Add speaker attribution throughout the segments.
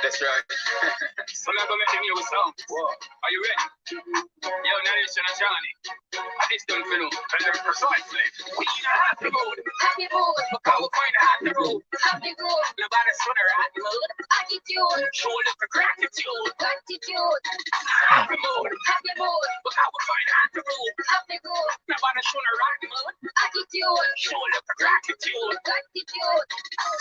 Speaker 1: That's right. So now go make the new song. Are you ready? Yo, Nation and Johnny. I just don't feel very precisely. We in a happy mood. Happy mood. Because we find a happy mood. Happy mood. Nobody's on a happy mood. Attitude. Show a little gratitude. Gratitude. Happy mood. Happy mood. Because we find a happy mood. Happy mood. Nobody's on a happy mood. Attitude. Show a little gratitude. Gratitude.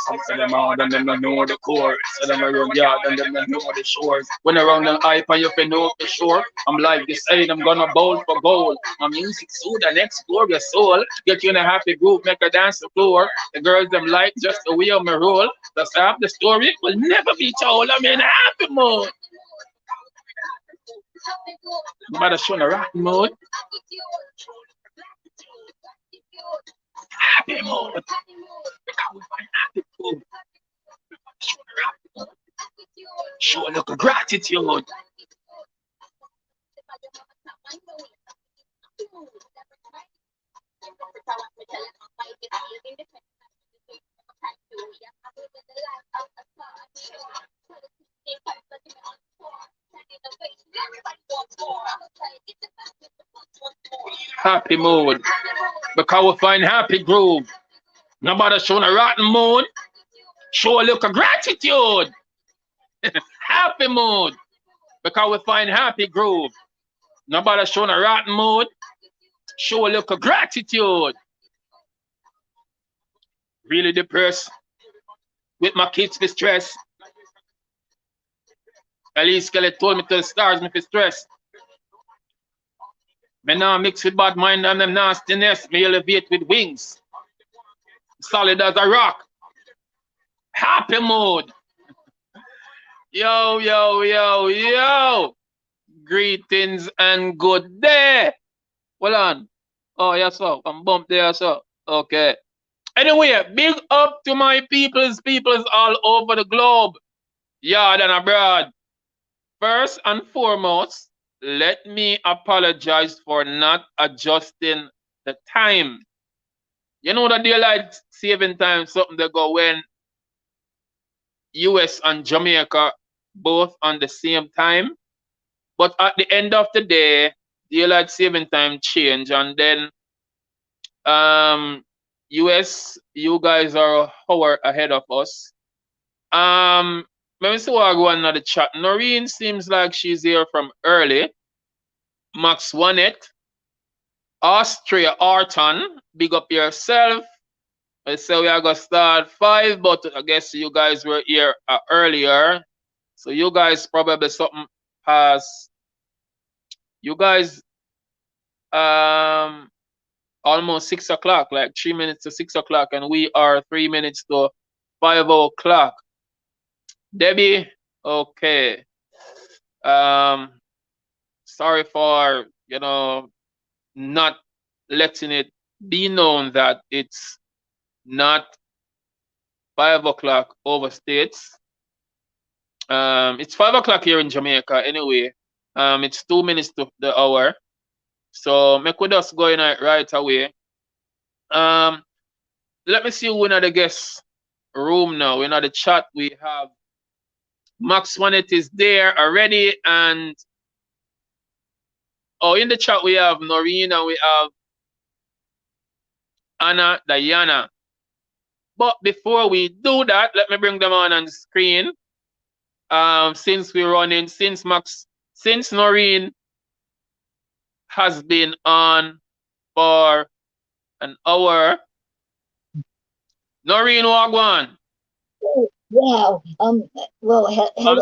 Speaker 2: Some of them out and them know the core. So them around yard and them know the shores. When around the hype and you fin know the shore. I'm like this ain't I'm gonna bowl for gold. My music soothe and explore your soul. Get you in a happy group, make a dance the floor. The girls them like just the way of my roll. That's half the story will never be told. I'm in a happy mood. No matter showing a rock mode. Happy mood. Because we find happy food. Show a little gratitude. Happy mood. Because we find happy groove. Nobody showing a rotten mood. Show a little gratitude. Happy mood. Because we find happy groove. Nobody showing a rotten mood. Show a little gratitude. Really depressed. With my kids for stress. At least Kelly told me to the stars me for stress. Me now mix with bad mind and them nastiness. Me elevate with wings. Solid as a rock. Happy mood. Yo, yo, yo, yo. Greetings and good day. Hold on. Oh, yes, sir. I'm bumped there, sir. Okay. Anyway, big up to my peoples all over the globe. Yard and abroad. First and foremost, let me apologize for not adjusting the time. You know the daylight saving time, something that go when US and Jamaica both on the same time. But at the end of the day, daylight saving time change, and then US, you guys are an hour ahead of us. Let me see what I go on the chat. Noreen seems like she's here from early. Max Wanet. Austria Arton, big up yourself. I say we are going to start 5, but I guess you guys were here earlier. So you guys probably something past. You guys almost 6 o'clock, like 3 minutes to 6 o'clock, and we are 3 minutes to 5 o'clock. Debbie, okay. Sorry for, you know, not letting it be known that it's not 5 o'clock overstates. It's 5 o'clock here in Jamaica anyway. It's 2 minutes to the hour. So make we just go in right away. Let me see who in the guest room now. In the chat we have Max Wanet is there already, and in the chat we have Noreen and we have AnnaDiana. But before we do that, let me bring them on screen. Since we're running, since Noreen has been on for an hour. Noreen, wagwan.
Speaker 3: Wow. Well, hello,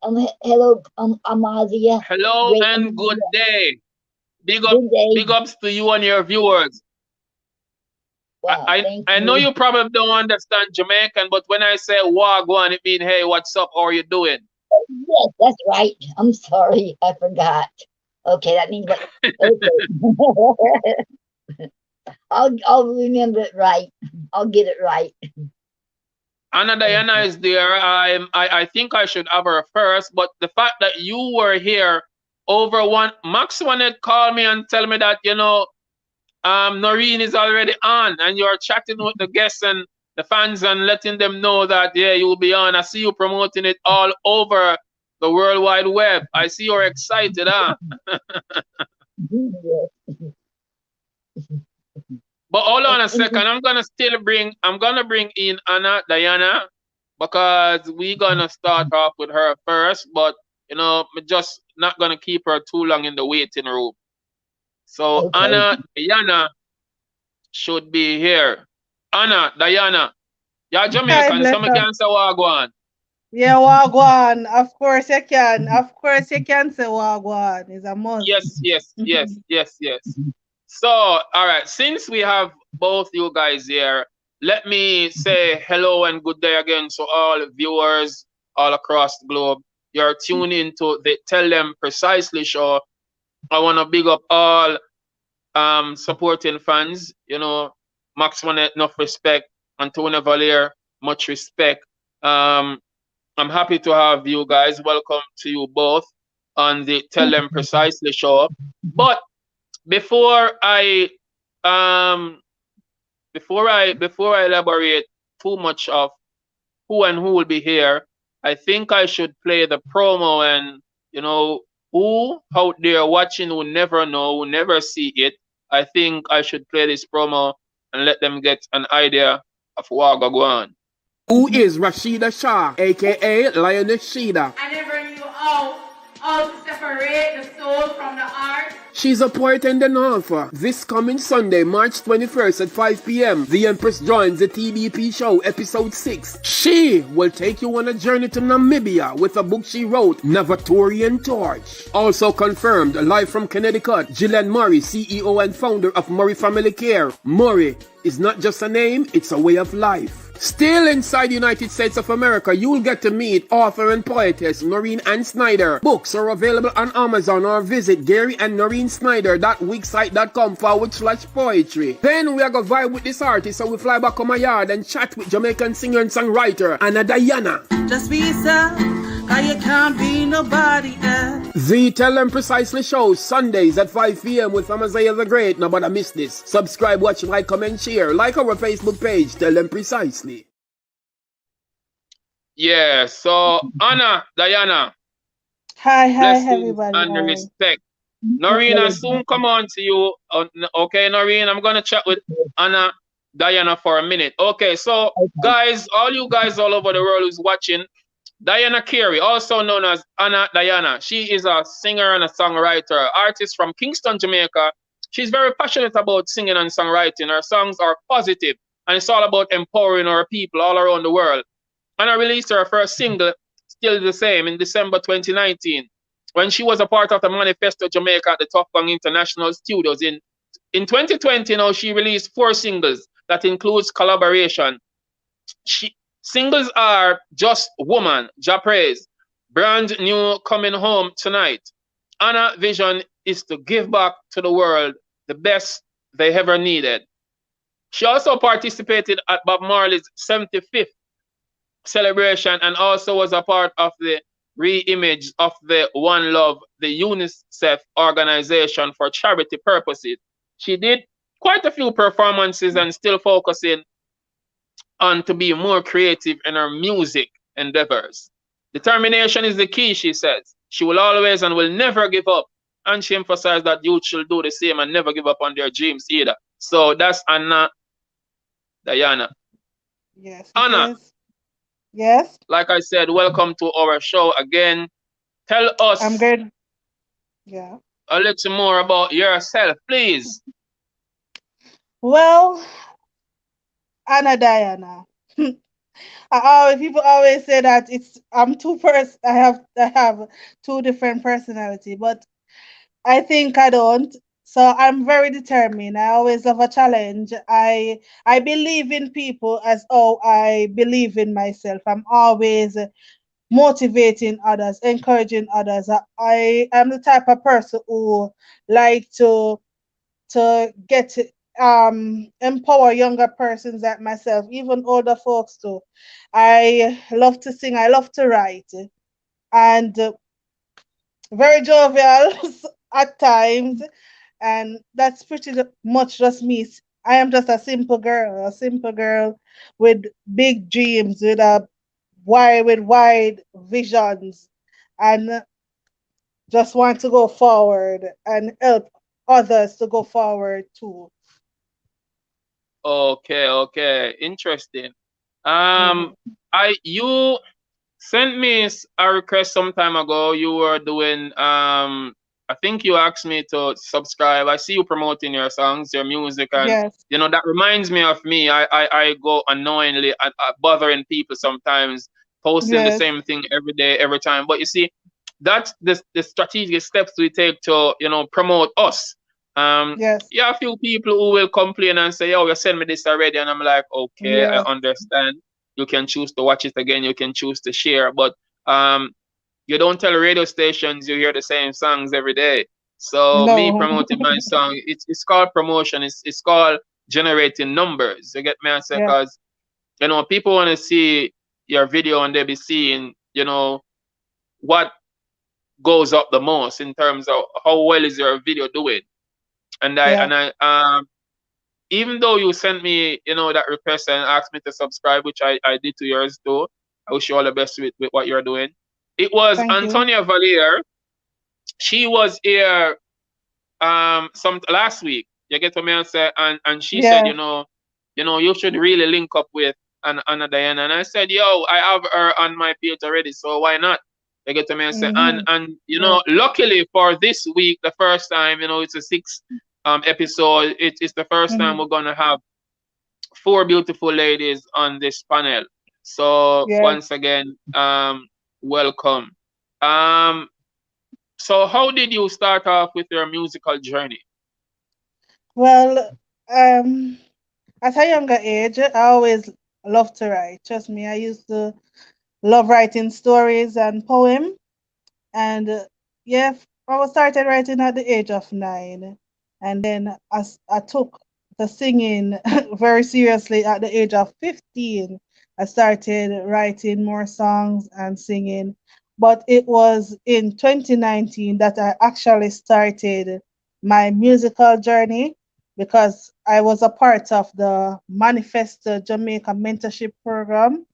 Speaker 3: Amaziyah.
Speaker 2: Hello and good day. Big ups to you and your viewers.
Speaker 3: Wow,
Speaker 2: I know you probably don't understand Jamaican, but when I say wagwan, it means hey, what's up? How are you doing?
Speaker 3: Yes, that's right. I'm sorry, I forgot. Okay, that means what? Okay. I'll remember it right. I'll get it right.
Speaker 2: AnnaDiana is there. I think I should have her first, but the fact that you were here over Max Wanet called me and tell me that, you know, Noreen is already on and you're chatting with the guests, and the fans and letting them know that, yeah, you'll be on. I see you promoting it all over the World Wide Web. I see you're excited, huh? But hold on a second. I'm gonna bring in AnnaDiana because we're gonna start off with her first, but you know, I'm just not gonna keep her too long in the waiting room. So
Speaker 3: Okay.
Speaker 2: AnnaDiana should be here. AnnaDiana, you're
Speaker 4: Hi,
Speaker 2: Jamaican, so I
Speaker 4: bless up.
Speaker 2: can say Wagwan.
Speaker 4: Yeah, Wagwan. Of course you can. Of course you can say Wagwan. It's a must.
Speaker 2: Yes. So, all right, since we have both you guys here, let me say hello and good day again to all viewers all across the globe. You're tuned into the Tell Them Precisely show. I want to big up all supporting fans. You know, Max One enough respect, Antonio Valier, much respect. I'm happy to have you guys. Welcome to you both on the Tell Them Precisely show. But before I elaborate too much of who and who will be here, I think I should play the promo and you know who out there watching who never know, who never see it. I think I should play this promo and let them get an idea of what go on.
Speaker 5: Who is Rashida Shah, aka Lioness Sheeda?
Speaker 6: I never knew how to separate the soul from the art.
Speaker 5: She's a poet and an author. This coming Sunday, March 21st at 5 p.m., the Empress joins the TDP Show, Episode 6. She will take you on a journey to Namibia with a book she wrote, Navatorian Torch. Also confirmed, live from Connecticut, Jilann Murray, CEO and founder of Murray Family Care. Murray is not just a name, it's a way of life. Still inside the United States of America, you will get to meet author and poetess Noreen Ann Snyder. Books are available on Amazon or visit GaryandNoreenSnyder.wixsite.com/poetry. Then we are going to vibe with this artist, so we fly back on my yard and chat with Jamaican singer and songwriter AnnaDiana.
Speaker 7: Just be yourself, cause you can't be nobody else.
Speaker 5: The Tell Them Precisely show, Sundays at 5 p.m. with Amaziyah the Great. Nobody miss this. Subscribe, watch, like, comment, share. Like our Facebook page, Tell Them Precisely.
Speaker 2: Yeah, so AnnaDiana,
Speaker 4: Hi,
Speaker 2: blessings
Speaker 4: everybody.
Speaker 2: and
Speaker 4: Hi.
Speaker 2: respect. Noreen, I soon come on to you. Okay, Noreen, I'm going to chat with AnnaDiana for a minute. Okay, so guys, all you guys all over the world who's watching, Diana Carey, also known as AnnaDiana. She is a singer and a songwriter, artist from Kingston, Jamaica. She's very passionate about singing and songwriting. Her songs are positive, and it's all about empowering our people all around the world. Anna released her first single, Still the Same, in December 2019, when she was a part of the Manifesto Jamaica at the Popcaan International Studios. In 2020, now she released 4 singles that includes collaboration. Singles are Just Woman, Ja Praise, brand new Coming Home Tonight. Anna's vision is to give back to the world the best they ever needed. She also participated at Bob Marley's 75th celebration and also was a part of the re-image of the One Love, the UNICEF organization for charity purposes. She did quite a few performances and still focusing on to be more creative in her music endeavors. Determination is the key, she says. She will always and will never give up. And she emphasized that youth should do the same and never give up on their dreams either. So that's AnnaDiana.
Speaker 4: Yes.
Speaker 2: Anna.
Speaker 4: Yes.
Speaker 2: Like I said, welcome to our show again. Tell us
Speaker 4: I'm good. Yeah.
Speaker 2: a little more about yourself, please.
Speaker 4: Well, AnnaDiana. People always say that I have 2 different personality, but I think I don't. So I'm very determined. I always have a challenge. I believe in people as I believe in myself. I'm always motivating others, encouraging others. I am the type of person who like to get empower younger persons like myself, even older folks too. I love to sing, I love to write, and very jovial at times, and that's pretty much just me. I am just a simple girl with big dreams, with a wide visions, and just want to go forward and help others to go forward too.
Speaker 2: Okay, okay, interesting.
Speaker 4: Mhm.
Speaker 2: You sent me a request some time ago. You were doing I think you asked me to subscribe. I see you promoting your songs, your music, and
Speaker 4: Yes,
Speaker 2: that reminds me of me. I go unknowingly bothering people sometimes, posting the
Speaker 4: yes,
Speaker 2: same thing every day, every time. But you see, that's the strategic steps we take to promote us.
Speaker 4: yes,
Speaker 2: Yeah, a few people who will complain and say, "Oh, you sent me this already," and I'm like, "Okay, I
Speaker 4: yes.
Speaker 2: understand. You can choose to watch it again. You can choose to share, but um, you don't tell radio stations you hear the same songs every day. So me
Speaker 4: No.
Speaker 2: promoting my song, it's called promotion. It's called generating numbers. You get me? I say,
Speaker 4: Yes,
Speaker 2: cause people want to see your video and they be seeing what goes up the most in terms of how well is your video doing. And I
Speaker 4: yeah.
Speaker 2: and I even though you sent me, that request and asked me to subscribe, which I did to yours too. I wish you all the best with what you're doing. It was
Speaker 4: Thank you.
Speaker 2: Antonia Valier. She was here some last week. You get what me and say, and she said,
Speaker 4: Yeah.
Speaker 2: you should really link up with AnnaDiana. And I said, yo, I have her on my page already, so why not? You get what me and say, and
Speaker 4: Mm-hmm.
Speaker 2: and
Speaker 4: Yeah.
Speaker 2: luckily for this week, the first time, it's a six episode. It's the first time
Speaker 4: Mm-hmm.
Speaker 2: we're gonna have four beautiful ladies on this panel. So
Speaker 4: Yes.
Speaker 2: once again, welcome. Um, so how did you start off with your musical journey?
Speaker 4: Well, um, at a younger age, I always loved to write. Trust me, I used to love writing stories and poems. And yeah, I was started writing at the age of 9, and then I took the singing very seriously at the age of 15. I started writing more songs and singing, but it was in 2019 that I actually started my musical journey because I was a part of the Manifesto Jamaica mentorship program.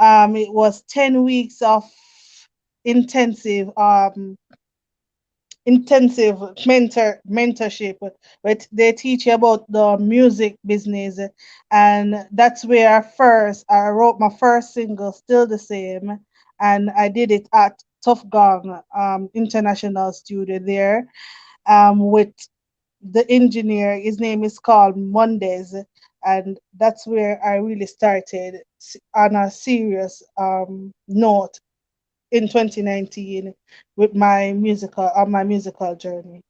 Speaker 4: It was 10 weeks of intensive intensive mentorship, but they teach you about the music business, and that's where I wrote my first single, Still the Same, and I did it at Tough Gong International Studio there, with the engineer. His name is called Mondays, and that's where I really started on a serious note in 2019 with my musical journey.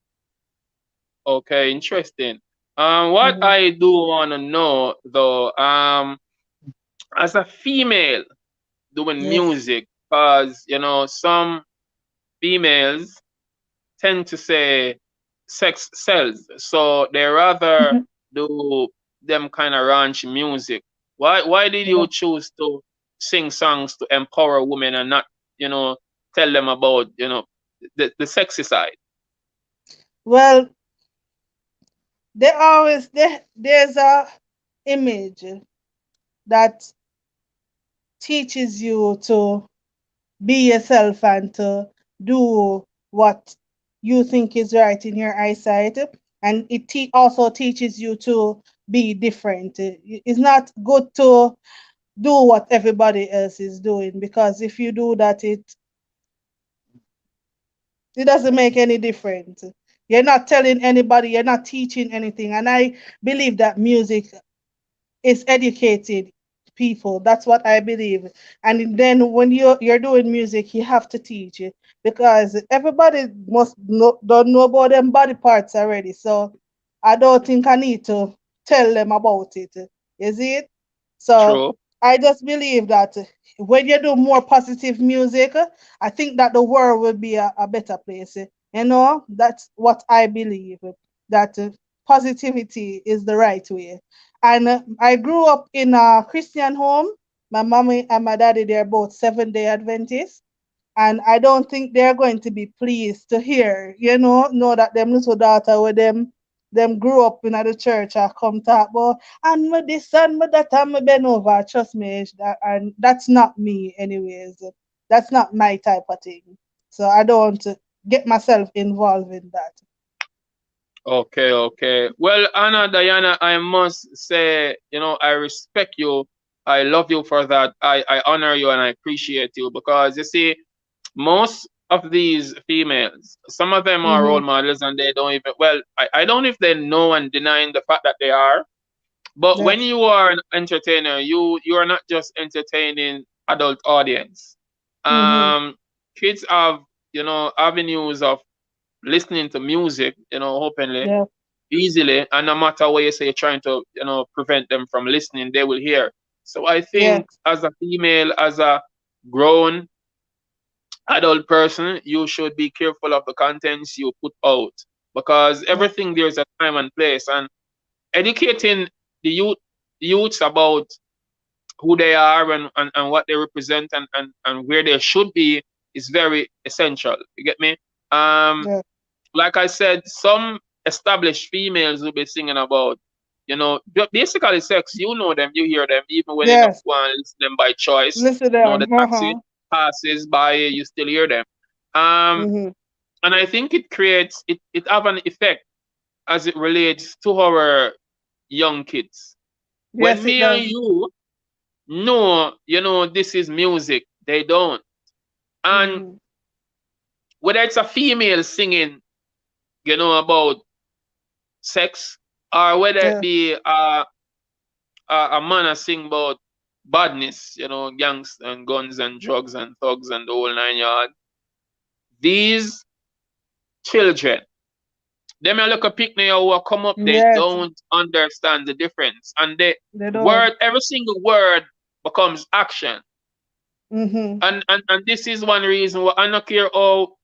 Speaker 2: Okay, interesting. What
Speaker 4: Mhm.
Speaker 2: I do want to know though, as a female doing
Speaker 4: Yes.
Speaker 2: music, because some females tend to say sex sells, so they rather do them kind of ranch music. Why did
Speaker 4: Yeah.
Speaker 2: you choose to sing songs to empower women and not, you know, tell them about, the sexy side?
Speaker 4: Well, there's a image that teaches you to be yourself and to do what you think is right in your eyesight, and it also teaches you to be different. It's not good to do what everybody else is doing, because if you do that, it doesn't make any difference. You're not telling anybody, you're not teaching anything. And I believe that music is educated people. That's what I believe. And then when you're doing music, you have to teach it, because everybody don't know about them body parts already. So I don't think I need to tell them about it. Is it? So
Speaker 2: True.
Speaker 4: I just believe that when you do more positive music, I think that the world will be a better place. You know, that's what I believe. That positivity is the right way. And I grew up in a Christian home. My mommy and my daddy, they're both Seventh-day Adventists. And I don't think they're going to be pleased to hear, know that them little daughter with them them grew up in the church I come talk about and my this and my that and my bend over. Trust me, and that's not me anyways. That's not my type of thing. So I don't want to get myself involved in that.
Speaker 2: Okay, okay. Well, AnnaDiana, I must say, I respect you. I love you for that. I honor you and I appreciate you because you see, most of these females, some of them are role
Speaker 4: Mm-hmm.
Speaker 2: models and they don't even, well, I don't know if they know and denying the fact that they are, but when
Speaker 4: Yes.
Speaker 2: you are an entertainer, you are not just entertaining adult audience.
Speaker 4: Mm-hmm.
Speaker 2: Um, Kids have, avenues of listening to music, openly,
Speaker 4: Yeah.
Speaker 2: easily, and no matter what you say, you're trying to, prevent them from listening, they will hear. So I think
Speaker 4: Yes.
Speaker 2: as a female, as a grown adult person, you should be careful of the contents you put out because
Speaker 4: Yeah.
Speaker 2: everything there's a time and place, and educating the youths about who they are and what they represent and where they should be is very essential. You get me? Um,
Speaker 4: Yeah.
Speaker 2: like I said, some established females will be singing about, basically sex. You know them, you hear them, even when you don't
Speaker 4: Yes.
Speaker 2: go and listen them by choice.
Speaker 4: Listen to
Speaker 2: The
Speaker 4: them.
Speaker 2: taxi
Speaker 4: Uh-huh.
Speaker 2: passes by, you still hear them. Um,
Speaker 4: Mm-hmm.
Speaker 2: and I think it have an effect as it relates to our young kids. When
Speaker 4: Yes, it
Speaker 2: me and
Speaker 4: does.
Speaker 2: you know, this is music, they don't. And
Speaker 4: Mm-hmm.
Speaker 2: whether it's a female singing, about sex, or whether it
Speaker 4: Yeah.
Speaker 2: be a man a sing about badness, gangs and guns and drugs and thugs and the whole 9 yards. These children, them a look a picnic who a come up, they
Speaker 4: Yes.
Speaker 2: don't understand the difference. And the
Speaker 4: They don't.
Speaker 2: word, every single word becomes action.
Speaker 4: Mm-hmm.
Speaker 2: And this is one reason why I don't care how,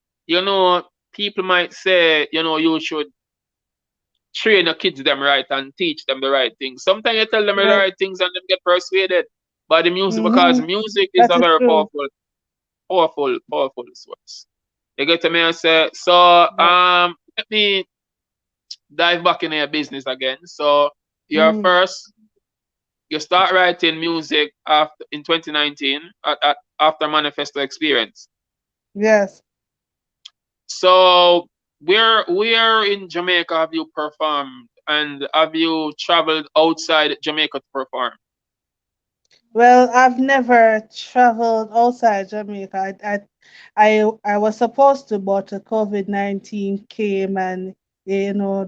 Speaker 2: people might say, you should train your kids them right and teach them the right things. Sometimes you tell them the
Speaker 4: Yes.
Speaker 2: right things and them get persuaded by the music because
Speaker 4: Mm-hmm.
Speaker 2: music is
Speaker 4: That
Speaker 2: a
Speaker 4: is
Speaker 2: very
Speaker 4: true.
Speaker 2: powerful source. You get to me and say, so
Speaker 4: Yeah.
Speaker 2: let me dive back in your business again. So you're
Speaker 4: Mm.
Speaker 2: first, you start writing music after in 2019 after Manifesto Experience.
Speaker 4: Yes.
Speaker 2: So where in Jamaica have you performed and have you traveled outside Jamaica to perform?
Speaker 4: Well, I've never traveled outside Jamaica. I was supposed to, but COVID-19 came and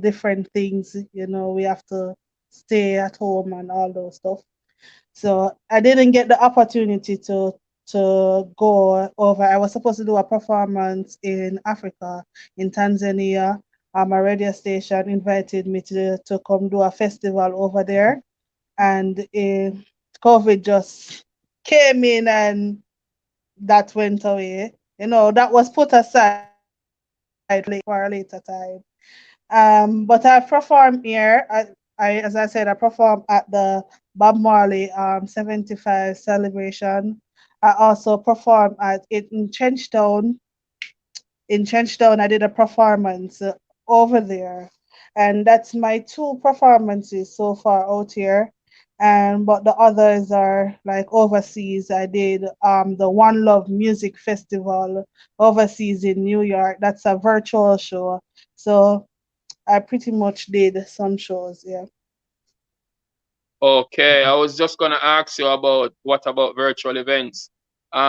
Speaker 4: different things. We have to stay at home and all those stuff. So I didn't get the opportunity to go over. I was supposed to do a performance in Africa, in Tanzania. A radio station invited me to come do a festival over there, and COVID just came in and that went away. That was put aside for a later time. But I performed here. As I said, I performed at the Bob Marley 75 celebration. I also performed at it in Trenchtown. In Trenchtown, I did a performance over there, and that's my two performances so far out here. And but the others are like overseas. I did the One Love Music Festival overseas in New York. That's a virtual show. So I pretty much did some shows, yeah.
Speaker 2: Okay, I was just gonna ask you about what about virtual events.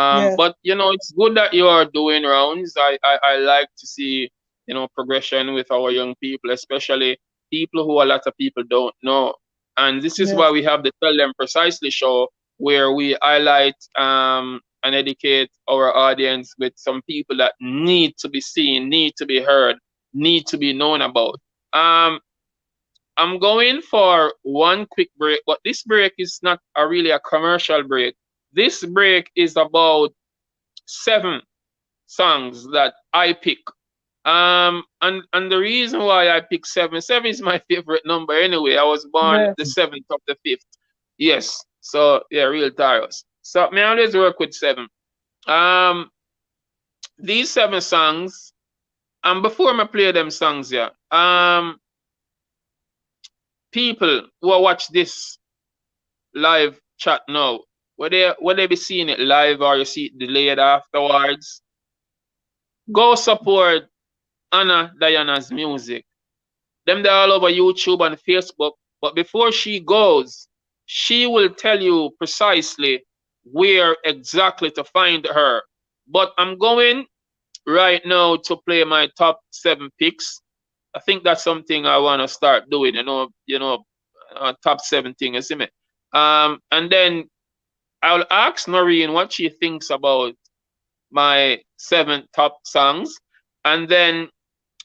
Speaker 4: Yes,
Speaker 2: But it's good that you are doing rounds. I like to see, progression with our young people, especially people who a lot of people don't know. And this is why
Speaker 4: yes,
Speaker 2: we have the Tell Them Precisely show where we highlight and educate our audience with some people that need to be seen, need to be heard, need to be known about. Um, I'm going for one quick break, but this break is not really a commercial break. This break is about 7 songs that I pick. And the reason why I pick seven is my favorite number anyway. I was born
Speaker 4: yes.
Speaker 2: the 7th of the 5th. Yes. So yeah, real Taurus. So me always work with 7. Um, these 7 songs, and before I play them songs, yeah. people who watch this live chat now, will they be seeing it live or you see it delayed afterwards? Go support AnnaDiana's music. Them they're all over YouTube and Facebook. But before she goes, she will tell you precisely where exactly to find her. But I'm going right now to play my top 7 picks. I think that's something I want to start doing. Top 7 thing, you see me. And then I'll ask Noreen what she thinks about my 7 top songs, and then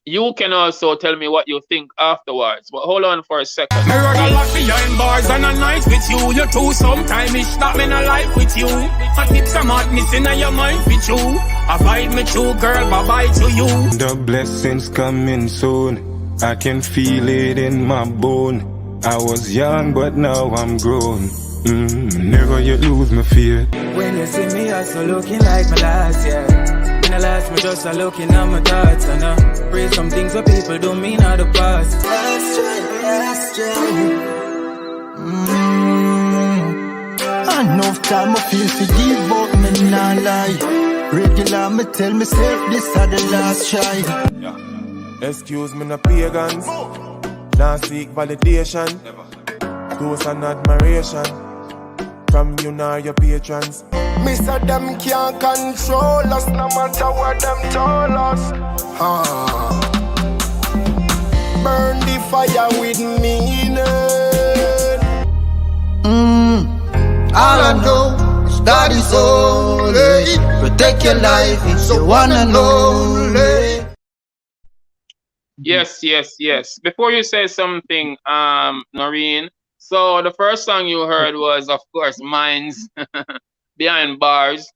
Speaker 2: you can also tell me what you think afterwards. But hold on for a second.
Speaker 5: Me rather lock behind bars and a night with you. You too sometime it's not me no life with you. I keep some madness in your mind with you. Avoid me true girl, bye bye to you.
Speaker 8: The blessings coming soon. I can feel it in my bone. I was young but now I'm grown. Never you lose my fear.
Speaker 9: When you see me, I so looking like my last year. When I last me just a looking at my thoughts. And I pray some things that people don't mean out the past. Last year.
Speaker 10: Enough time I feel to give up, me not lie. Regular me tell myself this is the last try.
Speaker 8: Excuse me, no pagans. Now seek validation. Those and admiration from you now your patrons.
Speaker 10: Me say them can't control us, no matter what them told us. Burn the fire with me. All I know is that is only protect your life, it's the one and only.
Speaker 2: Yes. Before you say something, Noreen, so the first song you heard was, of course, mine's Behind Bars.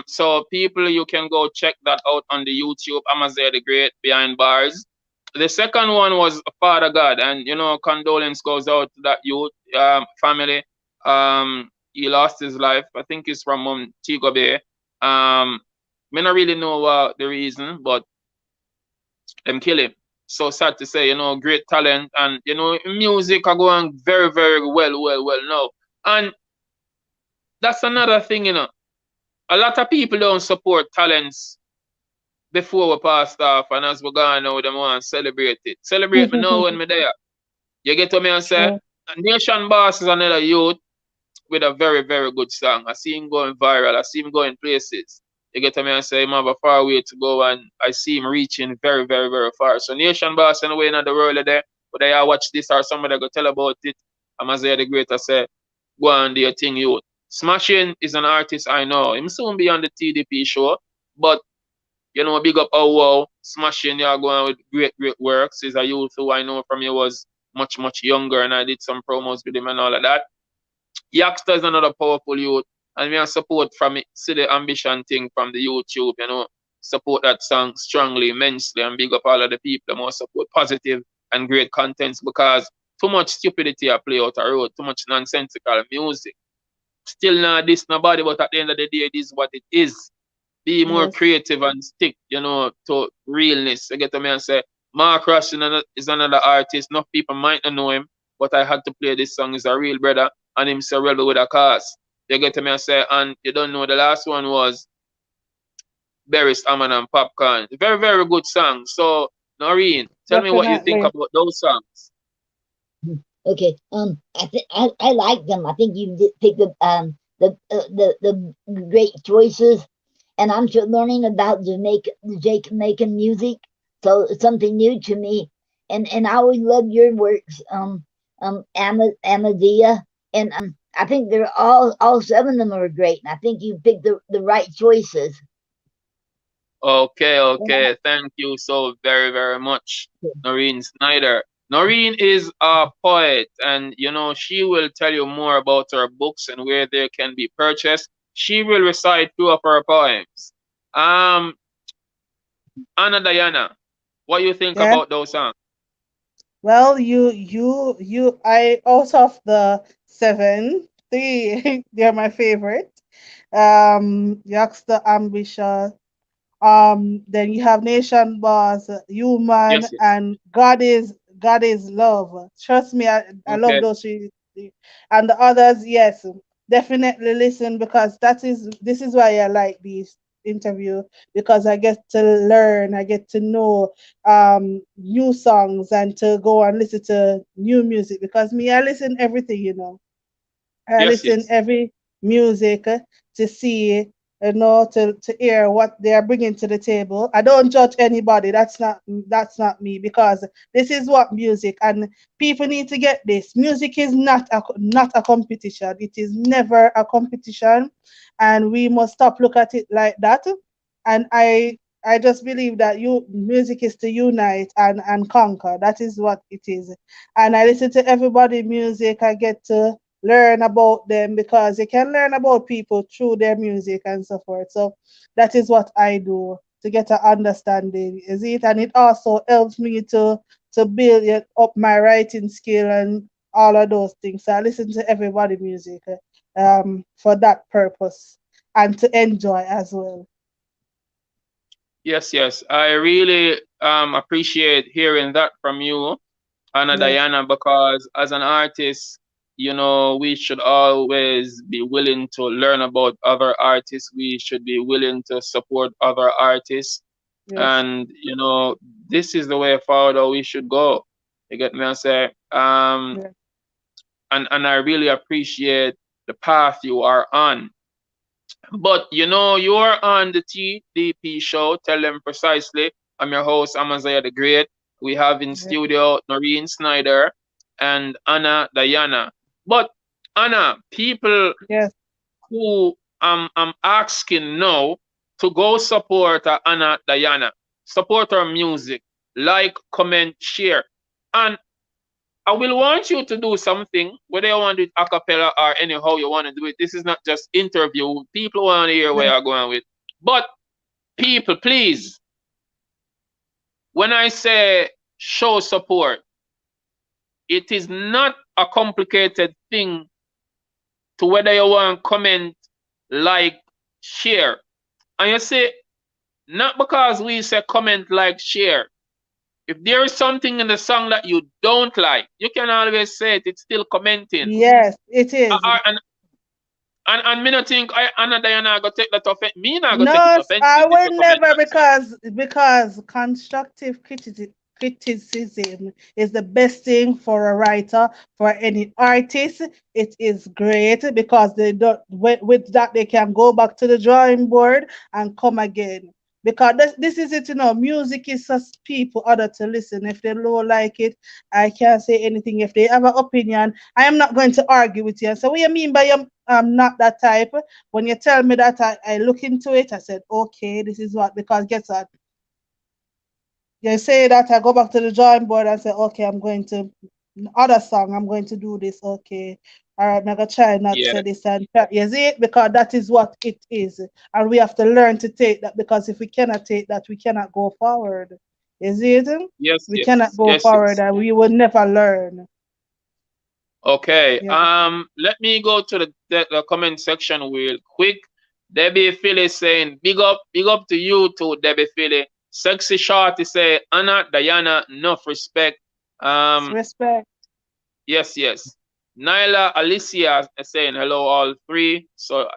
Speaker 2: So people, you can go check that out on the YouTube, Amaziyah the Great, Behind Bars. The second one was Fad Gad, and condolence goes out to that youth family. He lost his life. I think he's from Montego Bay. Me not really know the reason, but them kill him. So sad to say, great talent, and music are going very, very well now. And that's another thing, a lot of people don't support talents before we passed off, and as we're going now, them want to celebrate it. Celebrate me now when me there. You get what me and say? Yeah. Nation Boss is another youth with a very, very good song. I see him going viral. I see him going places. You get me and say him have a far way to go, and I see him reaching very, very, very far. So Nation Boss anyway in the world there, but I watch this or somebody go tell about it. Amaziyah the Great, I say, go on do your thing, youth. Smashing is an artist I know. Him soon be on the TDP show, but big up wow. Smashing, you're going with great works. He's a youth who I know from he was much, much younger, and I did some promos with him and all of that. Yaksta is another powerful youth, and we have support from it. See the ambition thing from the YouTube, support that song strongly, immensely, and big up all of the people that more support positive and great contents, because too much stupidity I play out the road, too much nonsensical music. Still not this nobody, but at the end of the day, it is what it is. Be more creative and stick, to realness. You get to me and say, Mark Rush is another artist. Enough people might not know him, but I had to play this song. He's a real brother, and him say rebel with a cause. You get to me and say, and you don't know the last one was Beres, Hammond and Popcaan. Very, very good song. So, Noreen, tell me what you think about those songs.
Speaker 3: Okay. I like them. I think you did pick the great choices, and I'm still learning about Jamaican music, so it's something new to me. And I always love your works, Amaziyah, and I think they're all 7 of them are great, and I think you picked the right choices.
Speaker 2: Okay. Thank you so very, very much, Noreen Snyder. Noreen is a poet, and she will tell you more about her books and where they can be purchased. She will recite 2 of her poems. AnnaDiana, what do you think about those songs?
Speaker 4: Well, I out of the 7, 3 they're my favorite. Yaksta, Ambitious. Then you have Nation Boss, Human, and God is God is love. Trust me, I love
Speaker 2: Okay.
Speaker 4: those three. And the others, yes, definitely listen because this is why I like these interview because I get to learn, I get to know new songs and to go and listen to new music because me, I listen everything, you know. I
Speaker 2: Yes,
Speaker 4: listen
Speaker 2: yes.
Speaker 4: every music to see, you know, to hear what they are bringing to the table. I don't judge anybody. That's not me because this is what music and people need to get this. Music is not a competition. It is never a competition, and we must stop look at it like that. And I just believe that music is to unite and conquer. That is what it is. And I listen to everybody music. I get to learn about them because you can learn about people through their music and so forth. So that is what I do to get an understanding, is it? And it also helps me to build up my writing skill and all of those things. So I listen to everybody music for that purpose and to enjoy as well.
Speaker 2: Yes, yes. I really appreciate hearing that from you,
Speaker 4: Yes,
Speaker 2: AnnaDiana, because as an artist, we should always be willing to learn about other artists. We should be willing to support other artists.
Speaker 4: yes,
Speaker 2: And, this is the way forward how we should go. You get me? I say,
Speaker 4: yes,
Speaker 2: and I really appreciate the path you are on. But you're on the TDP show. Tell them precisely. I'm your host, Amaziyah the Great. We have in
Speaker 4: yes,
Speaker 2: studio Noreen Snyder and AnnaDiana. But Anna, people
Speaker 4: yes,
Speaker 2: who I'm asking now to go support AnnaDiana, support her music, like, comment, share. And I will want you to do something, whether you want to do it a cappella or anyhow you want to do it. This is not just interview. People want to hear where
Speaker 4: yes,
Speaker 2: you're going with. But people, please, when I say show support, it is not a complicated thing to whether you want to comment, like, share. And you see, not because we say comment, like, share. If there is something in the song that you don't like, you can always say it. It's still commenting.
Speaker 4: yes, it is.
Speaker 2: And me not think AnnaDiana go take that offense. Me not go take it
Speaker 4: No, I
Speaker 2: offensive if you
Speaker 4: will
Speaker 2: comment
Speaker 4: never
Speaker 2: and say,
Speaker 4: because constructive criticism is the best thing for a writer, for any artist. It is great because they don't with that they can go back to the drawing board and come again. Because this is it, music is just people other to listen. If they don't like it, I can't say anything. If they have an opinion, I am not going to argue with you. So what you mean by I'm not that type? When you tell me that, I look into it. I said, okay, this is what, because guess what? You say that, I go back to the drawing board and say, okay, I'm going to, other song, I'm going to do this. Okay. All right, I'm going to try not
Speaker 2: yeah,
Speaker 4: say this and that. You see it? Because that is what it is. And we have to learn to take that because if we cannot take that, we cannot go forward. You see it?
Speaker 2: yes,
Speaker 4: We cannot
Speaker 2: yes,
Speaker 4: go
Speaker 2: yes,
Speaker 4: forward
Speaker 2: yes.
Speaker 4: and we will never learn.
Speaker 2: Okay.
Speaker 4: Yeah.
Speaker 2: Let me go to the comment section real quick. Debbie Philly saying, big up to you too, Debbie Philly. Sexy Shorty say, AnnaDiana, enough respect. Um,
Speaker 4: Respect.
Speaker 2: yes, yes. Nyla Alicia is saying hello all three. So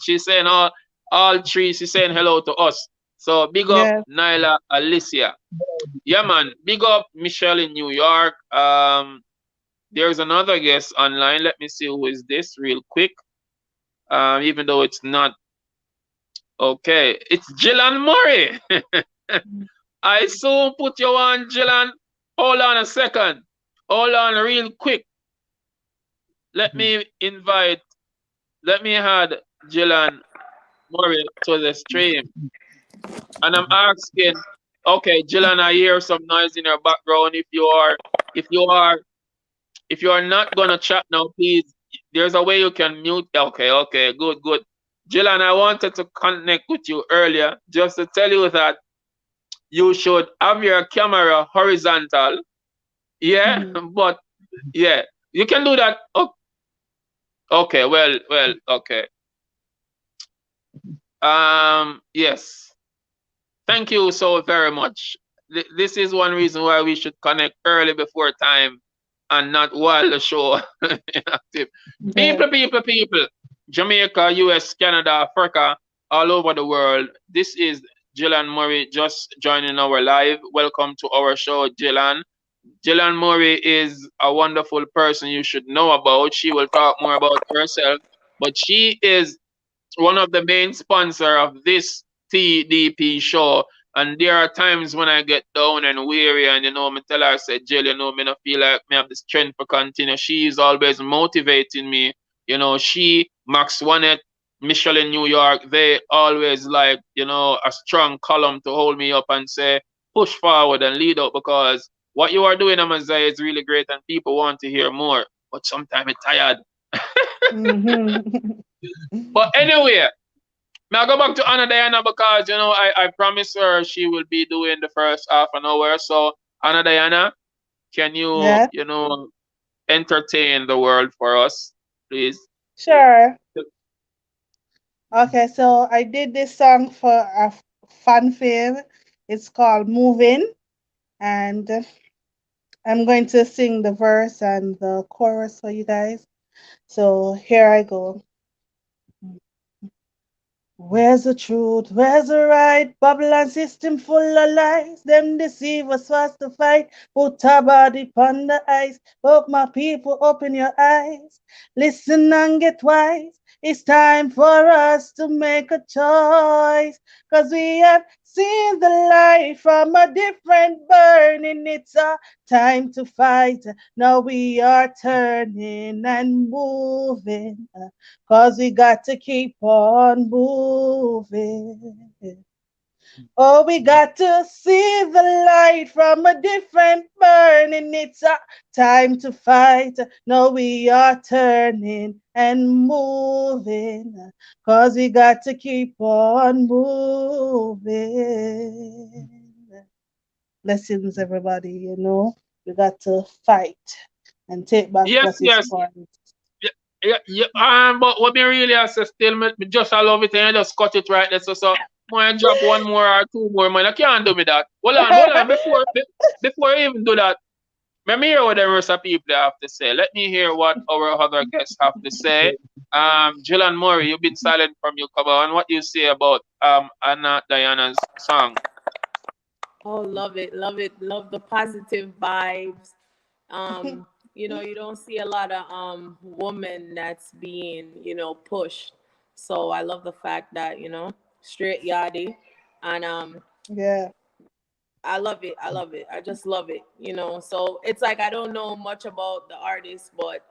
Speaker 2: she's saying all three. She's saying hello to us. So big up
Speaker 4: Yes.
Speaker 2: Nyla Alicia. Yeah, man. Big up Michelle in New York. There's another guest online. Let me see who is this real quick. Even though it's not okay. It's Jilann Murray. I soon put you on, Jilann. Hold on a second. Hold on real quick. Let me invite, let me add Jilann Murray to the stream. And I'm asking, okay, Jilann, I hear some noise in your background. If you are, if you are not gonna chat now, please, there's a way you can mute. Okay, okay, good, good. Jilann, I wanted to connect with you earlier just to tell you that you should have your camera horizontal. Yeah,
Speaker 4: Mhm.
Speaker 2: but yeah, you can do that. Oh, okay, well, okay. Yes. Thank you so very much. this is one reason why we should connect early before time and not while the show active.
Speaker 4: Yeah.
Speaker 2: People. Jamaica, US, Canada, Africa, all over the world. This is Jilann Murray just joining our live. Welcome to our show, Jilann. Jilann Murray is a wonderful person you should know about. She will talk more about herself, but she is one of the main sponsor of this TDP show. And there are times when I get down and weary, and me tell her, I said, Jill, me not feel like me have the strength to continue. She is always motivating me. She, Max Wanet, Michelle in New York, they always like, a strong column to hold me up and say, push forward and lead up, because what you are doing, Amaziyah, is really great and people want to hear more. But sometimes it's tired. But anyway, now go back to AnnaDiana because I promised her she will be doing the first half an hour. So AnnaDiana, can you
Speaker 4: Yeah.
Speaker 2: entertain the world for us, please?
Speaker 4: Sure. Okay, so I did this song for a fan fave. It's called Moving, and I'm going to sing the verse and the chorus for you guys. So here I go. Where's the truth? Where's the right? Babylon system full of lies. Them deceive us fast to fight. Put our body upon the ice. Hope my people open your eyes. Listen and get wise. It's time for us to make a choice. Cause we have seen the light from a different burning. It's our time to fight. Now we are turning and moving. Cause we got to keep on moving. Oh, we got to see the light from a different burning. It's our time to fight. No, we are turning and moving. Cause we got to keep on moving. Blessings, everybody, We got to fight and take back what is important.
Speaker 2: But what me really has to still, me just I love it and I just cut it right there. So I drop one more or two more, man. I can't do me that. Hold on. Before I even do that, let me hear what the rest of people have to say. Let me hear what our other guests have to say. Jilann Murray, you've been silent from your cover, and what you say about AnnaDiana's song?
Speaker 6: Oh, love it, love the positive vibes. You don't see a lot of women that's being, pushed. So I love the fact that, straight yardie. And
Speaker 4: yeah.
Speaker 6: I love it. I just love it, So it's like I don't know much about the artist, but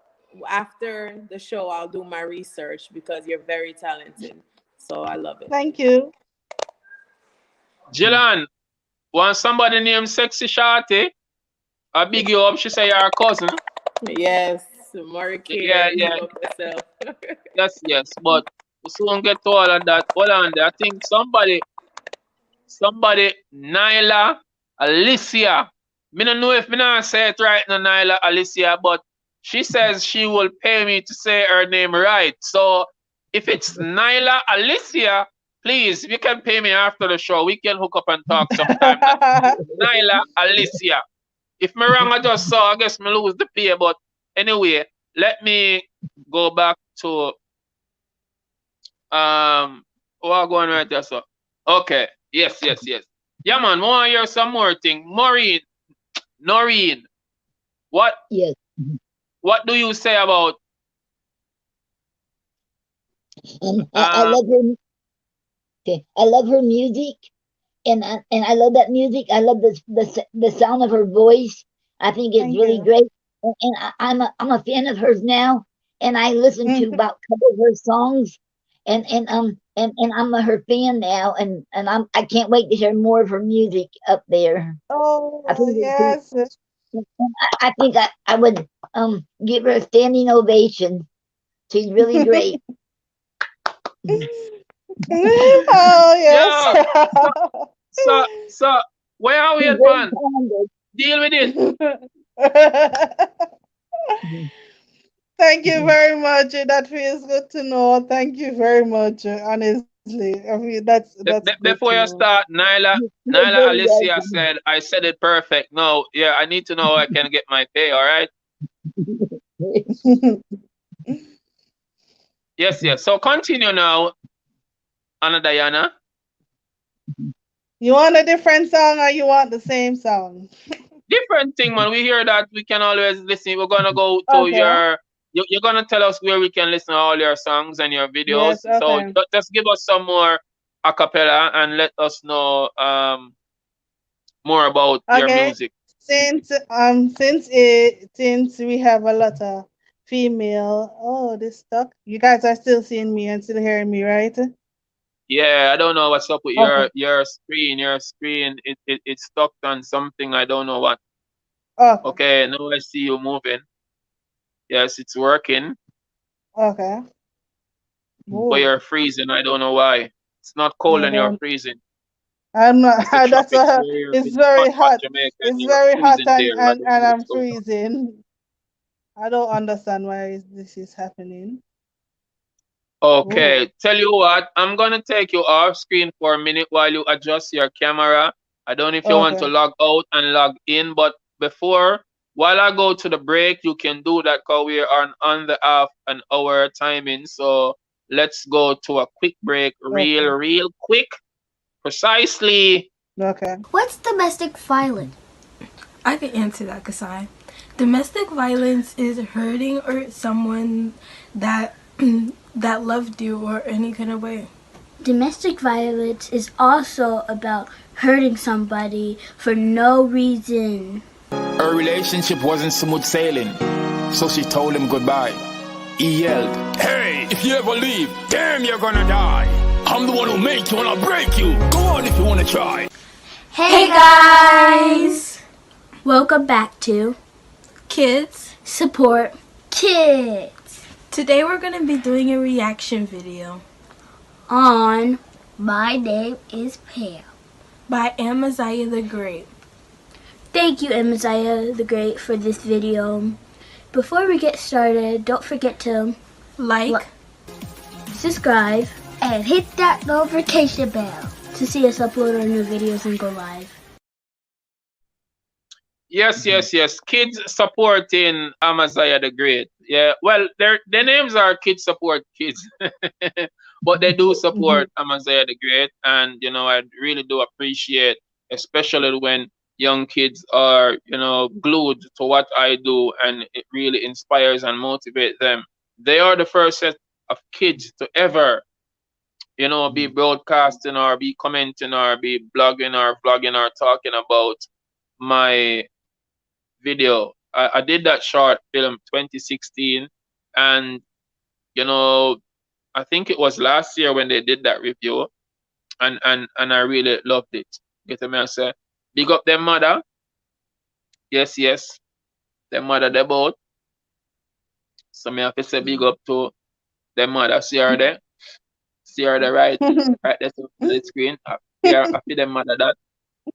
Speaker 6: after the show I'll do my research because you're very talented. So I love it.
Speaker 4: Thank you.
Speaker 2: Jilann, want somebody named Sexy Shorty? I big you up, she say you're a cousin.
Speaker 6: Yes, Murray.
Speaker 2: Yeah. Yes, but we soon get to all of that. Hold on there. I think somebody, Nyla Alicia. Me don't know if me not say it right now, Nyla Alicia, but she says she will pay me to say her name right. So if it's Nyla Alicia, please, you can pay me after the show. We can hook up and talk sometime. Nyla Alicia. If me wrong, I just saw. I guess me lose the pay. But anyway, let me go back to what going right there, so. Okay. Yes. Yeah, man. I want to hear some more thing. Noreen. What?
Speaker 3: Yes.
Speaker 2: What do you say about?
Speaker 3: I love her. Okay, I love her music. And I love that music. I love the sound of her voice. I think it's really great. And I'm a fan of hers now. And I listen to about a couple of her songs. And I'm her fan now. And I can't wait to hear more of her music up there.
Speaker 4: Oh,
Speaker 3: yes. I think I would give her a standing ovation. She's really great.
Speaker 4: Oh yes.
Speaker 2: So where are we at, man? Deal with it.
Speaker 4: Thank you very much. That feels good to know. Thank you very much, honestly. I mean, that's good
Speaker 2: Before
Speaker 4: to
Speaker 2: you
Speaker 4: know.
Speaker 2: start, Nyla,
Speaker 3: You're
Speaker 2: Nyla
Speaker 3: very
Speaker 2: Alicia
Speaker 3: welcome.
Speaker 2: said, I said it perfect. No, yeah, I need to know how I can get my pay, all right? Yes, yes. So continue now, AnnaDiana.
Speaker 4: You want a different song or you want the same song?
Speaker 2: Different thing, man. We hear that we can always listen. We're gonna go to
Speaker 4: Okay.
Speaker 2: you're gonna tell us where we can listen to all your songs and your videos.
Speaker 4: Yes.
Speaker 2: So
Speaker 4: Okay.
Speaker 2: just give us some more a cappella and let us know more about your
Speaker 4: Okay.
Speaker 2: music.
Speaker 4: Since we have a lot of female. Oh, this stuck. You guys are still seeing me and still hearing me, right?
Speaker 2: Yeah, I don't know what's up with
Speaker 4: Okay.
Speaker 2: your screen. Your screen it's stuck on something. I don't know what.
Speaker 4: Okay.
Speaker 2: Okay, now I see you moving. Yes, it's working,
Speaker 4: Okay.
Speaker 2: but
Speaker 4: Ooh.
Speaker 2: you're freezing. I don't know why. It's not cold
Speaker 4: I
Speaker 2: and you're
Speaker 4: don't.
Speaker 2: freezing.
Speaker 4: I'm not.
Speaker 2: It's the
Speaker 4: That's
Speaker 2: tropics where you're
Speaker 4: it's
Speaker 2: in
Speaker 4: very
Speaker 2: hot
Speaker 4: hot.
Speaker 2: Jamaica and
Speaker 4: It's
Speaker 2: you're
Speaker 4: very hot
Speaker 2: freezing there. I don't
Speaker 4: and
Speaker 2: know
Speaker 4: I'm
Speaker 2: what's going on.
Speaker 4: freezing. I don't understand why this is happening. Ooh.
Speaker 2: Okay, tell you what, I'm gonna take you off screen for a minute while you adjust your camera. I don't know if you want to
Speaker 4: Okay.
Speaker 2: log out and log in, but while I go to the break, you can do that because we are on the half an hour timing. So let's go to a quick break,
Speaker 4: Okay.
Speaker 2: real quick, precisely.
Speaker 4: Okay.
Speaker 11: What's domestic violence?
Speaker 12: I can answer that, Kasai. Domestic violence is hurting or someone that that loved you or any kind of way.
Speaker 11: Domestic violence is also about hurting somebody for no reason.
Speaker 13: Her relationship wasn't smooth sailing, so she told him goodbye. He yelled, "Hey, if you ever leave, damn, you're gonna die. I'm the one who made you and I'll break you. Go on if you wanna try."
Speaker 11: Hey guys! Welcome back to
Speaker 12: Kids
Speaker 11: Support Kids.
Speaker 12: Today we're going to be doing a reaction video
Speaker 11: on My Name is Pam
Speaker 12: by Amaziyah the Great.
Speaker 11: Thank you, Amaziyah the Great, for this video. Before we get started, don't forget to
Speaker 12: like,
Speaker 11: subscribe, and hit that notification bell to see us upload our new videos and go live.
Speaker 2: Yes. Kids supporting Amaziyah the Great. Yeah, well, their names are Kids Support Kids, but they do support Amaziyah the Great, and I really do appreciate, especially when young kids are glued to what I do, and it really inspires and motivates them. They are the first set of kids to ever be broadcasting or be commenting or be blogging or vlogging or talking about my video. I did that short film 2016, and I think it was last year when they did that review, and I really loved it. Get me? I say, big up them mother. Yes, them mother they both. So me have to say big up to them mother. See her there, right there to the screen. I feel them mother that.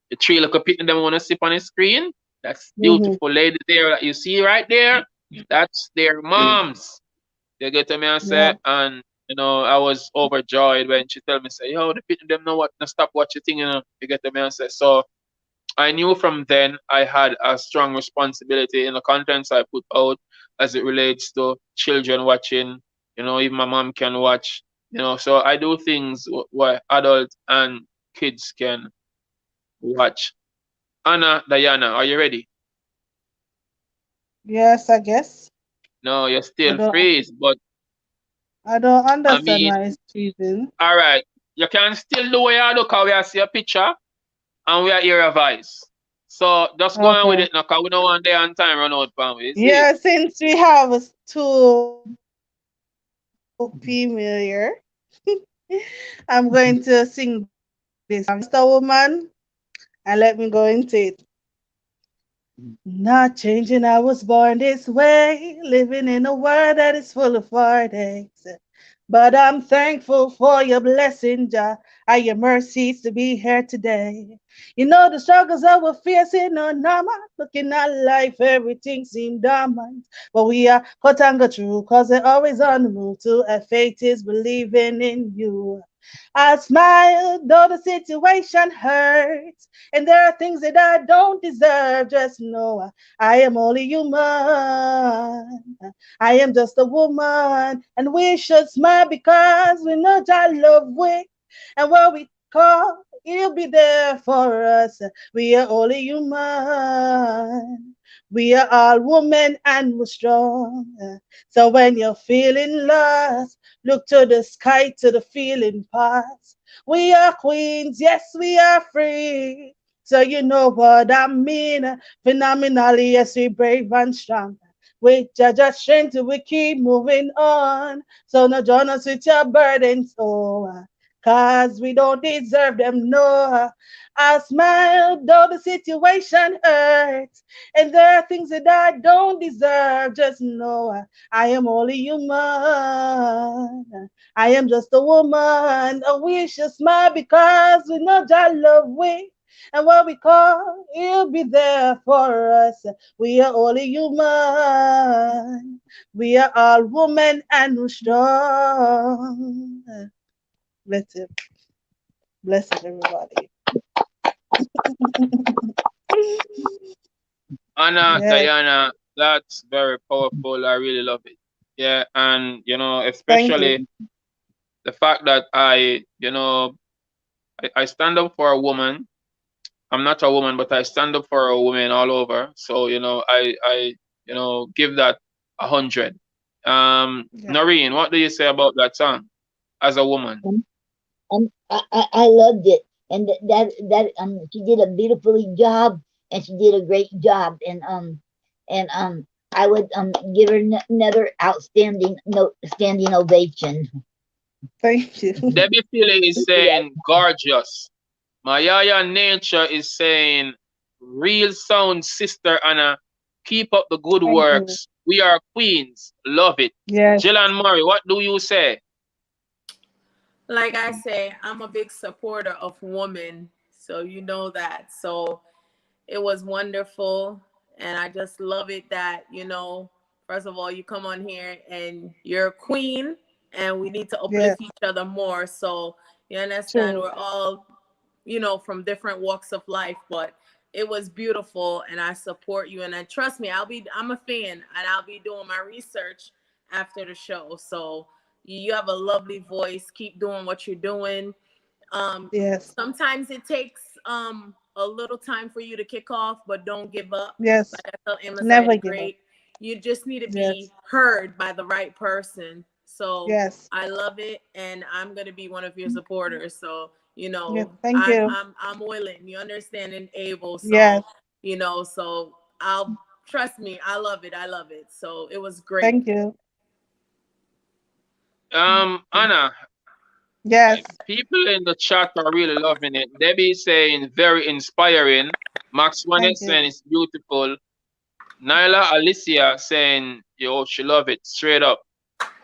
Speaker 2: The three little people them wanna sip on the screen. That's beautiful lady there that you see right there. That's their moms. You get me and say, and I was overjoyed when she told me, say, yo, the people them know what to stop watching thing, you get me and say. So I knew from then I had a strong responsibility in the contents I put out as it relates to children watching, even my mom can watch, so I do things where adults and kids can watch. AnnaDiana, are you ready?
Speaker 4: Yes, I guess.
Speaker 2: No, you're still freeze, but
Speaker 4: I don't
Speaker 2: I
Speaker 4: understand
Speaker 2: mean,
Speaker 4: why it's freezing.
Speaker 2: all right, you can still do what you do because we are see a picture and we are hear a voice. So just go on with it now because we don't want day on time run out, family.
Speaker 4: Yeah, since we have two female here, I'm going to sing this Yaksta woman and let me go into it. Not changing, I was born this way, living in a world that is full of heartaches. But I'm thankful for your blessing, Jah, and your mercies to be here today. You know the struggles that we're facing on Nama, looking at life, everything seemed dormant. But we are cut and go through, cause they're always on the move too. And faith is believing in you. I smile though the situation hurts, and there are things that I don't deserve. Just know I am only human. I am just a woman, and we should smile because we know that love we, and what we call, He'll be there for us. We are only human. We are all women and we're strong. So when you're feeling lost, look to the sky to the feeling past. We are queens, yes, we are free. So you know what I mean. Phenomenally, yes, we brave and strong. With Jaja's strength, we keep moving on. So no join us with your burdens, oh, cause we don't deserve them, no. I smile though the situation hurts, and there are things that I don't deserve. Just know I am only human. I am just a woman. We should smile because we know that love we, and what we call, He'll be there for us. We are only human. We are all women and we're strong. Bless him. Bless it, everybody.
Speaker 2: AnnaDiana, that's very powerful. I really love it. Yeah, and especially the fact that I stand up for a woman. I'm not a woman, but I stand up for a woman all over. So I give that 100. Noreen, what do you say about that song as a woman?
Speaker 3: I loved it, and she did a beautifully job, and she did a great job, and I would give her another standing ovation.
Speaker 4: Thank you.
Speaker 2: Debbie Philly is saying gorgeous. Mayaya Nature is saying real sound, Sister Anna. Keep up the good works. We are queens. Love it.
Speaker 4: Yes.
Speaker 2: Jilann Murray, what do you say?
Speaker 6: Like I say, I'm a big supporter of women, so you know that. So it was wonderful, and I just love it that, first of all, you come on here and you're a queen, and we need to uplift each other more. So you understand, we're all, from different walks of life, but it was beautiful, and I support you. And then trust me, I'm a fan, and I'll be doing my research after the show. So you have a lovely voice. Keep doing what you're doing.
Speaker 4: Yes.
Speaker 6: Sometimes it takes a little time for you to kick off, but don't give up.
Speaker 4: Yes.
Speaker 6: Like I tell Amaziyah,
Speaker 4: never give
Speaker 6: great.
Speaker 4: up.
Speaker 6: You just need to be heard by the right person. So I love it, and I'm gonna be one of your supporters. So
Speaker 4: thank you.
Speaker 6: I'm willing. You understand, and able. So so I'll trust me. I love it. I love it. So it was great.
Speaker 4: Thank you.
Speaker 2: Anna.
Speaker 4: Yes.
Speaker 2: People in the chat are really loving it. Debbie saying very inspiring. Max Wanet saying it's beautiful. Nyla Alicia saying, yo, she love it straight up.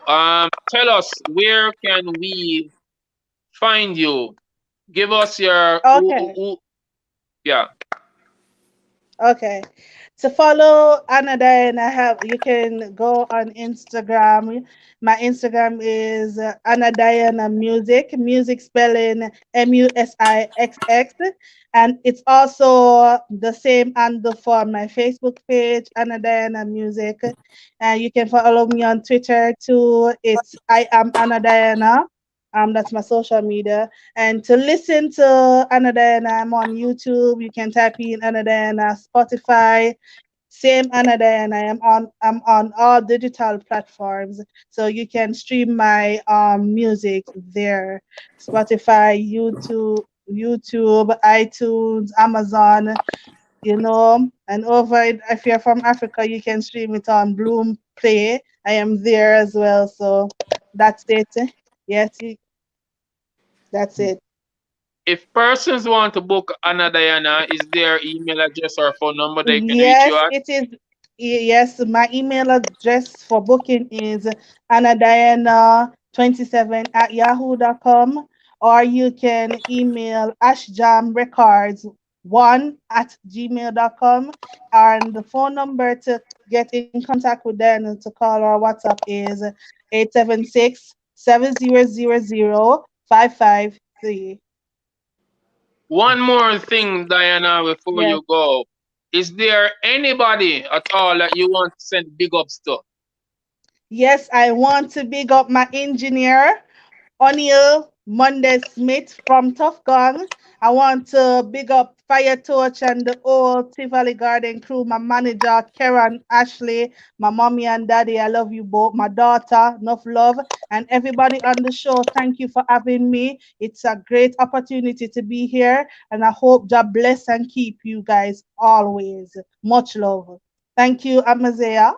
Speaker 2: Tell us, where can we find you? Give us your yeah.
Speaker 4: Okay. To follow AnnaDiana, you can go on Instagram. My Instagram is AnnaDiana Music spelling MUSIXX. And it's also the same handle for my Facebook page, AnnaDiana Music. And you can follow me on Twitter too. It's I am AnnaDiana. That's my social media. And to listen to AnnaDiana, I'm on YouTube. You can type in AnnaDiana, Spotify. Same AnnaDiana. I'm on all digital platforms, so you can stream my music there. Spotify, YouTube, iTunes, Amazon. And if you're from Africa, you can stream it on Bloom Play. I am there as well. So that's it. Yes, that's it.
Speaker 2: If persons want to book AnnaDiana, is there email address or phone number they can reach you at?
Speaker 4: It is. Yes, my email address for booking is AnnaDiana27@yahoo.com, or you can email ashjamrecords1@gmail.com, and the phone number to get in contact with them and to call or WhatsApp is 876-7000 553.
Speaker 2: One more thing, Diana, before
Speaker 4: Yes.
Speaker 2: you go. Is there anybody at all that you want to send big ups to?
Speaker 4: Yes, I want to big up my engineer, O'Neill Monday Smith from Tough Gun. I want to big up Fire Torch and the whole Tivoli Garden crew, my manager, Karen, Ashley, my mommy and daddy. I love you both. My daughter, enough love. And everybody on the show, thank you for having me. It's a great opportunity to be here. And I hope God bless and keep you guys always. Much love. Thank you, Amaziyah.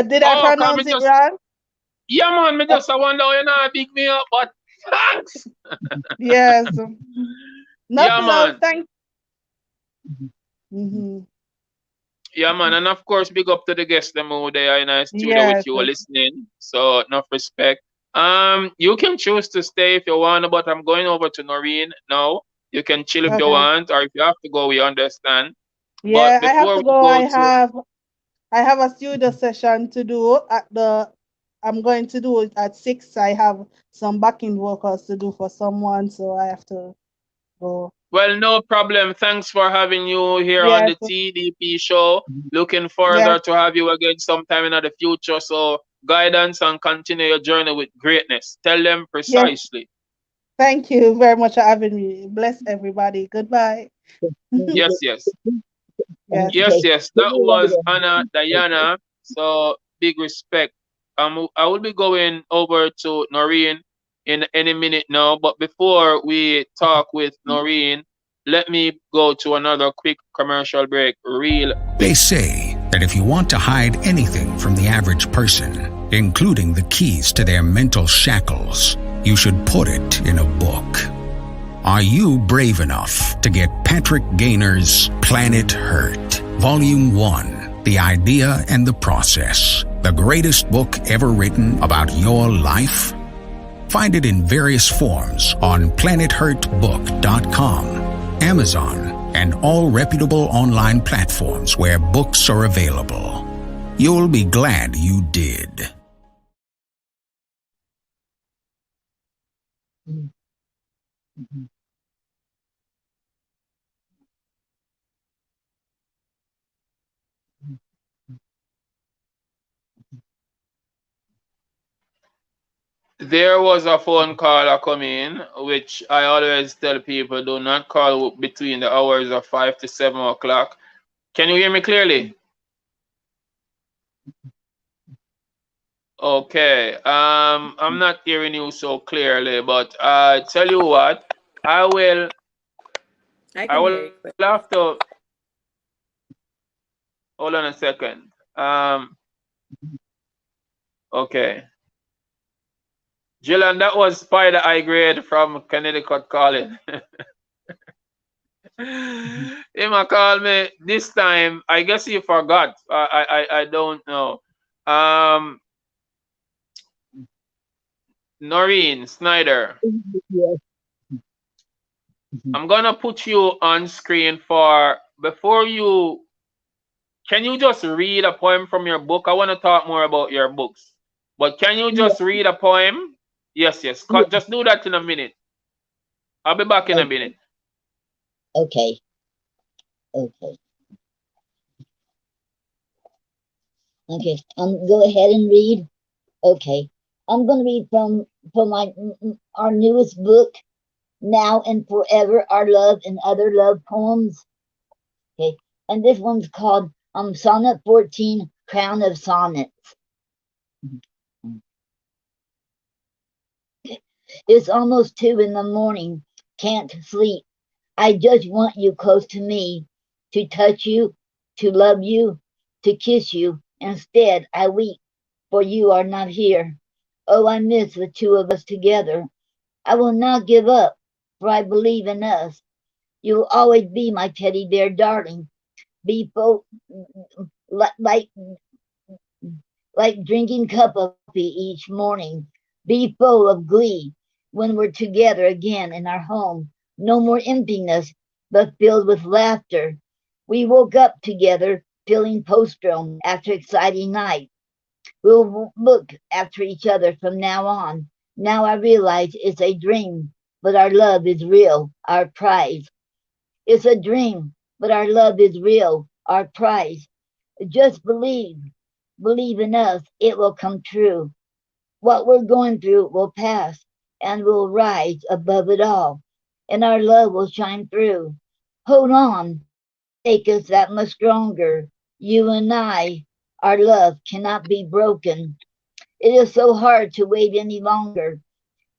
Speaker 4: Did I
Speaker 2: Oh, come me
Speaker 4: pronounce it
Speaker 2: just
Speaker 4: wrong?
Speaker 2: yeah, man. Me just I wonder how you not big me up, but thanks.
Speaker 4: Yes. Enough
Speaker 2: Yeah,
Speaker 4: love.
Speaker 2: man.
Speaker 4: Thank you.
Speaker 2: Yeah, man. And of course, big up to the guests them who they are in a studio with
Speaker 4: Yes.
Speaker 2: you listening. So enough respect. You can choose to stay if you want, but I'm going over to Noreen now. You can chill if you
Speaker 4: Okay.
Speaker 2: want, or if you have to go, we understand.
Speaker 4: Yeah,
Speaker 2: But
Speaker 4: I have
Speaker 2: before
Speaker 4: to
Speaker 2: we
Speaker 4: go.
Speaker 2: go to
Speaker 4: I have a studio session to do at the I'm going to do it at 6. I have some backing vocals to do for someone, so I have to go.
Speaker 2: well, no problem. Thanks for having you here on
Speaker 4: Yes.
Speaker 2: the TDP show. Looking
Speaker 4: Yes.
Speaker 2: further to have you again sometime in the future. So guidance and continue your journey with greatness. Tell them
Speaker 4: Yes.
Speaker 2: precisely.
Speaker 4: Thank you very much for having me. Bless everybody. Goodbye.
Speaker 2: Yes, yes.
Speaker 4: Yes.
Speaker 2: Yes,
Speaker 3: Okay.
Speaker 2: yes. That was AnnaDiana. So big respect. I will be going over to Noreen in any minute now. But before we talk with Noreen, let me go to another quick commercial break, real quick.
Speaker 14: They say that if you want to hide anything from the average person, including the keys to their mental shackles, you should put it in a book. Are you brave enough to get Patrick Gaynor's Planet Hurt, Volume 1, The Idea and the Process, the greatest book ever written about your life? Find it in various forms on planethurtbook.com, Amazon, and all reputable online platforms where books are available. You'll be glad you did.
Speaker 2: There was a phone call a come in, which I always tell people do not call between the hours of 5 to 7 o'clock. Can you hear me clearly? Okay. I'm not hearing you so clearly, but tell you what, I will
Speaker 6: I can hear you.
Speaker 2: have to hold on a second. Okay. Jilann, that was Spider High Grade from Connecticut calling. He might call me this time. I guess he forgot. I don't know. Noreen Snyder.
Speaker 3: Yes.
Speaker 2: I'm gonna put you on screen for before you. Can you just read a poem from your book? I want to talk more about your books, but can you just read a poem? Yes, yes. Just do that in a minute. I'll be back in a minute.
Speaker 3: Okay. Okay. Okay. Go ahead and read. Okay. I'm going to read from our newest book, Now and Forever, Our Love and Other Love Poems. Okay. And this one's called Sonnet 14, Crown of Sonnets. It's almost 2 in the morning. Can't sleep. I just want you close to me, to touch you, to love you, to kiss you. Instead, I weep, for you are not here. Oh, I miss the two of us together. I will not give up, for I believe in us. You will always be my teddy bear darling. Be full, like drinking cup of coffee each morning. Be full of glee when we're together again in our home. No more emptiness, but filled with laughter. We woke up together, feeling post-drone after exciting night. We'll look after each other from now on. Now I realize it's a dream, but our love is real, our prize. It's a dream, but our love is real, our prize. Just believe, believe in us, it will come true. What we're going through will pass, and we'll rise above it all, and our love will shine through. Hold on, make us that much stronger. You and I, our love cannot be broken. It is so hard to wait any longer.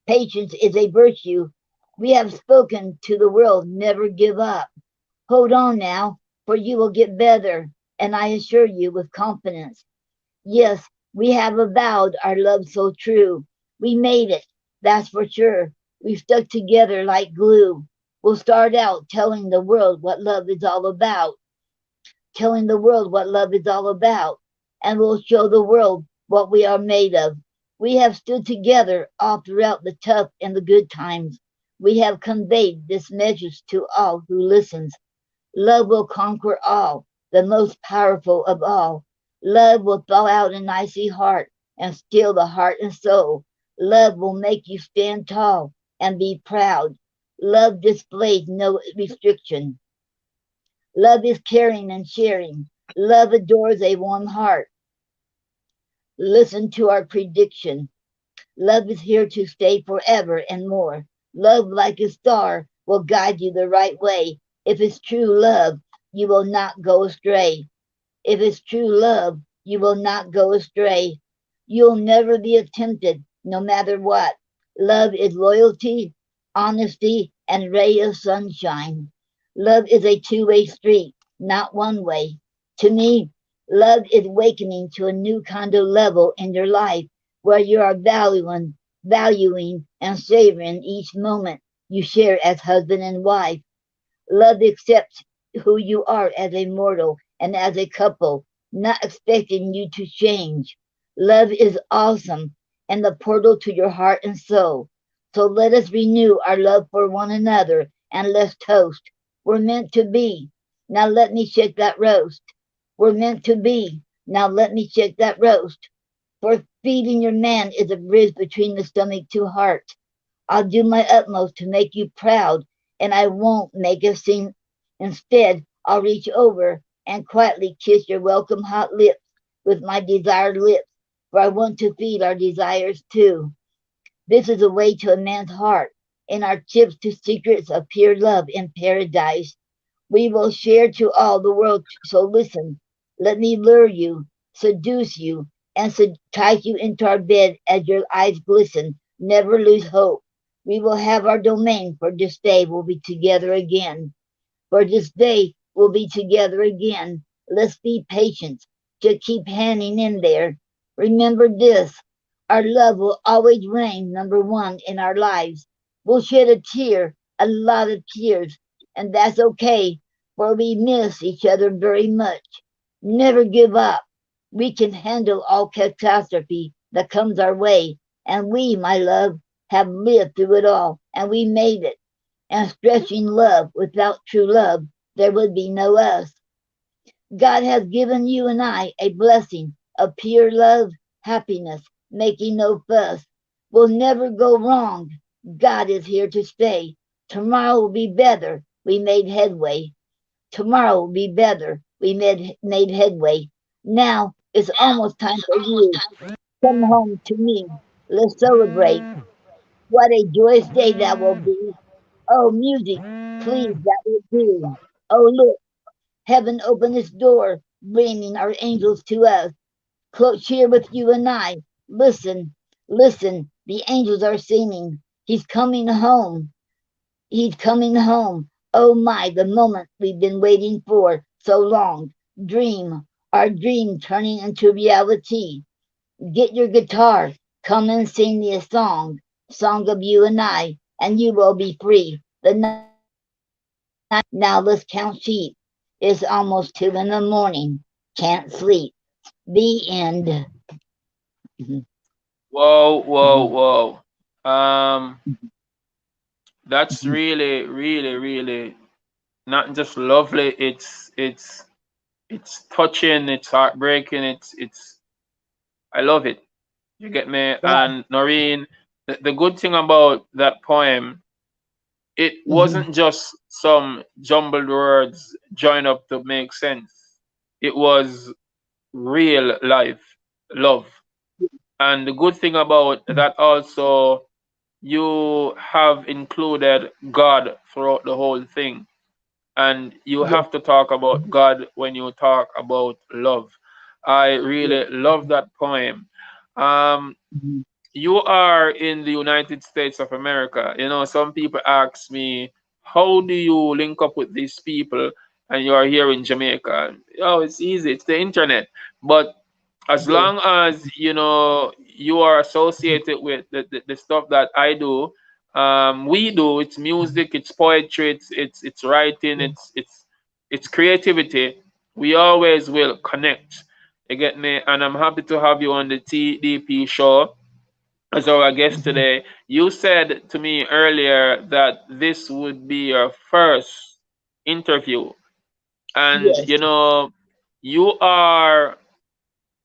Speaker 3: Patience is a virtue. We have spoken to the world, never give up. Hold on now, for you will get better, and I assure you with confidence. Yes, we have avowed our love so true. We made it, that's for sure. We stuck together like glue. We'll start out telling the world what love is all about, telling the world what love is all about, and we'll show the world what we are made of. We have stood together all throughout the tough and the good times. We have conveyed this message to all who listens. Love will conquer all, the most powerful of all. Love will thaw out an icy heart and still the heart and soul. Love will make you stand tall and be proud. Love displays no restriction. Love is caring and sharing. Love adores a warm heart. Listen to our prediction. Love is here to stay forever and more. Love, like a star, will guide you the right way. If it's true love, you will not go astray. If it's true love, you will not go astray. You'll never be tempted, no matter what. Love is loyalty, honesty, and ray of sunshine. Love is a two-way street, not one way. To me, love is awakening to a new kind of level in your life where you are valuing, and savoring each moment you share as husband and wife. Love accepts who you are as a mortal and as a couple, not expecting you to change. Love is awesome and the portal to your heart and soul. So let us renew our love for one another and let's toast. We're meant to be. Now let me shake that roast. We're meant to be. Now let me shake that roast. For feeding your man is a bridge between the stomach to heart. I'll do my utmost to make you proud, and I won't make a scene. Instead, I'll reach over and quietly kiss your welcome hot lips with my desired lips, for I want to feed our desires too. This is a way to a man's heart, and our tips to secrets of pure love in paradise. We will share to all the world, so listen. Let me lure you, seduce you, and entice you into our bed as your eyes glisten. Never lose hope. We will have our domain, for this day we'll be together again. For this day we'll be together again. Let's be patient. Just keep hanging in there. Remember this. Our love will always reign number one in our lives. We'll shed a tear, a lot of tears, and that's okay, for we miss each other very much. Never give up. We can handle all catastrophe that comes our way, and we, my love, have lived through it all, and we made it. And stretching love without true love, there would be no us. God has given you and I a blessing of pure love, happiness, making no fuss. We'll never go wrong. God is here to stay. Tomorrow will be better. We made headway. Tomorrow will be better. We made headway. Now it's almost time for you. Come home to me. Let's celebrate. What a joyous day that will be. Oh, music, please, that will do. Oh, look, heaven opened its door, bringing our angels to us. Close here with you and I. Listen, listen, the angels are singing. He's coming home. He's coming home. Oh my, the moment we've been waiting for so long. Dream, our dream turning into reality. Get your guitar, come and sing me a song of you and you will be free. The night, now let's count sheep. It's almost 2 in the morning. Can't sleep. The end.
Speaker 2: Whoa, whoa, whoa. That's really, really, really not just lovely. It's touching. It's heartbreaking. It's. I love it. You get me?
Speaker 3: Yeah.
Speaker 2: And Noreen, the good thing about that poem, it wasn't just some jumbled words joined up to make sense. It was real life love. And the good thing about that also, you have included God throughout the whole thing. And you
Speaker 3: Yes.
Speaker 2: have to talk about God when you talk about love. I really love that poem. Um, you are in the United States of America. You know, some people ask me, how do you link up with these people and you are here in Jamaica? Oh, it's easy, it's the internet. But as long as you know you are associated with the stuff that I do, we do, it's music, it's poetry, it's writing, it's creativity. We always will connect. You get me? And I'm happy to have you on the TDP show as our guest today. You said to me earlier that this would be your first interview, and
Speaker 3: Yes.
Speaker 2: you know, you are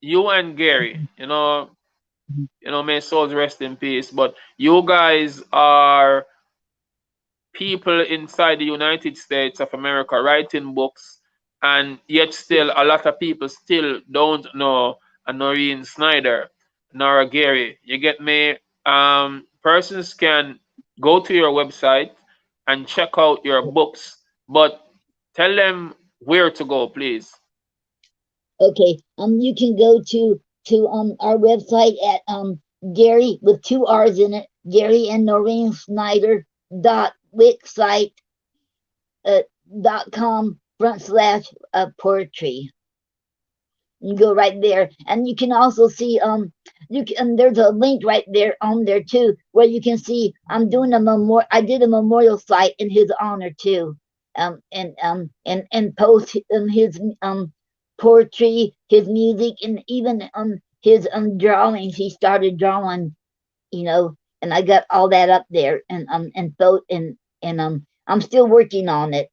Speaker 2: you and Gary. May souls rest in peace. But you guys are people inside the United States of America writing books, and yet still a lot of people still don't know a Noreen Snyder nor a Gary. You get me? Persons can go to your website and check out your books, but tell them where to go, please.
Speaker 3: Okay. You can go to our website at Gary with two R's in it, Gary and Noreen Snyder .wixsite .com/ poetry. You go right there, and you can also see there's a link right there on there too, where you can see I'm doing a memorial. I did a memorial site in his honor too, and post his poetry, his music, and even his drawings. He started drawing, and I got all that up there, and I'm still working on it.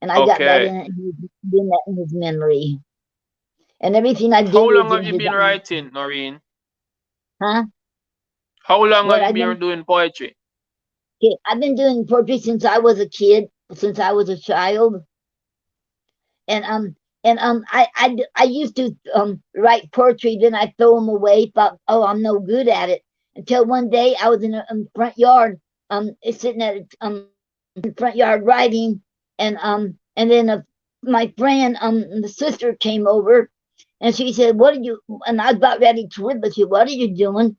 Speaker 3: And I got that
Speaker 2: Okay.
Speaker 3: doing that in his memory. And everything I
Speaker 2: How
Speaker 3: do
Speaker 2: long
Speaker 3: is
Speaker 2: have
Speaker 3: in
Speaker 2: you
Speaker 3: his
Speaker 2: been
Speaker 3: honor.
Speaker 2: writing, Noreen?
Speaker 3: Huh?
Speaker 2: How long
Speaker 3: What
Speaker 2: have you
Speaker 3: I've
Speaker 2: been
Speaker 3: been
Speaker 2: doing poetry?
Speaker 3: okay, I've been doing poetry since I was a kid, since I was a child. And I used to write poetry, then I throw them away, thought, oh, I'm no good at it. Until one day I was in a front yard, sitting at front yard writing, and then my friend, the sister came over, and she said, "What are you?" And I was about ready to quit, but she, "What are you doing?"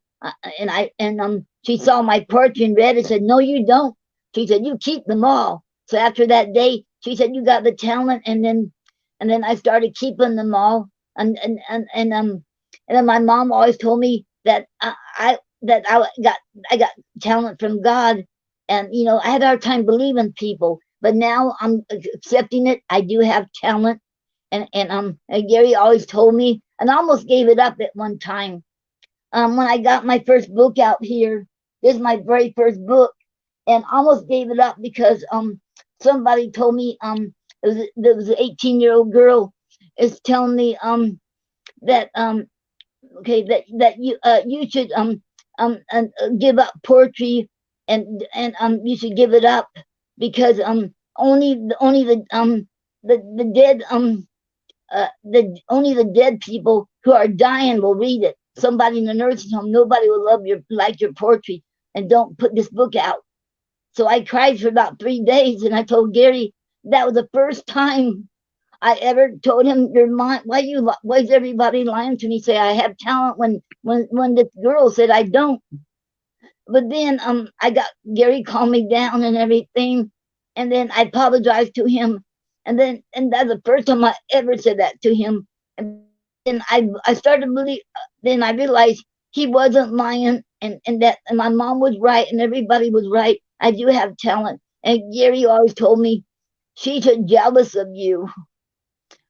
Speaker 3: And she saw my poetry and read it. Said, "No, you don't." She said, "You keep them all." So after that day, she said, "You got the talent," and then I started keeping them all, and then my mom always told me that I got talent from God, and I had a hard time believing people, but now I'm accepting it. I do have talent, and Gary always told me, and I almost gave it up at one time. When I got my first book out here, this is my very first book, and almost gave it up because somebody told me there was an 18-year-old girl is telling me that okay that you should give up poetry, and you should give it up because only the dead only the dead people who are dying will read it. Somebody in the nursing home, nobody will like your poetry, and don't put this book out. So I cried for about 3 days, and I told Gary that was the first time I ever told him, "You're lying. Why is everybody lying to me? Say I have talent when this girl said I don't." But then I got Gary calmed me down and everything, and then I apologized to him, and that's the first time I ever said that to him. And then I started to believe. Then I realized he wasn't lying, and that and my mom was right, and everybody was right. I do have talent, and Gary always told me she's jealous of you.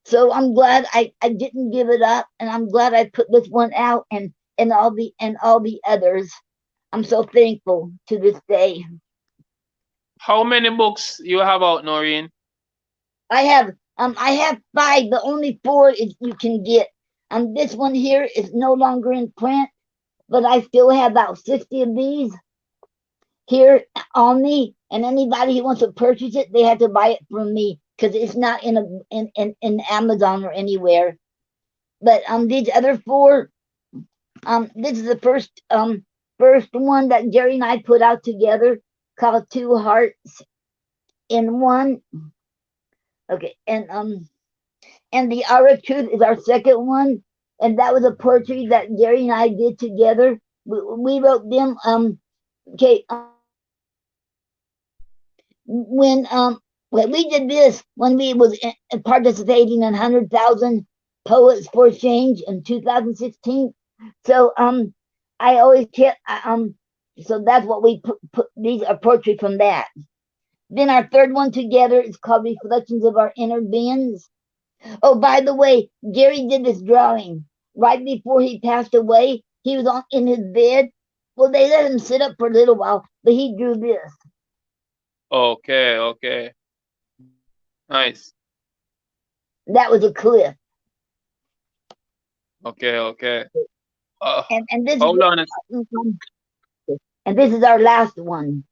Speaker 3: So I'm glad I didn't give it up, and I'm glad I put this one out, and all the others. I'm so thankful to this day.
Speaker 2: How many books you have out, Noreen?
Speaker 3: I have 5, but only 4 is you can get. This one here is no longer in print, but I still have about 60 of these here on me, and anybody who wants to purchase it, they have to buy it from me because it's not in Amazon or anywhere. But these other four, this is the first one that Jerry and I put out together called Two Hearts in One. Okay, and the Hour of Truth is our second one, and that was a poetry that Jerry and I did together. We wrote them. Okay. When we did this, when we was participating in 100,000 Poets for Change in 2016. So I always kept so that's what we put. These are poetry from that. Then our third one together is called Reflections of Our Inner Beings. Oh, by the way, Jerry did this drawing right before he passed away. He was in his bed. Well, they let him sit up for a little while, but he drew this.
Speaker 2: Okay, okay. Nice.
Speaker 3: That was a cliff.
Speaker 2: Okay, okay.
Speaker 3: And this
Speaker 2: hold on.
Speaker 3: And this is our last one.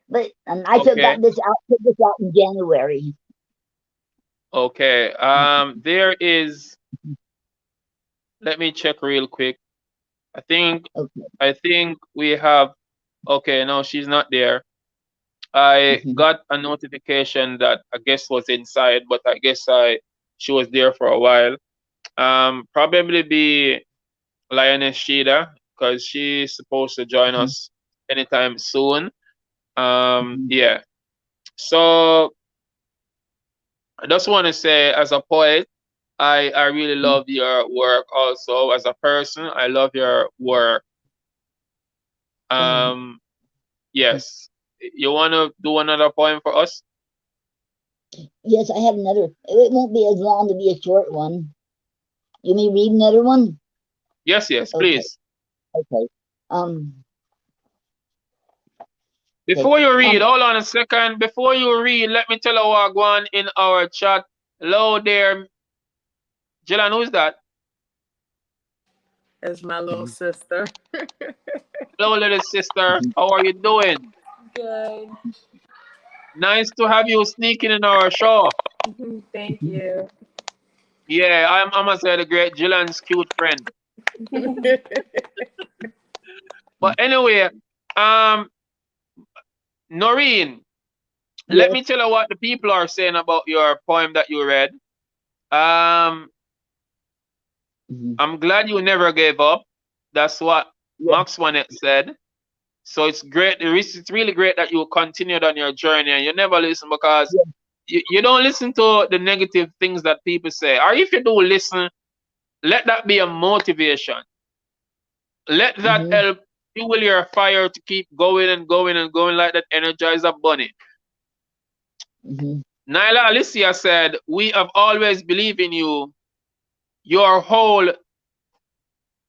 Speaker 3: But I put this out in January.
Speaker 2: Okay. There is. Let me check real quick. I think we have. Okay, no, she's not there. I got a notification that a guest was inside, but I guess she was there for a while. Probably be Lioness Sheeda because she's supposed to join us anytime soon. Yeah. So I just want to say, as a poet, I really love your work. Also, as a person, I love your work. Yes. You want to do another poem for us?
Speaker 3: Yes, I have another. It won't be as long to be a short one. You may read another one?
Speaker 2: Yes, please.
Speaker 3: Okay.
Speaker 2: Before you read, hold on a second. Before you read, let me tell you what going in our chat. Hello there. Jilann, who's that?
Speaker 6: It's my little sister.
Speaker 2: Hello, little sister. How are you doing?
Speaker 6: Good.
Speaker 2: Nice to have you sneaking in our show.
Speaker 6: Thank you.
Speaker 2: Yeah, I'm Amaziyah, the great Jilann's cute friend. But anyway, Noreen, let me tell you what the people are saying about your poem that you read. I'm glad you never gave up. That's what Max Wanet said. So it's great. It's really great that you continued on your journey and you never listen because you don't listen to the negative things that people say. Or if you do listen, let that be a motivation. Let that help fuel your fire to keep going and going and going like that Energizer Bunny. Nyla Alicia said, we have always believed in you. Your whole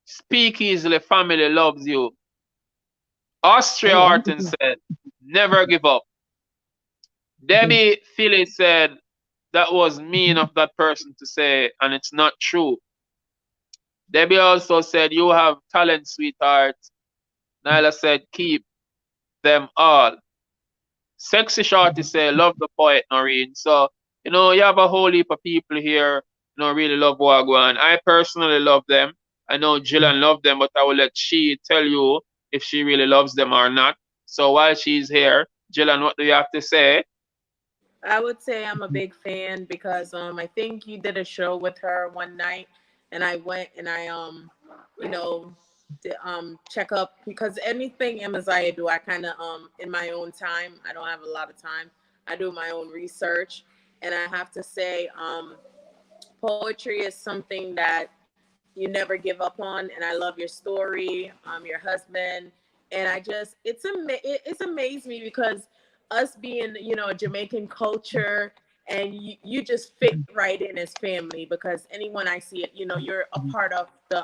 Speaker 2: Speakeasy family loves you. Austria Arton said, never give up. Debbie Philly said, that was mean of that person to say, and it's not true. Debbie also said, you have talent, sweetheart. Nyla said, keep them all. Sexy Shorty said, love the poet, Noreen. So, you have a whole heap of people here, really love Wagwan. I personally love them. I know Jilann loved them, but I will let she tell you if she really loves them or not. So while she's here, Jilann, what do you have to say?
Speaker 6: I would say I'm a big fan because I think you did a show with her one night, and I went and I check up because anything Amaziyah do, I kind of in my own time. I don't have a lot of time. I do my own research, and I have to say, poetry is something that you never give up on, and I love your story, your husband, and it's amazed me because us being Jamaican culture, and you just fit right in as family because anyone I see it, you're a part of the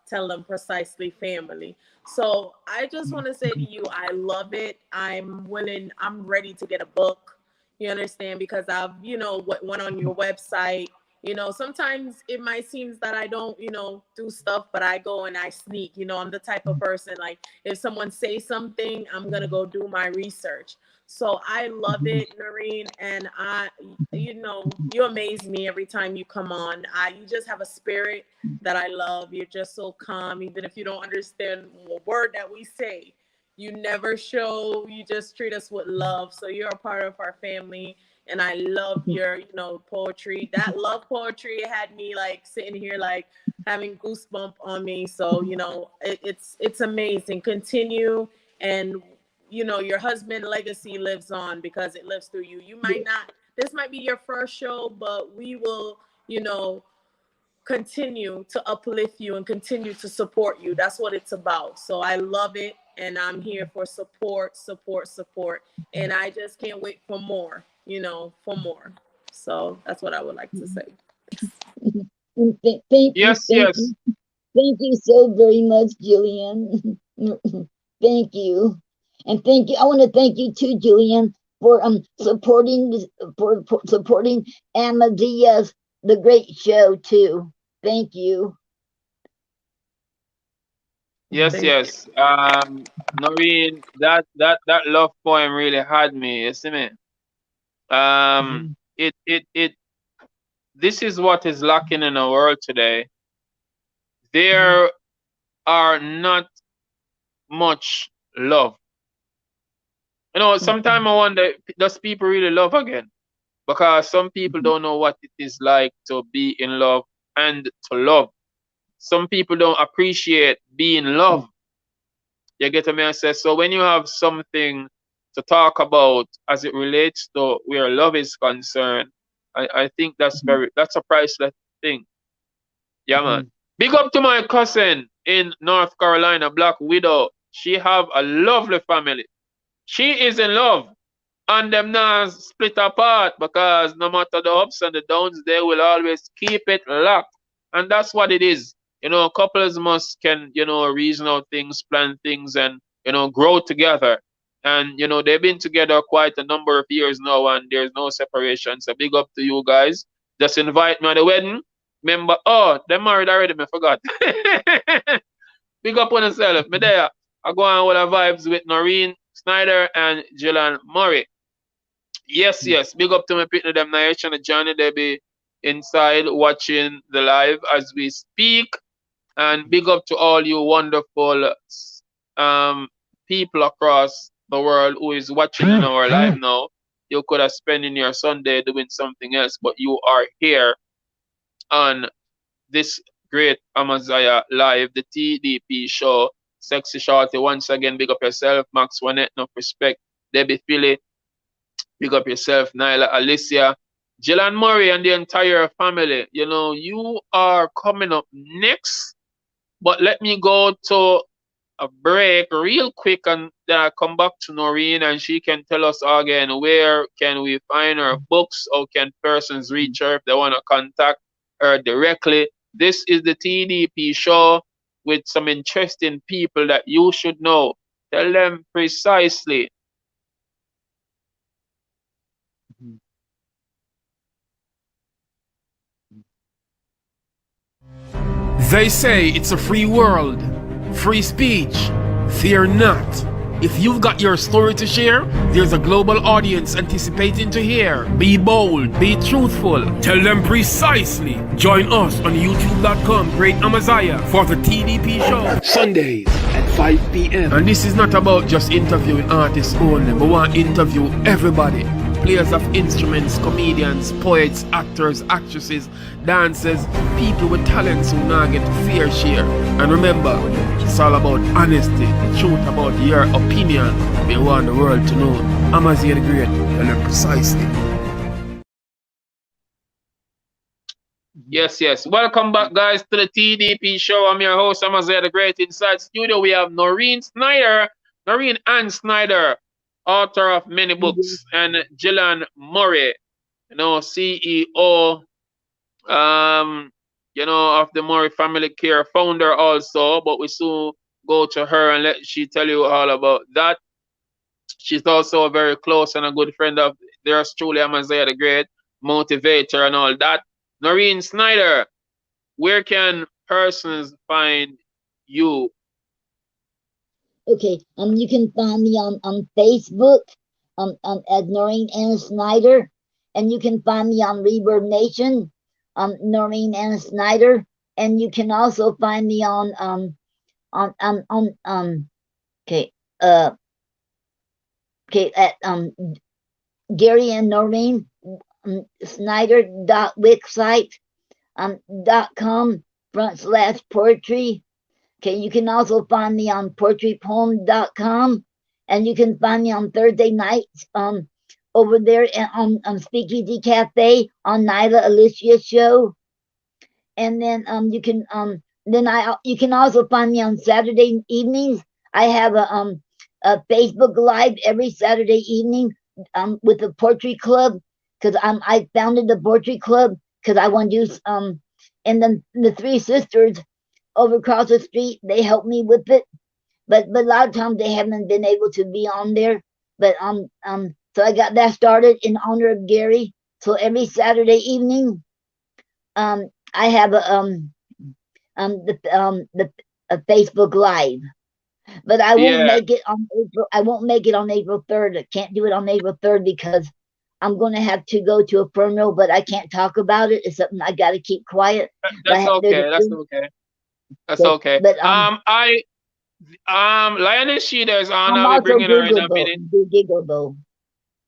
Speaker 6: Tell Them Precisely family. So I just want to say to you, I love it. I'm ready to get a book. You understand? Because I've went on your website You know, sometimes it might seem that I don't, you know, do stuff, but I go and I sneak. You know, I'm the type of person, like, if someone says something, I'm going to go do my research. So I love it, Noreen. And you know, you amaze me every time you come on. You just have a spirit that I love. You're just so calm, even if you don't understand a word that we say. You never show, you just treat us with love. So you're a part of our family. And I love your, you know, poetry. That love poetry had me like sitting here like having goosebump on me. So, you know, it's amazing. Continue, and you know, your husband legacy lives on because it lives through you. You might not, this might be your first show, but we will, you know, continue to uplift you and continue to support you. That's what it's about. So I love it, and I'm here for support. And I just can't wait for more, you know, for more. So that's what I would like to say.
Speaker 3: Thank you so very much, Jillian. Thank you. And thank you. I want to thank you too, Jillian, for supporting Amaziyah's The Great Show too. Thank you.
Speaker 2: Yes. Noreen, that love poem really had me, you see me? It this is what is lacking in our world today. There are not much love. You know, sometimes I wonder, does people really love again? Because some people don't know what it is like to be in love and to love. Some people don't appreciate being loved. You get what I say? So when you have something to talk about as it relates to where love is concerned, I think that's a priceless thing. Yeah, man. Big up to my cousin in North Carolina, Black Widow. She have a lovely family. She is in love. And them not split apart, because no matter the ups and the downs, they will always keep it locked. And that's what it is. You know, couples can, you know, reason out things, plan things, and, you know, grow together. And, you know, they've been together quite a number of years now, and there's no separation. So big up to you guys. Just invite me at the wedding. Remember, they're married already, I forgot. Big up on yourself. Me there. I go on with the vibes with Noreen Snyder and Jilann Murray. Yes. Big up to my people, them Naish and Johnny. They be inside watching the live as we speak. And big up to all you wonderful people across the world who is watching in our live now. You could have spent your Sunday doing something else, but you are here on this great Amaziyah live, the TDP show. Sexy Shorty, once again, big up yourself. Max Wanette, enough respect. Debbie Philly, big up yourself. Nyla, Alicia, Jilann Murray, and the entire family. You know, you are coming up next. But let me go to a break real quick, and then I come back to Noreen, and she can tell us again where can we find her books, how can persons reach her if they want to contact her directly. This is the TDP show with some interesting people that you should know. Tell them precisely.
Speaker 5: They say it's a free world, free speech. Fear not. If you've got your story to share, there's a global audience anticipating to hear. Be bold, be truthful. Tell them precisely. Join us on youtube.com, Great Amaziyah, for the TDP show. Sundays at 5 p.m. And this is not about just interviewing artists only, but we want to interview everybody. Players of instruments, comedians, poets, actors, actresses, dancers, people with talents who now get a fair share. And remember, it's all about honesty, the truth about your opinion. We want the world to know. Amaziyah the Great, tell them precisely.
Speaker 2: Yes. Welcome back, guys, to the TDP show. I'm your host, Amaziyah the Great. Inside studio, we have Noreen Ann Snyder, author of many books, and Jilann Murray, you know, CEO, you know, of the Murray Family Care, founder also. But we soon go to her and let she tell you all about that. She's also a very close and a good friend of theirs truly, Amaziyah the Great, motivator and all that. Noreen Snyder, where can persons find you?
Speaker 3: Okay, you can find me on Facebook, at Noreen Ann Snyder, and you can find me on Reverb Nation, Noreen Ann Snyder, and you can also find me on okay, at Gary and Noreen Snyder.wixsite.com/poetry. Okay, you can also find me on poetrypoem.com, and you can find me on Thursday nights over there on Speakeasy Cafe on Nyla Alicia's show. And then you can you can also find me on Saturday evenings. I have a Facebook Live every Saturday evening with the Poetry Club, because I founded the Poetry Club because I want to do and then the three sisters over across the street, they help me with it, but a lot of times they haven't been able to be on there. But so I got that started in honor of Gary. So every Saturday evening, I have a Facebook Live, but I won't make it on April. I won't make it on April 3rd. I can't do it on April 3rd because I'm going to have to go to a funeral, but I can't talk about it. It's something I got to keep quiet.
Speaker 2: That's okay. That's okay. That's okay.
Speaker 3: But
Speaker 2: Lioness Sheeda is on. I'll be bringing her in a minute.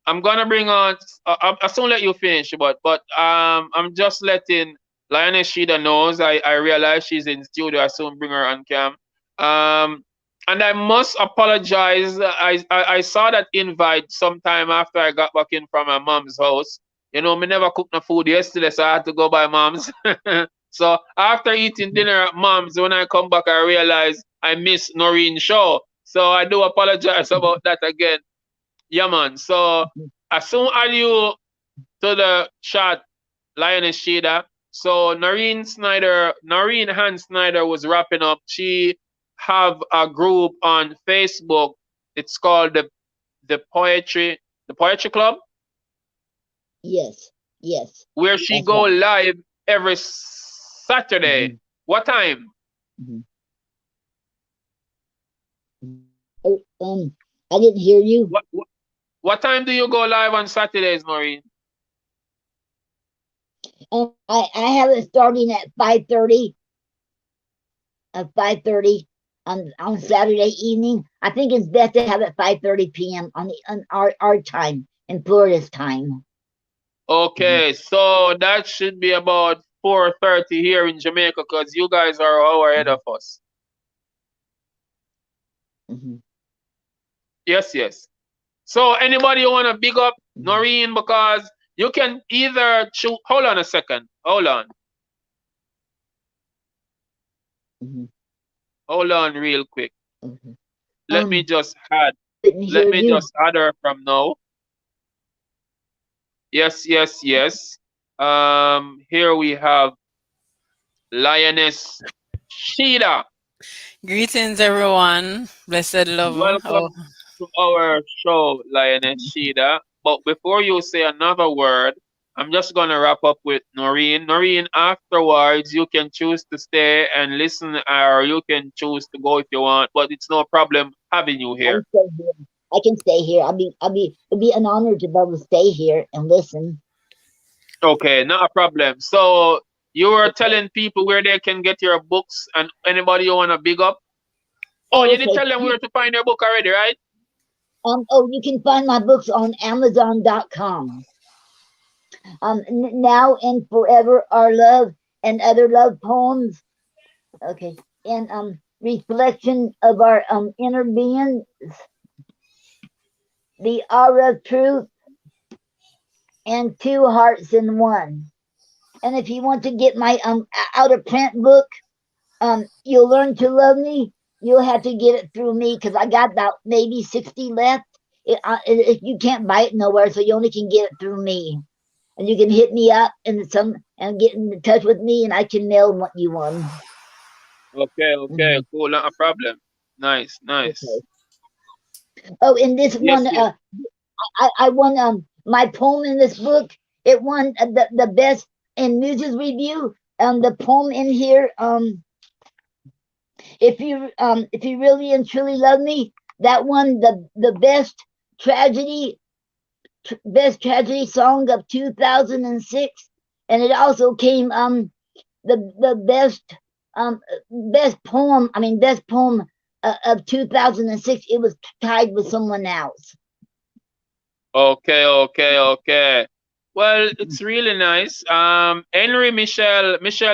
Speaker 2: I'm gonna bring on. I'll soon let you finish, but I'm just letting Lioness Sheeda knows. I realize she's in studio. I soon bring her on cam. And I must apologize. I saw that invite sometime after I got back in from my mom's house. You know, me never cooked no food yesterday, so I had to go by mom's. So after eating dinner at mom's, when I come back, I realized I missed Noreen's show. So I do apologize about that again. Yeah, man. So I soon add you to the chat, Lioness Sheeda. So Noreen Ann Snyder was wrapping up. She have a group on Facebook. It's called the Poetry Club.
Speaker 3: Yes.
Speaker 2: Where she go live every Saturday. What time?
Speaker 3: I didn't hear you.
Speaker 2: What time do you go live on Saturdays, Noreen?
Speaker 3: I have it starting at 5:30. At 5:30 on Saturday evening. I think it's best to have it 5:30 p.m. on our time, in Florida's time.
Speaker 2: Okay, so that should be about 4:30 here in Jamaica, because you guys are an hour ahead of us. Yes. So anybody want to big up Noreen, because you can either choose. Hold on a second. Hold on. Hold on real quick. Let me just add. Let me just add her from now. Yes. Here we have Lioness Sheeda.
Speaker 15: Greetings, everyone. Blessed love.
Speaker 2: Welcome to our show, Lioness Sheeda. But before you say another word, I'm just going to wrap up with Noreen. Noreen, afterwards, you can choose to stay and listen, or you can choose to go if you want, but it's no problem having you here.
Speaker 3: I can stay here. It'd be an honor to be able to stay here and listen.
Speaker 2: Okay, not a problem. So you were telling people where they can get your books, and anybody you want to big up? Oh, you did tell them where to find your book already, right?
Speaker 3: You can find my books on Amazon.com. Now and Forever, Our Love and Other Love Poems. Okay, and Reflection of Our Inner Beings, The Hour of Truth, and Two Hearts in One. And if you want to get my out of print book, You'll Learn to Love Me, you'll have to get it through me, because I got about maybe 60 left. You can't buy it nowhere, so you only can get it through me. And you can hit me up and get in touch with me, and I can mail you one.
Speaker 2: Okay, cool, not a problem. Nice.
Speaker 3: Okay. Oh, and this one, I won my poem in this book. It won the best in Muse's review, the poem in here, if you really and truly love me, that one, the best tragedy song of 2006, and it also came the best poem of 2006. It was tied with someone else.
Speaker 2: Okay. Well, it's really nice. Michelle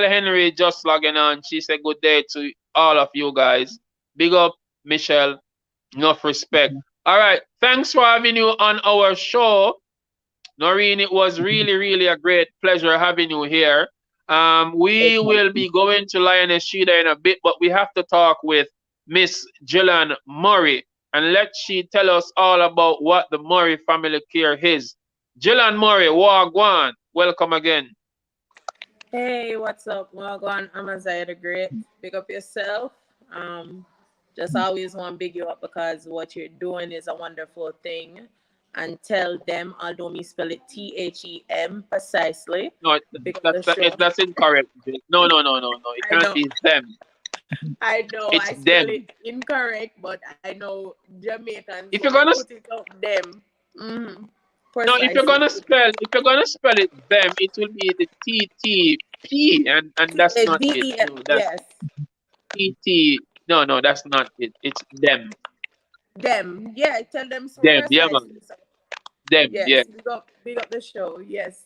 Speaker 2: Henry just logging on. She said good day to all of you guys. Big up, Michelle. Enough respect. All right. Thanks for having you on our show, Noreen. It was really a great pleasure having you here. We will be going to Lioness Sheeda in a bit, but we have to talk with Miss Jilann Murray and let she tell us all about what the Murray family care is. Jilann Murray, Wagwan, welcome again.
Speaker 6: Hey, what's up? Wagwan, Amaziyah the Great. Big up yourself. Just always want to big you up because what you're doing is a wonderful thing. And tell them, although me spell it THEM precisely.
Speaker 2: No, that's incorrect. No. It can't be them.
Speaker 6: I know
Speaker 2: it's
Speaker 6: I spell
Speaker 2: them.
Speaker 6: it incorrect, but I know Jamaicans.
Speaker 2: If you're gonna
Speaker 6: put it up them. Mm-hmm.
Speaker 2: No, if you're gonna spell it them, it will be the TTP, and that's not it. No, that's TT. No, that's not it. It's them.
Speaker 6: Them, yeah. Tell them so
Speaker 2: them,
Speaker 6: precisely.
Speaker 2: yeah, man. Them,
Speaker 6: yes,
Speaker 2: yeah.
Speaker 6: Big up the show. Yes.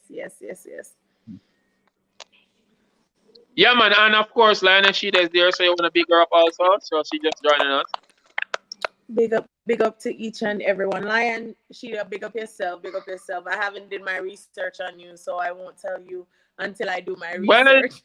Speaker 2: Yeah, man, and of course, Lioness Sheeda is there, so you want to big her up also. So she just joining us.
Speaker 6: Big up to each and everyone. Lion Sheeda, big up yourself. I haven't did my research on you, so I won't tell you until I do my research.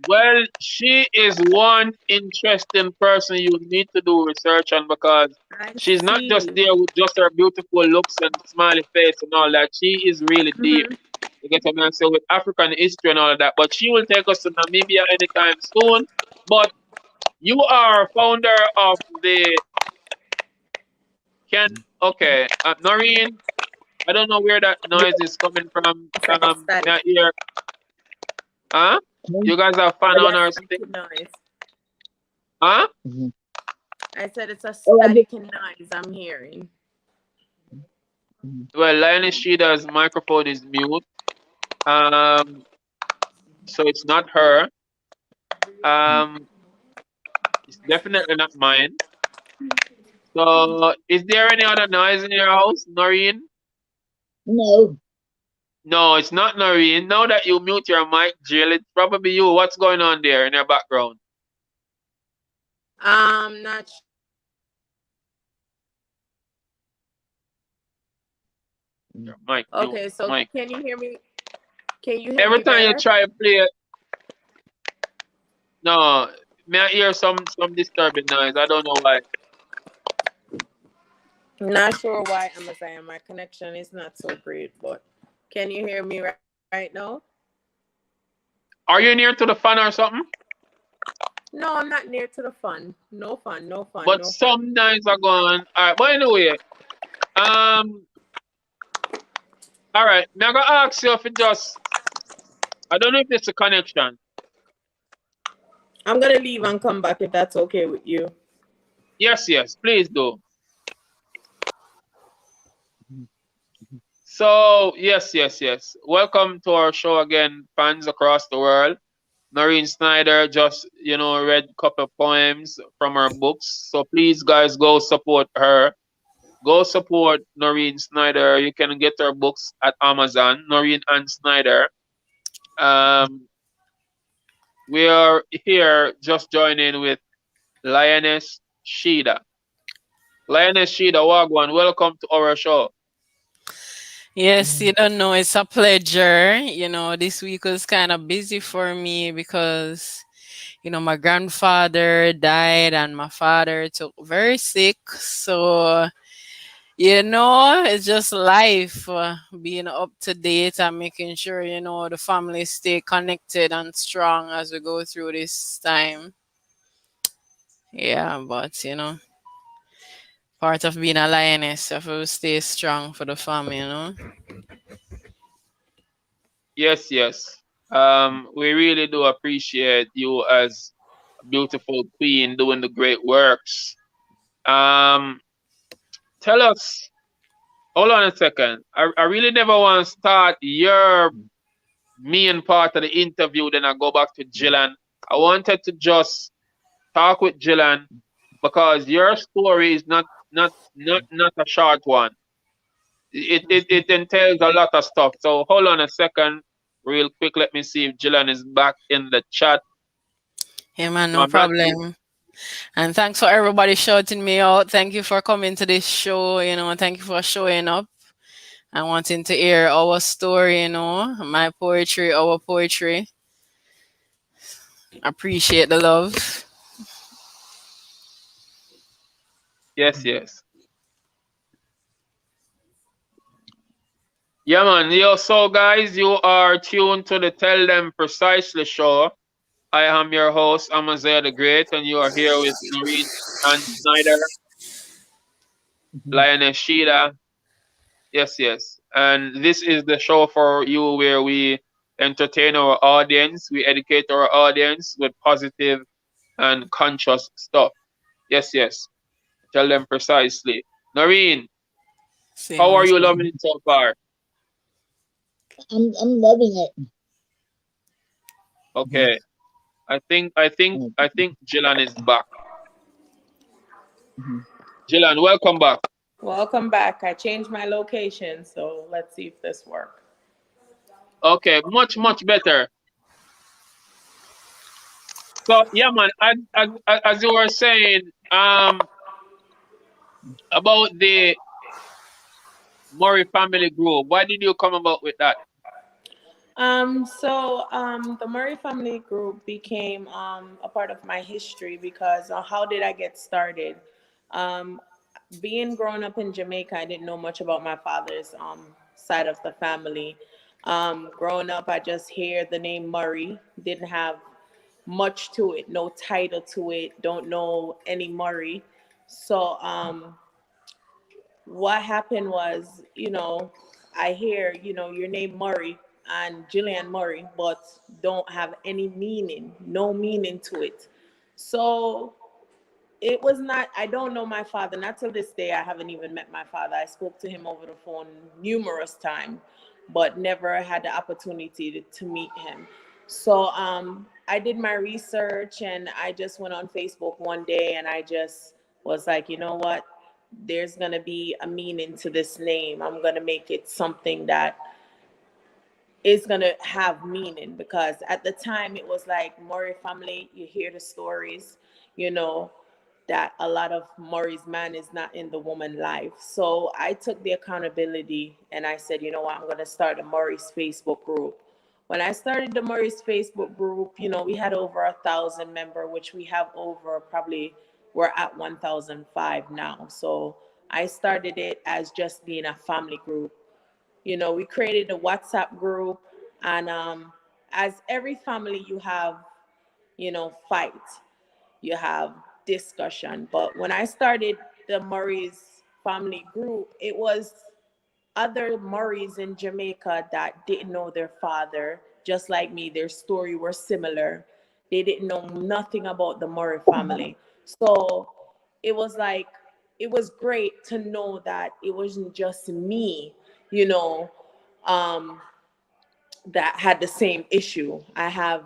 Speaker 2: Well, she is one interesting person you need to do research on because she's not just there with just her beautiful looks and smiley face and all that. She is really deep. You get what I'm saying, with African history and all of that. But she will take us to Namibia anytime soon. But you are founder of the Noreen. I don't know where that noise is coming from. Not here. Huh? You guys are fan on or something?
Speaker 6: Noise.
Speaker 2: Huh?
Speaker 6: I said it's a static noise I'm hearing.
Speaker 2: Well, Lioness Sheeda's microphone is mute. So it's not her. It's definitely not mine. So is there any other noise in your house, Noreen?
Speaker 3: No.
Speaker 2: No, it's not Noreen. Now that you mute your mic, Jill, it's probably you. What's going on there in your background?
Speaker 6: Not
Speaker 2: your mic.
Speaker 6: Okay, so can you hear me? Can you hear
Speaker 2: every
Speaker 6: me
Speaker 2: time
Speaker 6: better?
Speaker 2: you try to play it? No, may I hear some disturbing noise? I don't know why.
Speaker 6: Not sure why, Amaziyah. My connection is not so great, but can you hear me right now?
Speaker 2: Are you near to the fan or something?
Speaker 6: No, I'm not near to the fun. No fun.
Speaker 2: But some nights are gone. All right, but anyway, all right. Now I'm gonna ask you if it just. I don't know if it's a connection.
Speaker 6: I'm gonna leave and come back if that's okay with you.
Speaker 2: Yes, please do. So yes. Welcome to our show again, fans across the world. Noreen Snyder just, read a couple of poems from her books. So please, guys, go support her. Go support Noreen Snyder. You can get her books at Amazon. Noreen Ann Snyder. We are here just joining with Lioness Sheeda. Lioness Sheeda, Wagwan, welcome to our show.
Speaker 15: Yes, you don't know, it's a pleasure. This week was kind of busy for me because, my grandfather died and my father took very sick. So, it's just life, being up to date and making sure, the family stay connected and strong as we go through this time. Yeah, but, part of being a lioness, you have to stay strong for the family,
Speaker 2: Yes. We really do appreciate you as a beautiful queen doing the great works. Um, Tell us, hold on a second. I really never want to start your main part of the interview, then I go back to Jilann. I wanted to just talk with Jilann because your story is not a short one. It entails a lot of stuff. So hold on a second, real quick. Let me see if Jilann is back in the chat.
Speaker 15: Yeah, man,
Speaker 2: No,
Speaker 15: no
Speaker 2: I'm not seeing.
Speaker 15: problem. And thanks for everybody shouting me out. Thank you for coming to this show, thank you for showing up and wanting to hear our story, my poetry, our poetry. Appreciate the love.
Speaker 2: Yes, yes. Yeah, man. Yo, so guys, you are tuned to the Tell Them Precisely show. I am your host, Amaziyah the Great, and you are here with Noreen Ann Snyder, Lioness Sheeda. Yes, yes. And this is the show for you where we entertain our audience, we educate our audience with positive and conscious stuff. Yes, yes. Tell them precisely. Noreen, how are you loving it so far?
Speaker 3: I'm loving it.
Speaker 2: Okay. I think Jilann is back. Jilann, welcome back.
Speaker 6: Welcome back. I changed my location, so let's see if this works.
Speaker 2: Okay, much better. So yeah, man, as you were saying, about the Murray family group, why did you come about with that?
Speaker 6: The Murray family group became a part of my history because how did I get started? Um, Being grown up in Jamaica, I didn't know much about my father's side of the family. Growing up, I just hear the name Murray, didn't have much to it, no title to it, don't know any Murray. So what happened was, I hear, your name Murray and Jillian Murray, but don't have any meaning, no meaning to it. So it was not, I don't know my father. Not till this day, I haven't even met my father. I spoke to him over the phone numerous times, but never had the opportunity to meet him. So I did my research and I just went on Facebook one day and I just was like, you know what? There's going to be a meaning to this name. I'm going to make it something that is going to have meaning because at the time it was like Murray family, you hear the stories, you know, that a lot of Murray's man is not in the woman life. So I took the accountability and I said, you know what, I'm going to start a Murray's Facebook group. When I started the Murray's Facebook group, we had over 1,000 members, which we have over probably, we're at 1,005 now. So I started it as just being a family group. We created a WhatsApp group and as every family you have, fight, you have discussion. But when I started the Murray's family group, it was other Murrays in Jamaica that didn't know their father, just like me. Their story were similar. They didn't know nothing about the Murray family. So it was like, it was great to know that it wasn't just me, you know, um, that had the same issue. I have,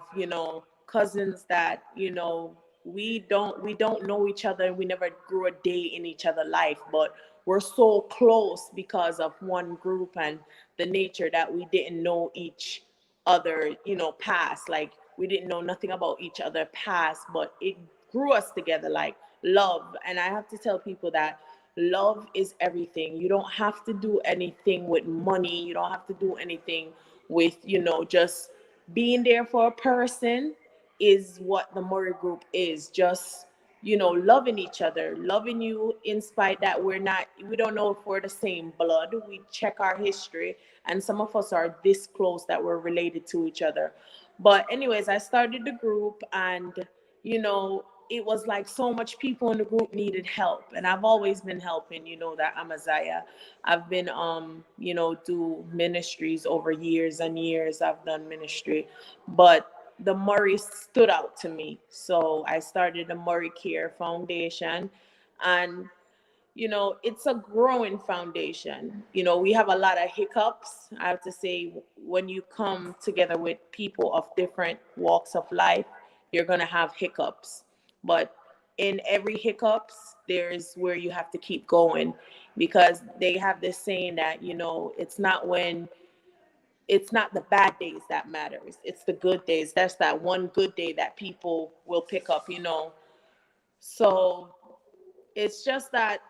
Speaker 6: cousins that, we don't know each other. We never grew a day in each other's life, but we're so close because of one group and the nature that we didn't know each other, past. Like we didn't know nothing about each other past, but it grew us together like love. And I have to tell people that love is everything. You don't have to do anything with money. You don't have to do anything with, just being there for a person is what the Murray group is. Just, loving each other, loving you in spite that we don't know if we're the same blood. We check our history and some of us are this close that we're related to each other. But anyways, I started the group and, it was like so much people in the group needed help, and I've always been helping. You know that Amaziyah. I've been do ministries over years and years. I've done ministry, but the Murray stood out to me, so I started the Murray Care Foundation. And it's a growing foundation. We have a lot of hiccups. I have to say, when you come together with people of different walks of life, you're going to have hiccups. But in every hiccups, there's where you have to keep going, because they have this saying that, it's not the bad days that matters. It's the good days. That's that one good day that people will pick up. So it's just that,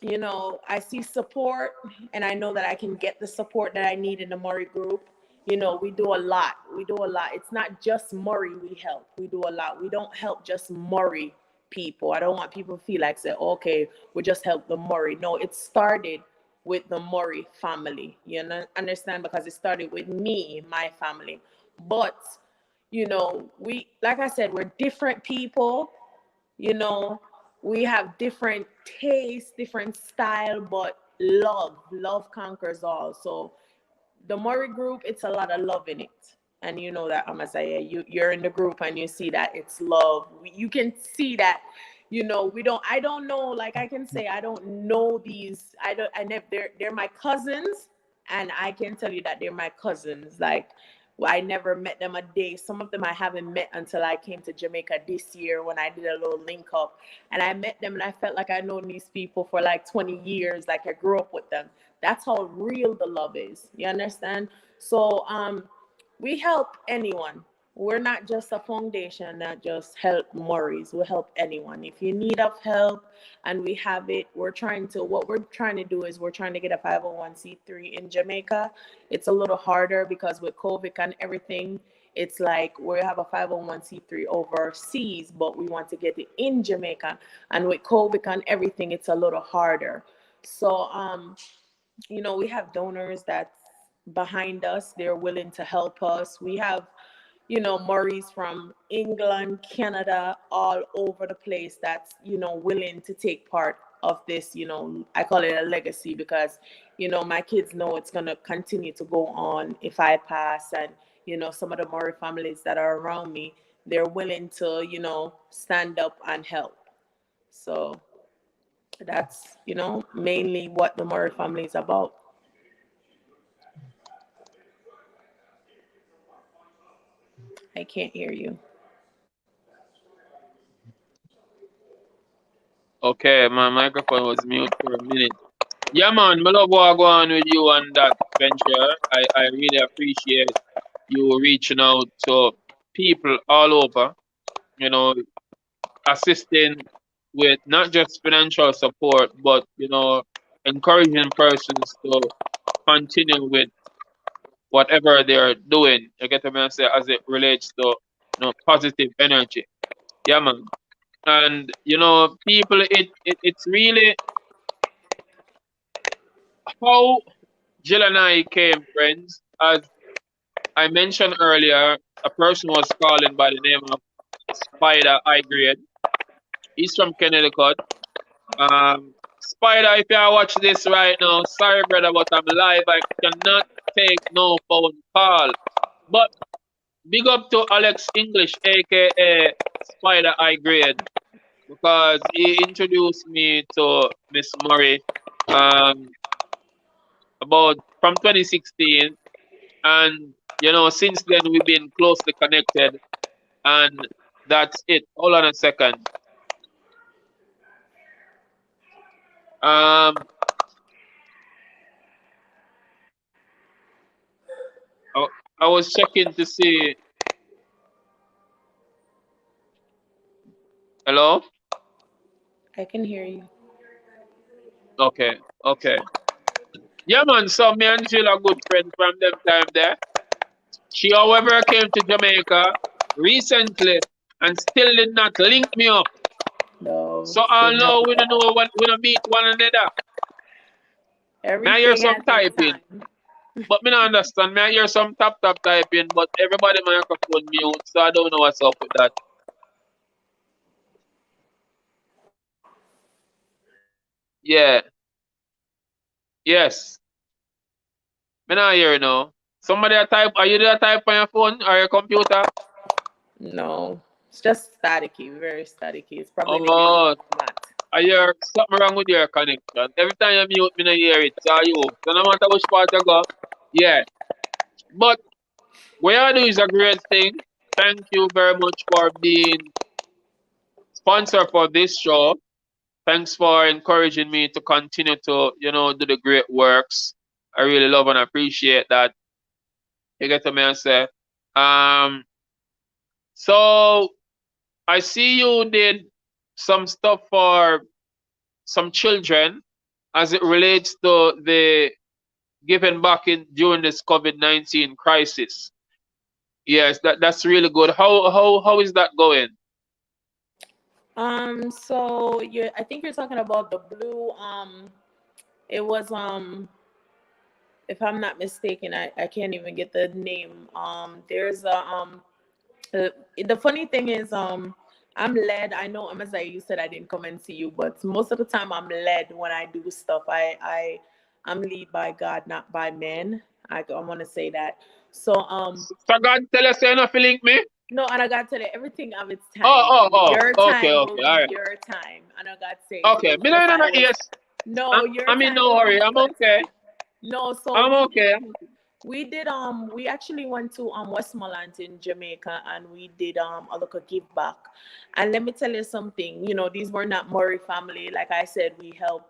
Speaker 6: I see support, and I know that I can get the support that I need in the Murray group. We do a lot. It's not just Murray we help. We do a lot. We don't help just Murray people. I don't want people to feel like, say, okay, we just help the Murray. No, it started with the Murray family. Understand? Because it started with me, my family. But, like I said, we're different people. We have different tastes, different style, but love conquers all. So the Murray group, it's a lot of love in it. And you know that, Amaziyah, you're in the group and you see that it's love. You can see that, I don't know, like I can say, I don't know these, they're my cousins, and I can tell you that they're my cousins. Like, I never met them a day. Some of them I haven't met until I came to Jamaica this year, when I did a little link up. And I met them and I felt like I known these people for like 20 years, like I grew up with them. That's how real the love is. You understand? So we help anyone. We're not just a foundation that just help Murrays. We help anyone. If you need of help and we have it, what we're trying to do is we're trying to get a 501c3 in Jamaica. It's a little harder because with COVID and everything, it's like we have a 501c3 overseas, but we want to get it in Jamaica. And with COVID and everything, it's a little harder. So, we have donors that's behind us. They're willing to help us. We have Murrays from England, Canada, all over the place that's, willing to take part of this, I call it a legacy, because, my kids know it's going to continue to go on if I pass. And, some of the Murray families that are around me, they're willing to, stand up and help. So that's, mainly what the Murray family is about. I can't hear you.
Speaker 2: Okay, my microphone was mute for a minute. Yeah, man, I love what go on with you on that venture. I really appreciate you reaching out to people all over, assisting with not just financial support, but, encouraging persons to continue with whatever they're doing. You get what I say, as it relates to, positive energy. Yeah, man. And, people, it's really how Jill and I came friends. As I mentioned earlier, a person was calling by the name of Spider High Grade. He's from Connecticut. Spider, if you watch this right now, sorry, brother, but I'm live. I cannot take no phone call. But big up to Alex English, aka Spider High Grade, because he introduced me to Miss Murray about from 2016, and since then we've been closely connected, and that's it. Hold on a second. I was checking to see. Hello?
Speaker 6: I can hear you.
Speaker 2: Okay. Yeah, man. So me and Jill are good friends from them time there. She, however, came to Jamaica recently and still did not link me up.
Speaker 6: No.
Speaker 2: So I know we don't know what we don't meet one another. May I hear some typing, but me not understand. May I hear some tap typing, but everybody microphone mute, so I don't know what's up with that. Yeah. Yes. Me not hear you now. Somebody a type. Are you there type on your phone or your computer?
Speaker 6: No, it's just staticky, very staticky. It's probably the
Speaker 2: Oh,
Speaker 6: internet.
Speaker 2: I hear something wrong with your connection. Every time you mute, me not hear it. So you. So no matter which part you go. Yeah. But what you do is a great thing. Thank you very much for being sponsor for this show. Thanks for encouraging me to continue to, do the great works. I really love and appreciate that. You get to me and say. Um, so I see you did some stuff for some children as it relates to the giving back in during this COVID-19 crisis. Yes, that's really good. How is that going?
Speaker 6: So I think you're talking about the blue. It was if I'm not mistaken, I can't even get the name. There's a the funny thing is I'm led. I know Amaziyah, you said I didn't come and see you, but most of the time I'm led when I do stuff. I'm led by God, not by men. I want to say that. So
Speaker 2: So God tell us you're not feeling me?
Speaker 6: no, and I got to tell you everything of its time. Your
Speaker 2: Okay,
Speaker 6: time will
Speaker 2: okay,
Speaker 6: be
Speaker 2: all right.
Speaker 6: your time. And I got to say
Speaker 2: Okay, me no, no, no, yes.
Speaker 6: no, your
Speaker 2: I'm in
Speaker 6: time
Speaker 2: no
Speaker 6: will be
Speaker 2: hurry. I'm
Speaker 6: your
Speaker 2: okay.
Speaker 6: time. No, so
Speaker 2: I'm okay.
Speaker 6: we did we actually went to Westmoreland in Jamaica, and we did a little give back. And let me tell you something, these were not Murray family. Like I said, we help,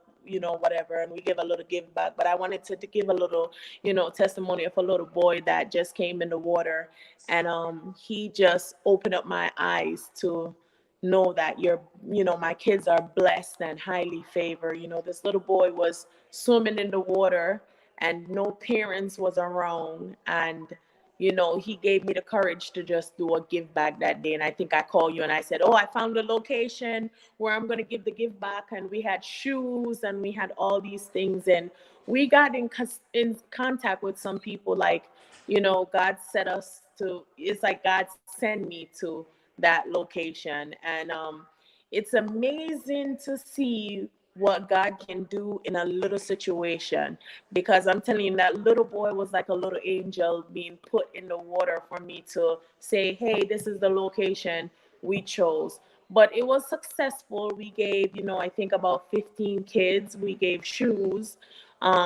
Speaker 6: whatever, and we give a little give back. But I wanted to give a little, testimony of a little boy that just came in the water, and he just opened up my eyes to know that my kids are blessed and highly favored. This little boy was swimming in the water and no parents was around, and he gave me the courage to just do a give back that day. And I think I called you and I said, oh, I found a location where I'm going to give the give back. And we had shoes and we had all these things, and we got in contact with some people. Like, God set us to, it's like God sent me to that location. And it's amazing to see what God can do in a little situation, because I'm telling you, that little boy was like a little angel being put in the water for me to say, hey, this is the location we chose. But it was successful. We gave, I think about 15 kids, we gave shoes.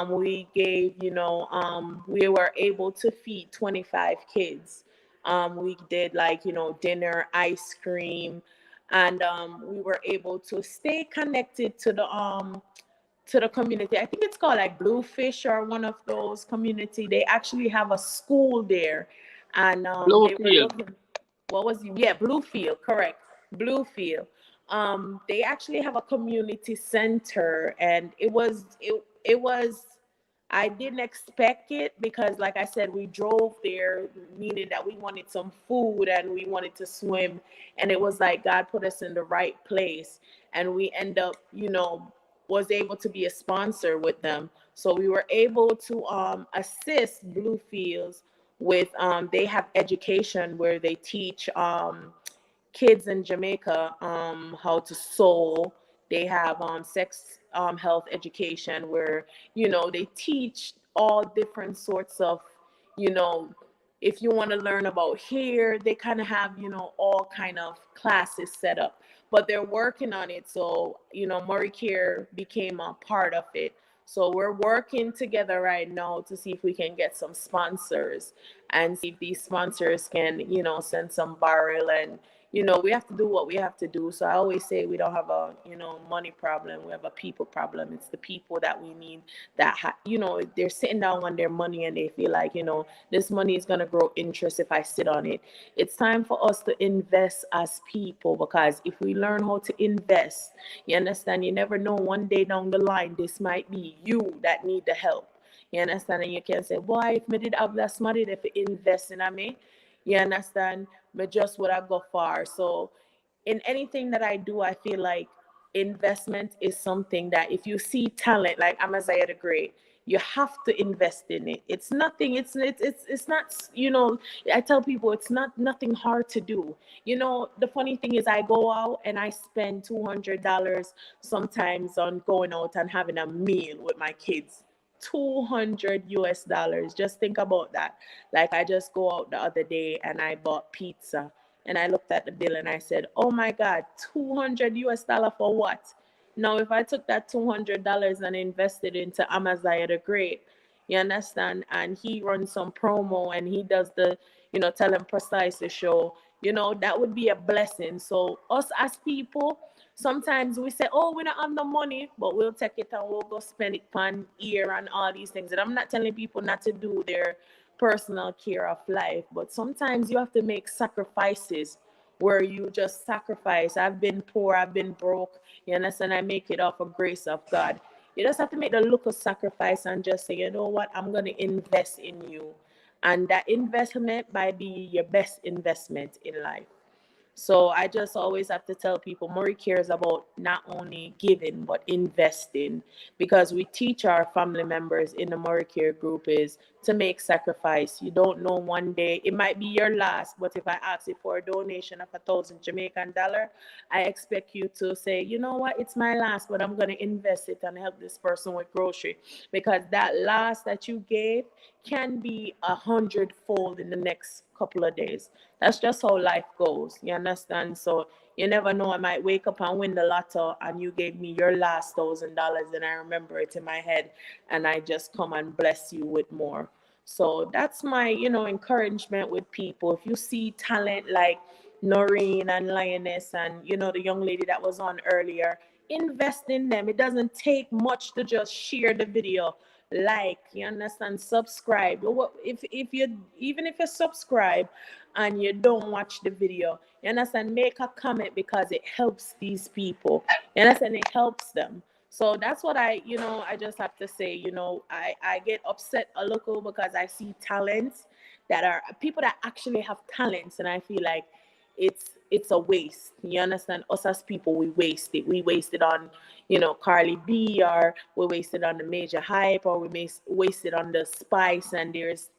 Speaker 6: We gave, we were able to feed 25 kids. We did like, dinner, ice cream, and we were able to stay connected to the community. I think it's called like Bluefish or one of those community. They actually have a school there, and they were
Speaker 2: Bluefield.
Speaker 6: looking. What was Bluefield? Correct, Bluefield. They actually have a community center, and it was. I didn't expect it because, like I said, we drove there, meaning that we wanted some food and we wanted to swim. And it was like God put us in the right place. And we end up, was able to be a sponsor with them. So we were able to assist Bluefields with, they have education where they teach kids in Jamaica how to sew. They have sex health education where they teach all different sorts of you know if you want to learn about hair, they kind of have all kind of classes set up, but they're working on it. So Murray Care became a part of it. So we're working together right now to see if we can get some sponsors and see if these sponsors can send some barrel. And we have to do what we have to do. So I always say we don't have a money problem, we have a people problem. It's the people that we need, that they're sitting down on their money and they feel like this money is going to grow interest if I sit on it. It's time for us to invest as people, because if we learn how to invest, you understand, you never know, one day down the line this might be you that need the help. You understand? And you can say, boy, if me did have that money if invest in me, you understand, but just what I go far. So in anything that I do, I feel like investment is something that if you see talent, like Amaziyah the Great, You have to invest in it. It's nothing. It's not. I tell people it's not nothing hard to do. The funny thing is, I go out and I spend $200 sometimes on going out and having a meal with my kids. 200 US dollars. Just think about that. Like, I just go out the other day and I bought pizza, and I looked at the bill and I said, oh my God, 200 US dollar for what? Now, if I took that $200 and invested into Amaziyah the Great, you understand, and he runs some promo and he does the, tell him precise show, that would be a blessing. So us as people, sometimes we say, oh, we don't have the money, but we'll take it and we'll go spend it on ear and all these things. And I'm not telling people not to do their personal care of life, but sometimes you have to make sacrifices where you just sacrifice. I've been poor, I've been broke, you understand? I make it off of grace of God. You just have to make the little sacrifice and just say, you know what, I'm going to invest in you. And that investment might be your best investment in life. So I just always have to tell people, Murray cares about not only giving, but investing, because we teach our family members in the Murray Care group is to make sacrifice. You don't know, one day it might be your last, but if I ask you for a donation of 1,000 Jamaican dollar, I expect you to say, you know what, it's my last, but I'm going to invest it and help this person with grocery, because that last that you gave can be 100-fold in the next couple of days. That's just how life goes. You understand? So you never know. I might wake up and win the lotto and you gave me your last $1,000 and I remember it in my head and I just come and bless you with more. So that's my, encouragement with people. If you see talent like Noreen and Lioness and, the young lady that was on earlier, invest in them. It doesn't take much to just share the video. You understand, subscribe. If you, even if you subscribe and you don't watch the video, you understand, make a comment, because it helps these people, you understand, it helps them. So that's what I just have to say. I get upset a little because I see talents that are people that actually have talents, and I feel like it's a waste. You understand? Us as people, we waste it. We waste it on, Carly B, or we waste it on the major hype, or we may waste it on the spice. And there's,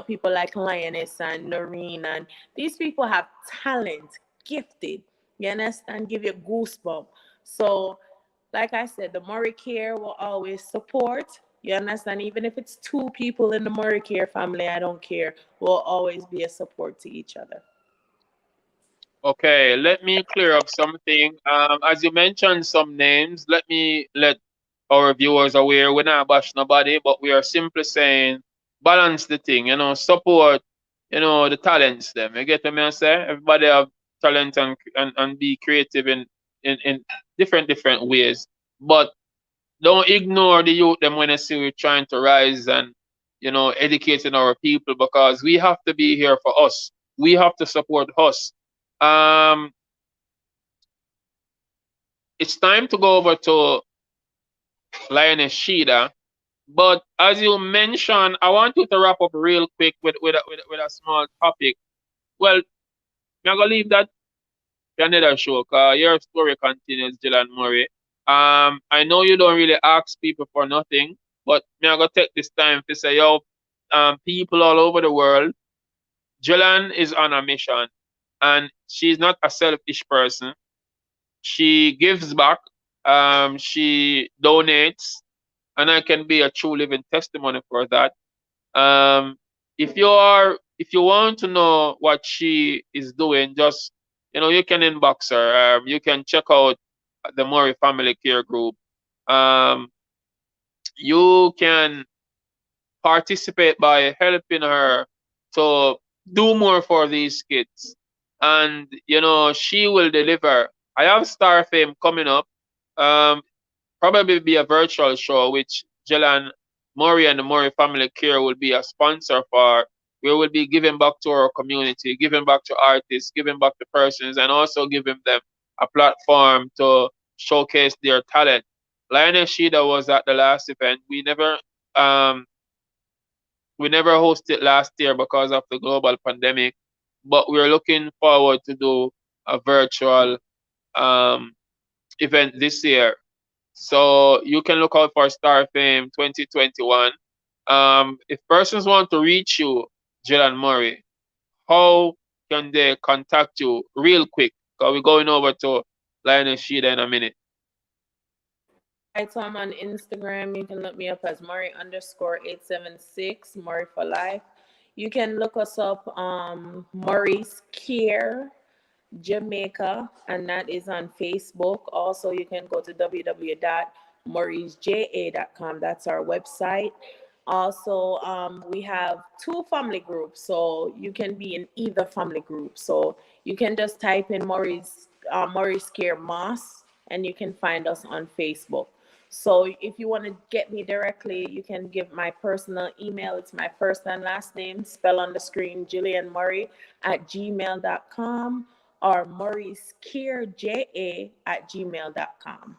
Speaker 6: people like Lioness and Noreen, and these people have talent, gifted. You understand? Give you goosebumps. So, like I said, the Murray Care will always support. You understand? Even if it's two people in the Murray Care family, I don't care. We'll always be a support to each other.
Speaker 2: Okay, let me clear up something. As you mentioned some names, let our viewers aware we're not bash nobody, but we are simply saying balance the thing, support, the talents them. You get what I say? Everybody have talent and be creative in different ways. But don't ignore the youth them when you see we're trying to rise and educating our people, because we have to be here for us. We have to support us. It's time to go over to Lioness Sheeda, but as you mentioned, I want you to wrap up real quick with a small topic. Well, I'm gonna leave that to another show, cause your story continues, Jilann Murray. I know you don't really ask people for nothing, but I'm gonna take this time to say, people all over the world, Jilann is on a mission. And she's not a selfish person. She gives back. She donates, and I can be a true living testimony for that. If you want to know what she is doing, just you can inbox her. You can check out the Murray Family Care Group. You can participate by helping her to do more for these kids. And she will deliver. I have Star Fame coming up. Probably be a virtual show which Jilann Murray and the Murray Family Care will be a sponsor for. We will be giving back to our community, giving back to artists, giving back to persons, and also giving them a platform to showcase their talent. Lioness Sheeda was at the last event. We never hosted last year because of the global pandemic, but we're looking forward to do a virtual event this year. So you can look out for Star Fame 2021. If persons want to reach you, Jilann Murray, how can they contact you real quick? Because we're going over to Lioness Sheeda in a minute.
Speaker 6: Right, so I'm on Instagram. You can look me up as Murray_876, Murray for life. You can look us up, Murray's Care Jamaica, and that is on Facebook. Also, you can go to www.mauriceja.com. That's our website. Also, we have 2 family groups, so you can be in either family group. So you can just type in Maurice Care Moss, and you can find us on Facebook. So if you want to get me directly, you can give my personal email. It's my first and last name, spell on the screen, JillianMurray@gmail.com or MauriceKearJA@gmail.com.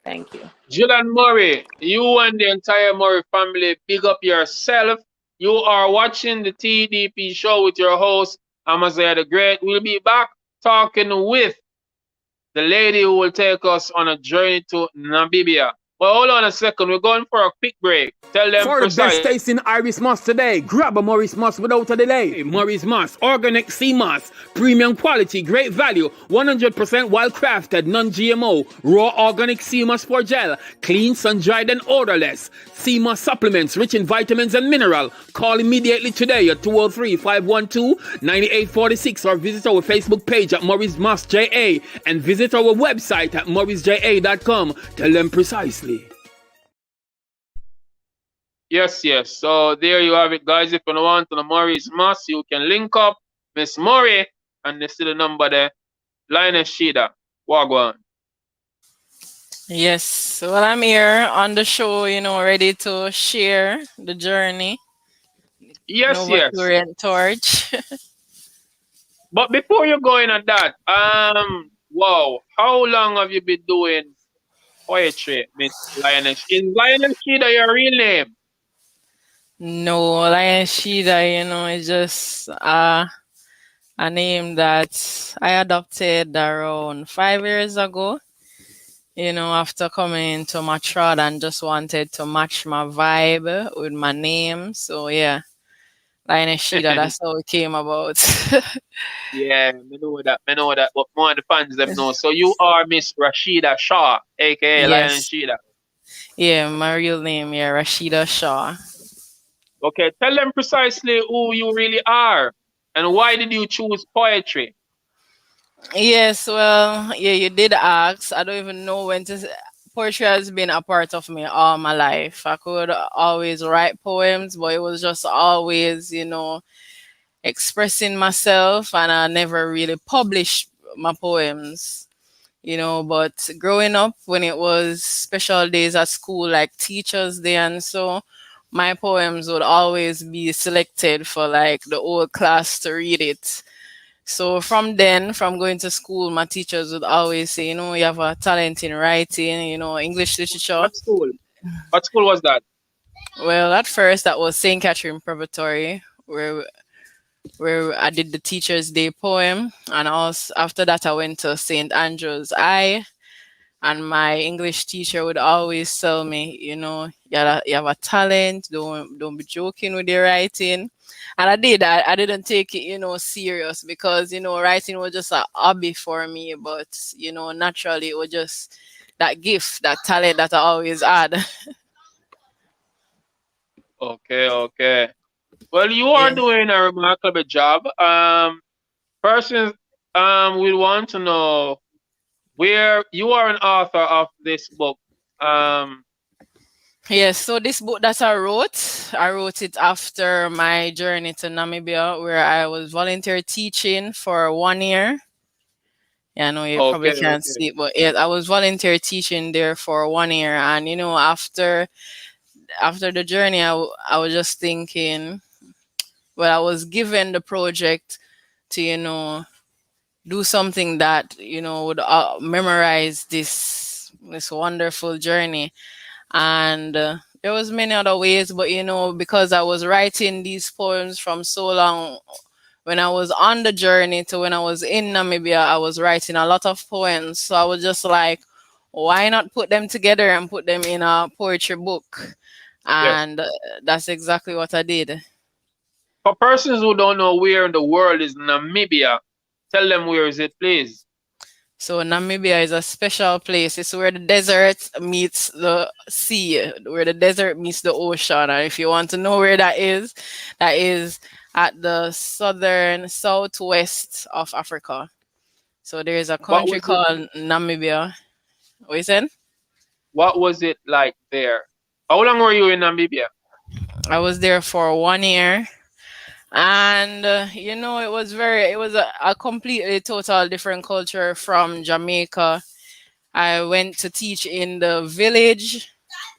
Speaker 6: Thank you.
Speaker 2: Jilann Murray, you and the entire Murray family, big up yourself. You are watching the TDP show with your host, Amaziyah the Great. We'll be back talking with the lady who will take us on a journey to Namibia. But hold on a second, we're going for a quick break. Tell them
Speaker 5: for the best tasting Irish moss today, grab a Maurice moss without a delay. Maurice moss, organic sea moss, premium quality, great value, 100% wild crafted, non-GMO, raw organic sea moss for gel, clean, sun-dried and odorless. Sea moss supplements rich in vitamins and mineral. Call immediately today at 203-512-9846 or visit our Facebook page at Maurice Moss JA and visit our website at mauriceja.com. Tell them precisely.
Speaker 2: Yes. So there you have it, guys. If you want to the Maurice Moss, you can link up Miss Murray, and this is the number there. Lioness Sheeda, Wagwan.
Speaker 15: Yes, well, I'm here on the show, ready to share the journey.
Speaker 2: Yes.
Speaker 15: Torch.
Speaker 2: But before you go in at that, wow, how long have you been doing poetry, Miss Lioness? Is Lioness Sheeda your real name?
Speaker 15: No, Lioness Sheeda, is just a name that I adopted around 5 years ago. After coming into my trad and just wanted to match my vibe with my name. So yeah, Lioness Sheeda, that's how it came about.
Speaker 2: Yeah, I know that. But more of the fans them know. So you are Miss Rashida Shaw, aka
Speaker 15: Yes.
Speaker 2: Lioness Sheeda.
Speaker 15: Yeah, my real name, Rashida Shaw.
Speaker 2: Okay, tell them precisely who you really are and why did you choose poetry?
Speaker 15: Yes, well, yeah, you did ask. I don't even know when to. Poetry has been a part of me all my life. I could always write poems, but it was just always, expressing myself, and I never really published my poems. But growing up, when it was special days at school, like Teachers' Day and so, my poems would always be selected for like the whole class to read it. So from going to school, my teachers would always say, you have a talent in writing, English literature.
Speaker 2: What school? What school was that?
Speaker 15: Well, at first that was St. Catherine Preparatory, where I did the Teachers' Day poem, and also after that I went to St. Andrews. And my English teacher would always tell me, you have a talent, don't be joking with your writing. And I did. I didn't take it, serious because, writing was just a hobby for me. But, naturally it was just that gift, that talent that I always had.
Speaker 2: Okay. Well, you are doing a remarkable job. Persons will want to know where you are an author of this book.
Speaker 15: Yes, so this book that I wrote it after my journey to Namibia, where I was volunteer teaching for 1 year. Yeah, I know you probably can't see it, but yeah, I was volunteer teaching there for 1 year. And, after the journey, I was just thinking, well, I was given the project to, do something that, would memorize this wonderful journey. And there was many other ways, but because I was writing these poems from so long, when I was on the journey to when I was in Namibia, I was writing a lot of poems. So I was just like, why not put them together and put them in a poetry book?
Speaker 2: Yes.
Speaker 15: And that's exactly what I did.
Speaker 2: For persons who don't know where in the world is Namibia, tell them where is it, please.
Speaker 15: So Namibia is a special place. It's where the desert meets the sea, where the desert meets the ocean. And if you want to know where that is at the southwest of Africa. So there is a
Speaker 2: What
Speaker 15: country
Speaker 2: was it?
Speaker 15: called Namibia. What you saying?
Speaker 2: What was it like there? How long were you in Namibia?
Speaker 15: I was there for 1 year. And it was a completely total different culture from Jamaica. I went to teach in the village,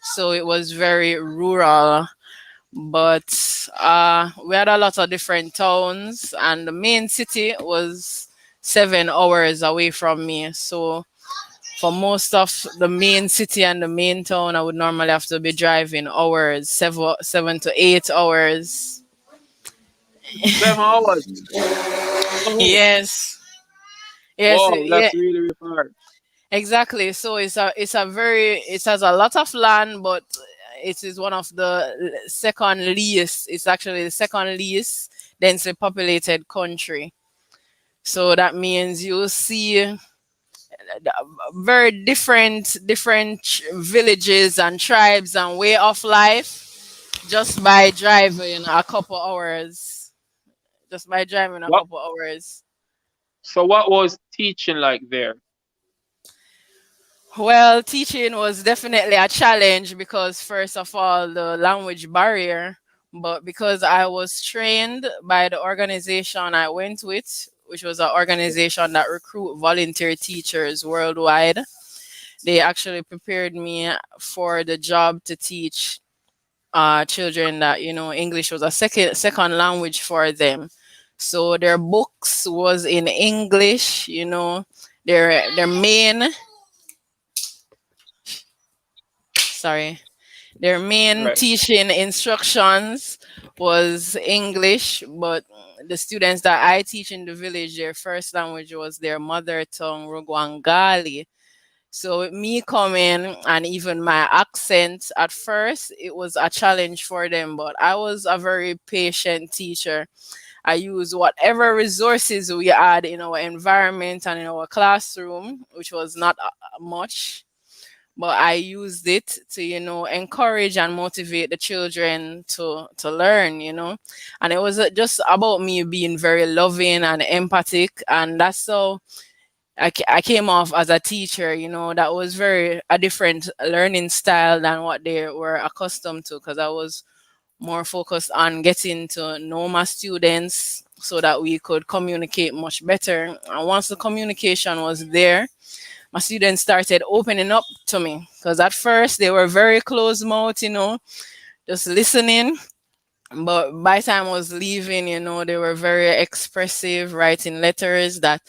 Speaker 15: so it was very rural. But we had a lot of different towns, and the main city was 7 hours away from me. So for most of the main city and the main town, I would normally have to be driving hours, 7 to 8 hours.
Speaker 2: 7 hours. Oh.
Speaker 15: Yes.
Speaker 2: Wow,
Speaker 15: Yeah.
Speaker 2: that's really, really hard.
Speaker 15: Exactly. So it has a lot of land, but it is one of the second least. It's actually the second least densely populated country. So that means you'll see very different villages and tribes and way of life just by driving a couple hours. Just by driving a
Speaker 2: What?
Speaker 15: couple hours.
Speaker 2: So what was teaching like there?
Speaker 15: Well, teaching was definitely a challenge because, first of all, the language barrier. But because I was trained by the organization I went with, which was an organization that recruit volunteer teachers worldwide, they actually prepared me for the job to teach children that English was a second language for them. So their books was in English. Their main their main
Speaker 2: Right.
Speaker 15: teaching instructions was English, but the students that I teach in the village, their first language was their mother tongue, Rugwangali. So with me coming and even my accent at first, it was a challenge for them, but I was a very patient teacher. I used whatever resources we had in our environment and in our classroom, which was not much, but I used it to encourage and motivate the children to learn. And it was just about me being very loving and empathic, and that's how I came off as a teacher. That was a different learning style than what they were accustomed to, because I was more focused on getting to know my students so that we could communicate much better. And once the communication was there, my students started opening up to me, because at first they were very close mouth, just listening. But by the time I was leaving, they were very expressive, writing letters that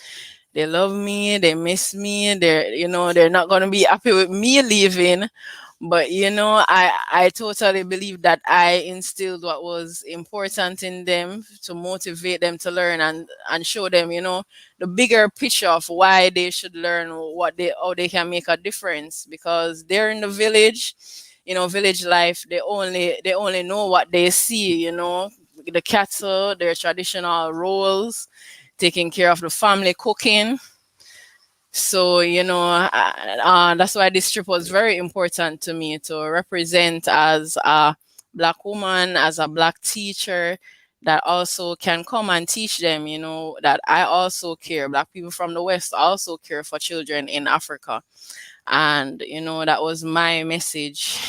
Speaker 15: they love me, they miss me, they're not going to be happy with me leaving. But I totally believe that I instilled what was important in them to motivate them to learn and show them, the bigger picture of why they should learn, how they can make a difference. Because they're in the village, village life, they only know what they see, the cattle, their traditional roles, taking care of the family, cooking. So, that's why this trip was very important to me, to represent as a Black woman, as a Black teacher that also can come and teach them, that I also care. Black people from the West also care for children in Africa. And, that was my message.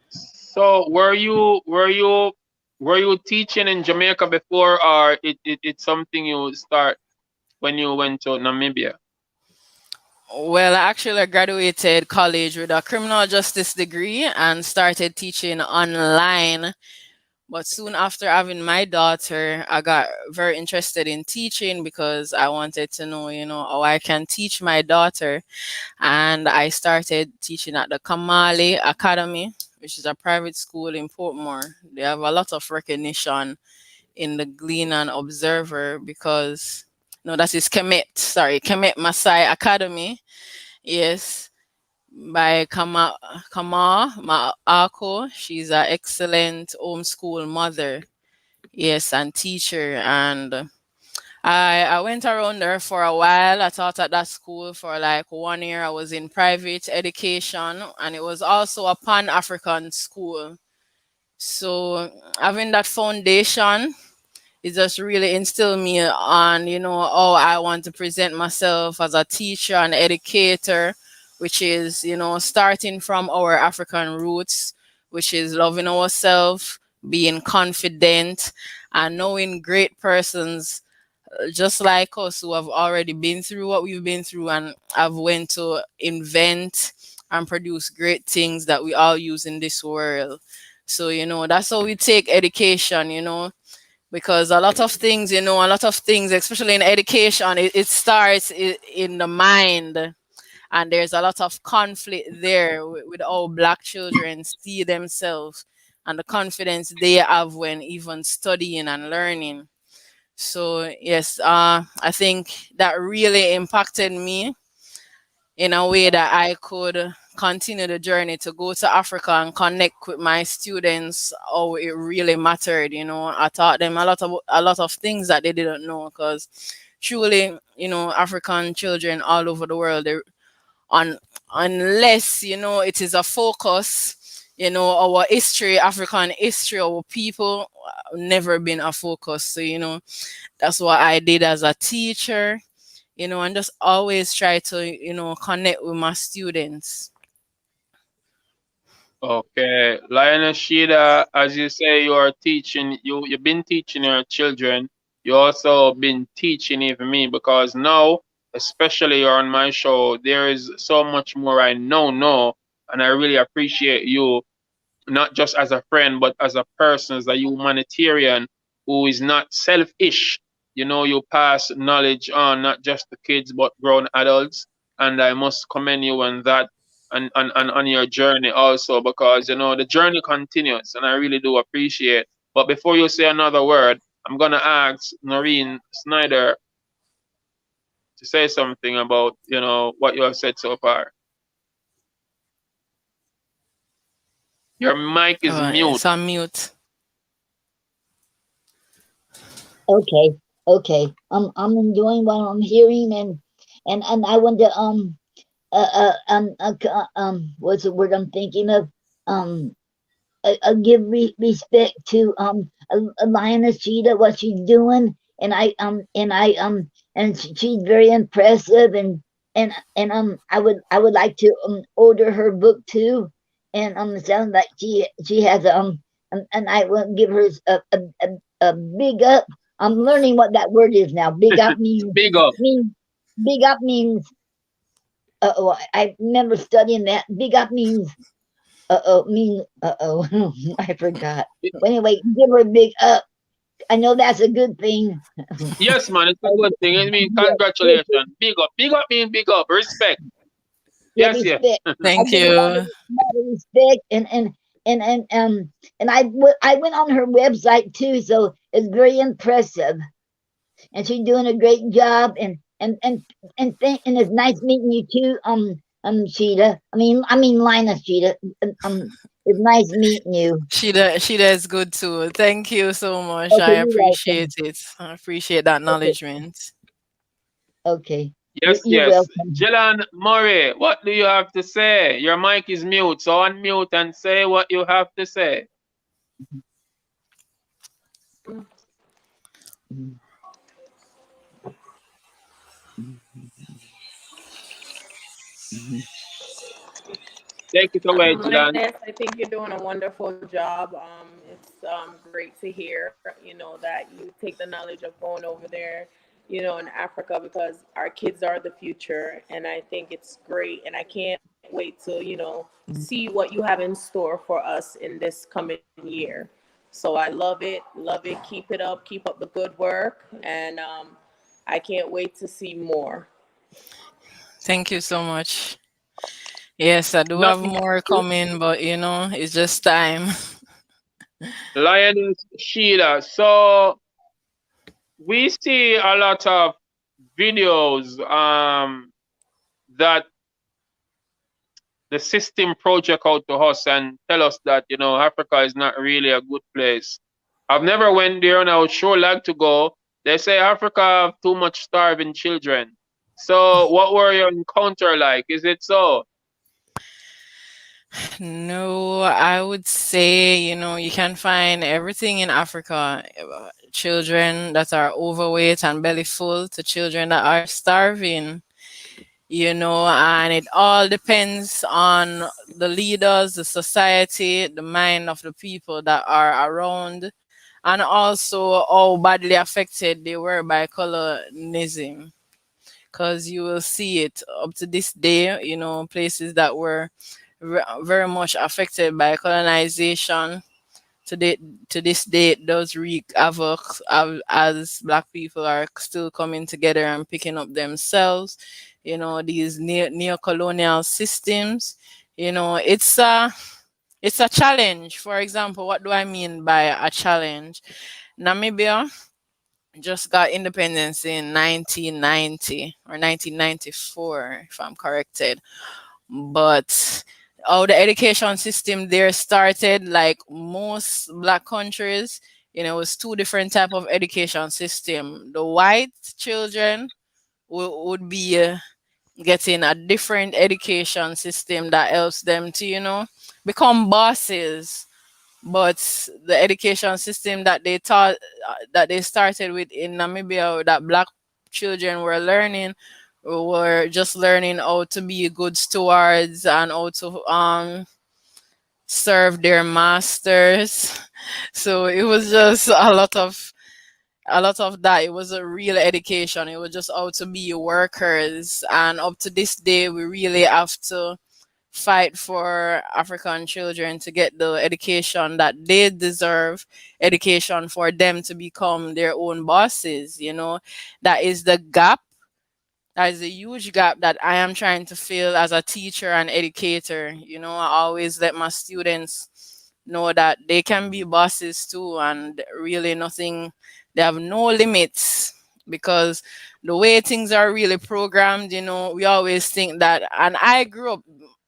Speaker 2: So were you teaching in Jamaica before, or it's something you start when you went to Namibia?
Speaker 15: Well, I actually graduated college with a criminal justice degree and started teaching online. But soon after having my daughter, I got very interested in teaching because I wanted to know, how I can teach my daughter. And I started teaching at the Kamali Academy, which is a private school in Portmore. They have a lot of recognition in the Glean and Observer because, that is Kemet Masai Academy. Yes, by Kama Ako. She's an excellent homeschool mother. Yes, and teacher. And I went around there for a while. I taught at that school for like 1 year. I was in private education, and it was also a Pan African school. So having that foundation, it just really instilled me on, how I want to present myself as a teacher and educator, which is, starting from our African roots, which is loving ourselves, being confident, and knowing great persons just like us who have already been through what we've been through and have went to invent and produce great things that we all use in this world. So, that's how we take education, because a lot of things, especially in education, it starts in the mind. And there's a lot of conflict there with how Black children see themselves and the confidence they have when even studying and learning. So yes, I think that really impacted me in a way that I could continue the journey to go to Africa and connect with my students. Oh, it really mattered. I taught them a lot of things that they didn't know, because truly, African children all over the world, on unless it is a focus. Our history, African history, our people never been a focus. So that's what I did as a teacher, and just always try to, connect with my students.
Speaker 2: Okay, Lioness Sheeda, as you say, you are teaching. You've been teaching your children. You also been teaching even me, because now, especially you're on my show, there is so much more I know, and I really appreciate you, not just as a friend, but as a person, as a humanitarian who is not selfish. You pass knowledge on, not just to kids, but grown adults. And I must commend you on that, and on your journey also, because, the journey continues, and I really do appreciate. But before you say another word, I'm going to ask Noreen Snyder to say something about, what you have said so far. Your mic is mute.
Speaker 15: It's on mute.
Speaker 3: Okay. I'm enjoying what I'm hearing, and I want to what's the word I'm thinking of? Give respect to Lioness Sheeda, what she's doing, and she's very impressive, and I would like to order her book too, and it sounds like she has and I will give her a big up. I'm learning what that word is now. Big up means
Speaker 2: big up.
Speaker 3: Big up means. I remember studying that. Big up means. I forgot. But anyway, give her a big up. I know that's a good thing.
Speaker 2: Yes, man, it's a good thing. It means congratulations. Big up. Big up means big up. Respect. Yes,
Speaker 3: respect.
Speaker 2: yes.
Speaker 15: Thank you.
Speaker 3: Respect and I went on her website too, so it's very impressive, and she's doing a great job. And it's nice meeting you too, Sheeda. I mean Lioness Sheeda. It's nice meeting you.
Speaker 15: Sheeda is good too. Thank you so much.
Speaker 3: Okay,
Speaker 15: I
Speaker 3: you're
Speaker 15: appreciate
Speaker 3: welcome.
Speaker 15: it. I appreciate that acknowledgement.
Speaker 3: Okay.
Speaker 2: Yes,
Speaker 3: You're
Speaker 2: yes.
Speaker 3: welcome.
Speaker 2: Jilann Murray, what do you have to say? Your mic is mute, so unmute and say what you have to say. Take it away, Jilann.
Speaker 6: Lioness, I think you're doing a wonderful job. It's great to hear, that you take the knowledge of going over there, in Africa, because our kids are the future. And I think it's great. And I can't wait to, see what you have in store for us in this coming year. So I love it. Love it. Keep it up. Keep up the good work. And I can't wait to see more.
Speaker 15: Thank you so much. Yes, I do have
Speaker 2: Nothing.
Speaker 15: more coming, but it's just time.
Speaker 2: Lioness Sheeda. So we see a lot of videos that the system project out to us and tell us that, you know, Africa is not really a good place. I've never went there and I would sure like to go. They say Africa have too much starving children. So what were your encounter like? Is it so?
Speaker 15: No, I would say, you can find everything in Africa. Children that are overweight and belly full to children that are starving, and it all depends on the leaders, the society, the mind of the people that are around, and also how badly affected they were by colonialism. Because you will see it up to this day, places that were very much affected by colonization. To this day, it does wreak havoc as Black people are still coming together and picking up themselves. These neo-colonial systems. It's a challenge. For example, what do I mean by a challenge? Namibia just got independence in 1990 or 1994, if I'm corrected. But how the education system there started, like most Black countries, it was two different type of education system. The white children would be getting a different education system that helps them to, become bosses. But the education system that they taught, that they started with in Namibia, that Black children were just learning how to be good stewards and how to serve their masters. So it was just a lot of that. It was a real education. It was just how to be workers. And up to this day, we really have to fight for African children to get the education that they deserve, education for them to become their own bosses. That is the gap. That is a huge gap that I am trying to fill as a teacher and educator. I always let my students know that they can be bosses too, and really they have no limits, because the way things are really programmed, we always think that, and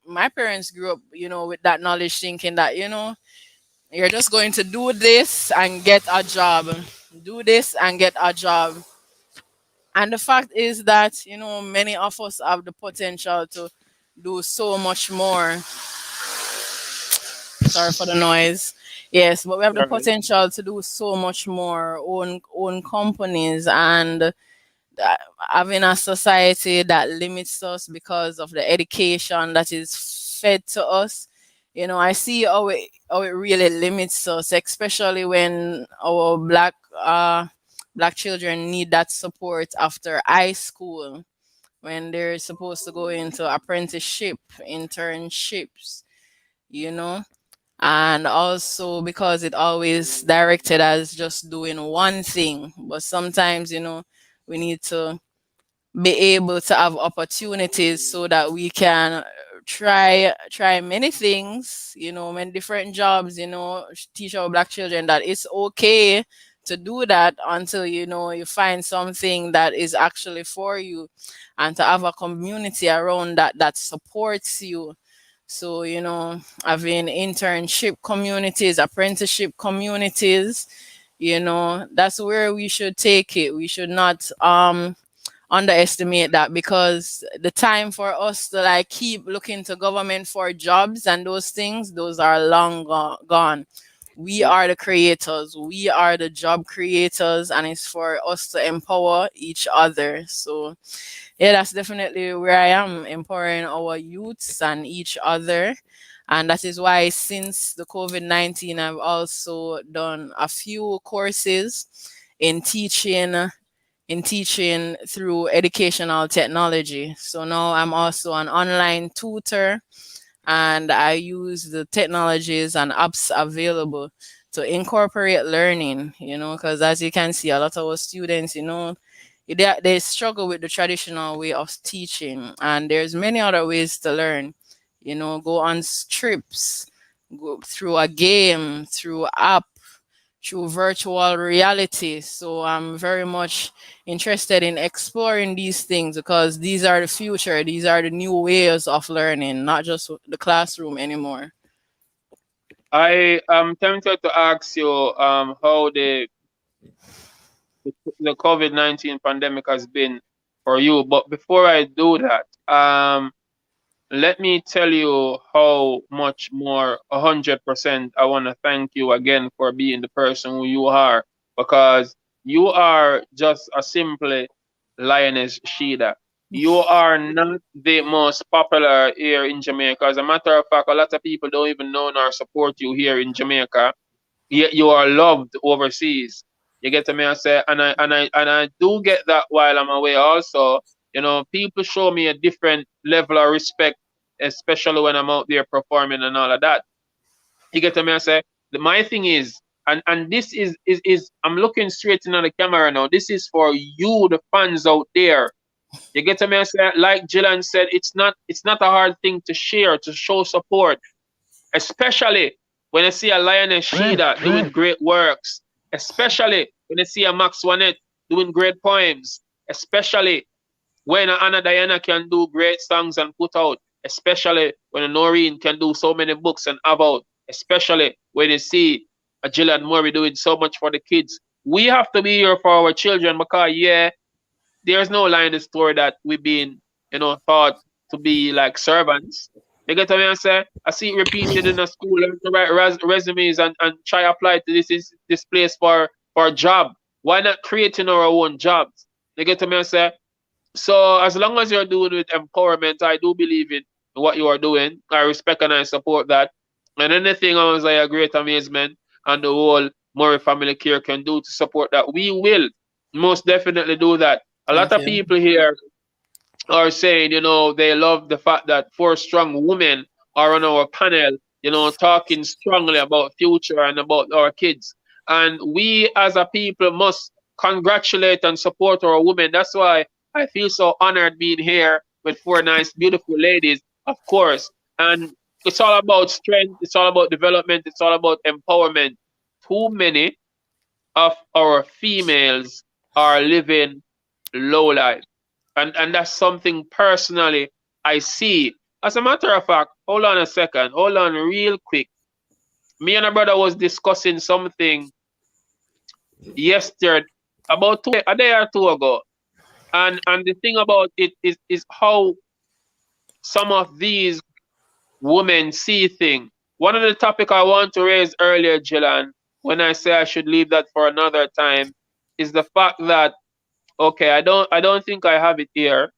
Speaker 15: my parents grew up, with that knowledge, thinking that, you're just going to do this and get a job, do this and get a job. And the fact is that, many of us have the potential to do so much more. Sorry for the noise. Yes, but we have the potential to do so much more, own companies, and having a society that limits us because of the education that is fed to us. I see how it really limits us, especially when our black children need that support after high school, when they're supposed to go into apprenticeship, internships, and also because it always directed as just doing one thing. But sometimes, we need to be able to have opportunities so that we can try many things, many different jobs, teach our black children that it's okay to do that until you find something that is actually for you, and to have a community around that supports you. So, having internship communities, apprenticeship communities, that's where we should take it. We should not underestimate that, because the time for us to keep looking to government for jobs and those things, those are long gone. We are the creators, we are the job creators, and it's for us to empower each other. So yeah, that's definitely where I am, empowering our youths and each other. And that is why since the COVID-19, I've also done a few courses in teaching through educational technology. So now I'm also an online tutor, and I use the technologies and apps available to incorporate learning, because as you can see, a lot of our students, they struggle with the traditional way of teaching, and there's many other ways to learn. Go on trips, go through a game, through app, through virtual reality. So I'm very much interested in exploring these things because these are the future. These are the new ways of learning, not just the classroom anymore.
Speaker 2: I am tempted to ask you how the COVID-19 pandemic has been for you, but before I do that, let me tell you how much more 100% I want to thank you again for being the person who you are, because you are just a simple Lioness Sheeda. You are not the most popular here in Jamaica. As a matter of fact, a lot of people don't even know nor support you here in Jamaica, yet you are loved overseas. You get to me? I say, and I do get that while I'm away also. You know, people show me a different level of respect, especially when I'm out there performing and all of that. You get to me? I say, my thing is, and this is I'm looking straight into the camera now. This is for you, the fans out there. You get to me? I say, like Jilann said, it's not a hard thing to share, to show support, especially when I see a Lioness Sheeda doing great works, especially when I see a Max Wanet doing great poems, especially when a AnnaDiana can do great songs and put out, especially when a Noreen can do so many books and have out, especially when you see a Jilann Murray doing so much for the kids. We have to be here for our children because, yeah, there's no line in the story that we've been, taught to be like servants. You get what I say? I see it repeated in the school, learn to write resumes and try apply to this place for a job. Why not creating our own jobs? You get what I say? So as long as you're doing with empowerment, I do believe in what you are doing. I respect and I support that. And anything I was like a great amazement and the whole Murray Family Care can do to support that, we will most definitely do that. A lot of people here are saying, they love the fact that 4 strong women are on our panel, talking strongly about future and about our kids. And we as a people must congratulate and support our women. That's why I feel so honored being here with 4 nice, beautiful ladies, of course. And it's all about strength. It's all about development. It's all about empowerment. Too many of our females are living low life. And that's something personally I see. As a matter of fact, hold on a second. Hold on real quick. Me and a brother was discussing something yesterday, about a day or two ago. And the thing about it is how some of these women see things. One of the topic I want to raise earlier, Jilann, when I say I should leave that for another time, is the fact that, okay, I don't think I have it here,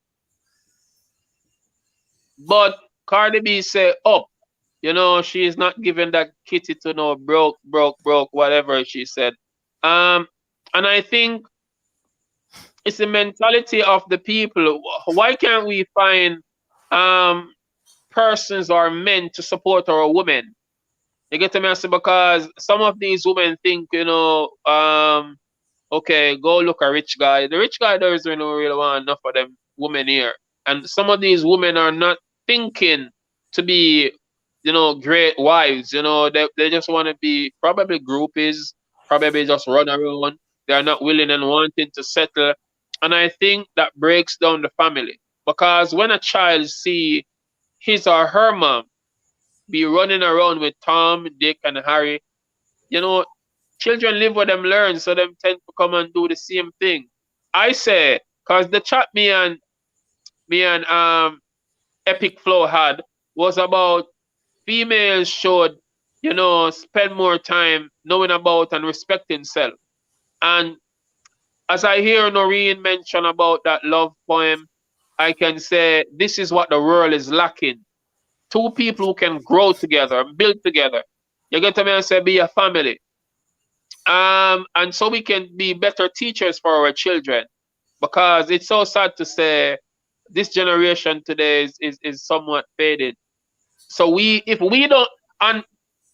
Speaker 2: but Cardi B say up. She is not giving that kitty to no broke, whatever she said. And I think it's the mentality of the people. Why can't we find persons or men to support our women? You get me? Because some of these women think, okay, go look a rich guy. The rich guy doesn't really want enough of them women here. And some of these women are not thinking to be, great wives. They just want to be probably groupies, probably just run around. They are not willing and wanting to settle. And I think that breaks down the family. Because when a child see his or her mom be running around with Tom, Dick, and Harry, children live where them learn, so them tend to come and do the same thing. I say, cause the chat me and Epic Flow had was about females should, spend more time knowing about and respecting self. And as I hear Noreen mention about that love poem, I can say this is what the world is lacking. 2 people who can grow together and build together. You get to me and say be a family. And so we can be better teachers for our children, because it's so sad to say this generation today is somewhat faded. So if we don't, and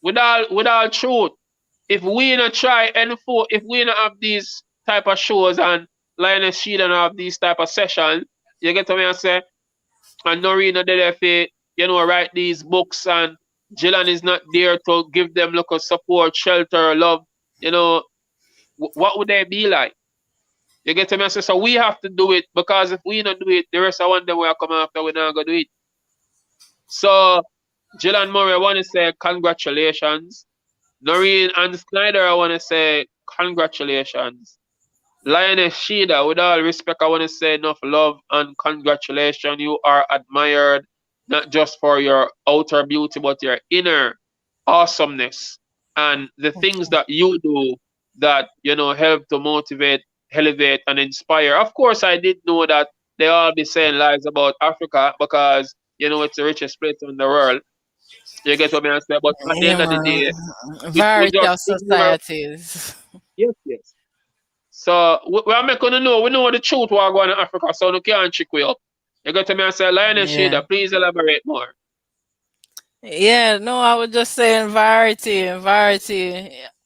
Speaker 2: with all truth, if we not try if we not have these type of shows and Lioness Sheeda and have these type of sessions, you get to me and say, and Noreen did if write these books, and Jilann is not there to give them local support, shelter, love. you know, what would they be like? You get me? So we have to do it because if we don't do it, the rest of one day we are coming after we not gonna do it. So Jilann Murray, I want to say congratulations. Noreen Ann Snyder, I want to say congratulations. Lioness Sheeda, with all respect, I want to say enough love and congratulations. You are admired not just for your outer beauty, but your inner awesomeness and the things that you do that, you know, help to motivate, elevate, and inspire. Of course, I did know that they all be saying lies about Africa because, you know, it's the richest place in the world. You get what I'm saying? But at the
Speaker 15: Yeah,
Speaker 2: end of the
Speaker 15: man.
Speaker 2: day, we
Speaker 15: Variety
Speaker 2: just
Speaker 15: of
Speaker 2: ignore.
Speaker 15: societies.
Speaker 2: Yes, yes. So we are making to know, we know the truth what going on in Africa, so we can't trick we up. You got to me and say, Lioness
Speaker 15: Yeah.
Speaker 2: Sheeda, please elaborate more.
Speaker 15: Yeah, no, I was just saying variety.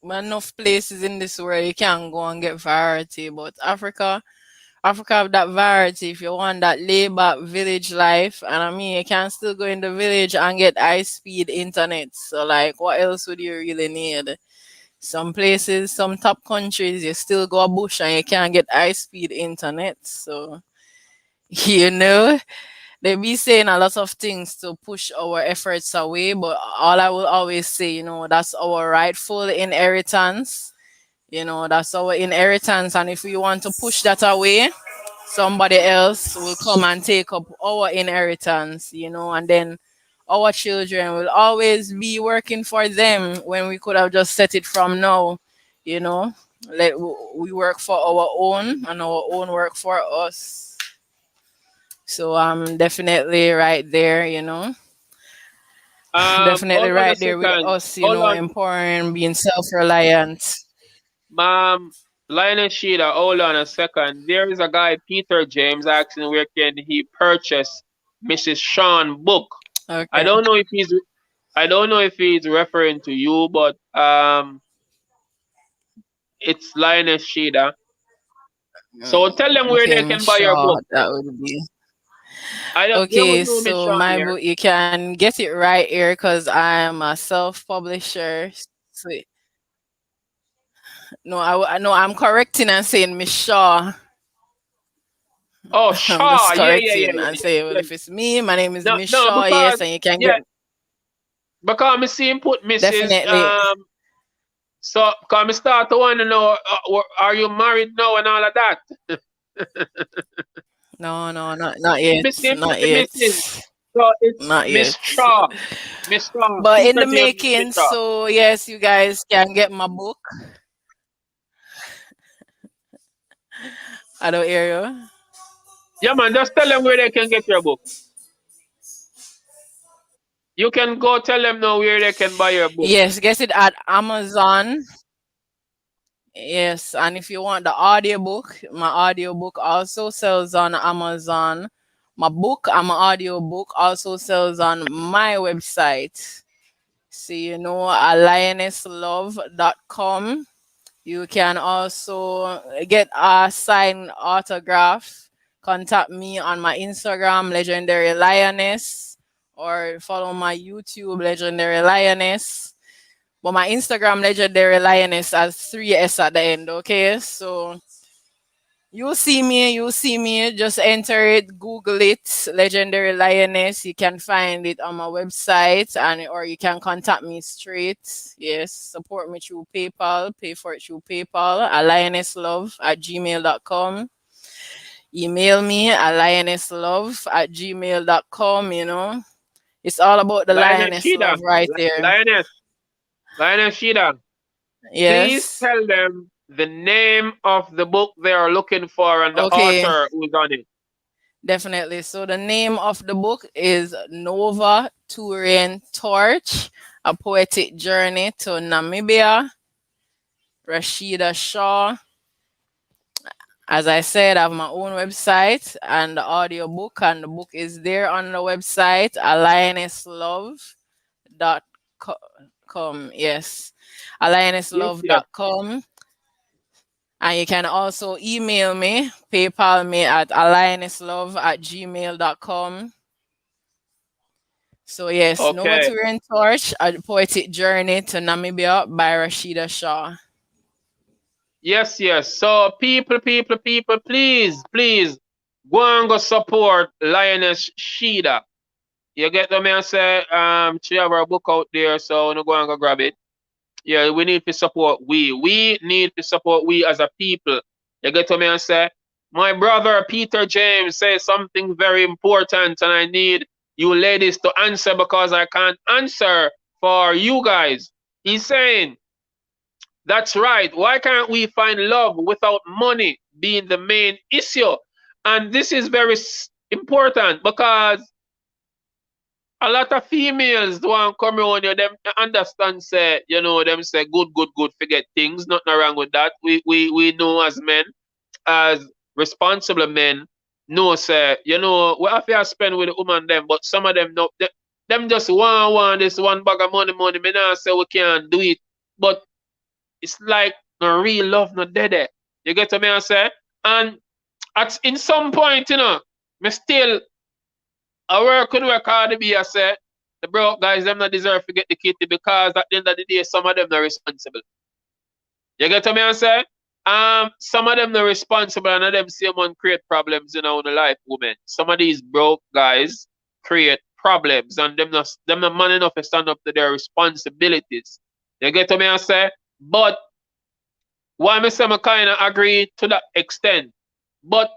Speaker 15: Enough places in this world you can go and get variety, but Africa have that variety. If you want that laid back village life, and I mean, you can still go in the village and get high speed internet. So, like, what else would you really need? Some places, some top countries, you still go a bush and you can't get high speed internet. So, you know, they be saying a lot of things to push our efforts away, but all I will always say, you know, that's our rightful inheritance. You know, that's our inheritance, and if we want to push that away, somebody else will come and take up our inheritance, you know, and then our children will always be working for them when we could have just set it from now, you know. Let we work for our own and our own work for us. So I'm definitely right there, you know. Definitely
Speaker 2: Hold on a
Speaker 15: right there with
Speaker 2: second.
Speaker 15: us, you
Speaker 2: Hold
Speaker 15: know,
Speaker 2: on,
Speaker 15: empowering, being self-reliant.
Speaker 2: ma'am. Lioness Sheeda, hold on a second. There is a guy, Peter James, asking where can he purchase Mrs. Sean book. I
Speaker 15: Okay.
Speaker 2: don't know if he's referring to you, but it's Lioness Sheeda. So tell them where
Speaker 15: Okay,
Speaker 2: they
Speaker 15: Miss
Speaker 2: can buy your
Speaker 15: Shaw,
Speaker 2: book.
Speaker 15: that would be.
Speaker 2: I don't, there was
Speaker 15: Okay,
Speaker 2: no Miss
Speaker 15: so
Speaker 2: Sean
Speaker 15: my
Speaker 2: here.
Speaker 15: book, you can get it right here because I'm a self-publisher. So, no, no, I'm correcting and saying Miss Shaw.
Speaker 2: Oh,
Speaker 15: I'm just
Speaker 2: Shaw.
Speaker 15: correcting
Speaker 2: Yeah,
Speaker 15: and saying, well,
Speaker 2: yeah.
Speaker 15: if it's me, my name is
Speaker 2: No,
Speaker 15: Miss
Speaker 2: no,
Speaker 15: Shaw,
Speaker 2: because
Speaker 15: yes, and you can
Speaker 2: yeah,
Speaker 15: get
Speaker 2: because me see him put Mrs.
Speaker 15: definitely.
Speaker 2: So can me start to want to know, are you married now and all of that?
Speaker 15: No, no, not yet,
Speaker 2: Me see him put
Speaker 15: not
Speaker 2: the
Speaker 15: yet,
Speaker 2: Mrs. So it's
Speaker 15: not
Speaker 2: Miss
Speaker 15: yet.
Speaker 2: Shaw. Miss Shaw.
Speaker 15: But in the
Speaker 2: Secret name is Miss
Speaker 15: making,
Speaker 2: Shaw.
Speaker 15: so yes, you guys can get my book. I don't hear you.
Speaker 2: Yeah, man, just tell them where they can get your book. You can go tell them now where they can buy your book.
Speaker 15: Yes, get it at Amazon. Yes, and if you want the audiobook, my audiobook also sells on Amazon. My book and my audiobook also sells on my website. So you know, lioness.love.com. You can also get a signed autograph. Contact me on my Instagram, Legendary Lioness, or follow my YouTube, Legendary Lioness. But my Instagram, Legendary Lioness, has 3S at the end, okay? So you'll see me, just enter it, Google it, Legendary Lioness. You can find it on my website, and or you can contact me straight. Yes, support me through PayPal, pay for it through PayPal at lionnesslove@gmail.com. Email me at lionnesslove@gmail.com, you know. It's all about the
Speaker 2: Lioness
Speaker 15: lioness
Speaker 2: Sheeda.
Speaker 15: love right there.
Speaker 2: Lioness Sheeda. Please
Speaker 15: Yes.
Speaker 2: tell them the name of the book they are looking for and the
Speaker 15: Okay.
Speaker 2: author who's on it.
Speaker 15: Definitely. So the name of the book is Nova Turian Torch, A Poetic Journey to Namibia. Rashida Shaw. As I said, I have my own website and the audio book, and the book is there on the website, alionnesslove.com. Yes. alionnesslove.com. And you can also email me, PayPal me at lionnesslove@gmail.com. So yes, Nova
Speaker 2: Okay.
Speaker 15: Touring Torch, A Poetic Journey to Namibia by Rashida Shaw.
Speaker 2: Yes, yes. So people, please, go and go support Lioness Sheeda. You get what I say? She have her book out there, so no go and go grab it. Yeah, we need to support we. We need to support we as a people. You get what I say? My brother Peter James says something very important, and I need you ladies to answer because I can't answer for you guys. He's saying, that's right. Why can't we find love without money being the main issue? And this is very important because a lot of females want come around you, them understand say, you know, them say good, forget things, nothing wrong with that. We know as men, as responsible men, know say, you know, we have to spend with the woman them, but some of them no them just want this one bag of money. Me not say we can't do it. But it's like no real love, no dead. You get what I say? And in some point, you know, me still I work hard to be, I say, the broke guys, them not deserve to get the kitty because at the end of the day, some of them are responsible. You get what I say? Some of them not responsible and them same one create problems in our life, women. Some of these broke guys create problems and them not man enough to stand up to their responsibilities. You get what I say? But why me say I kind of agree to that extent. But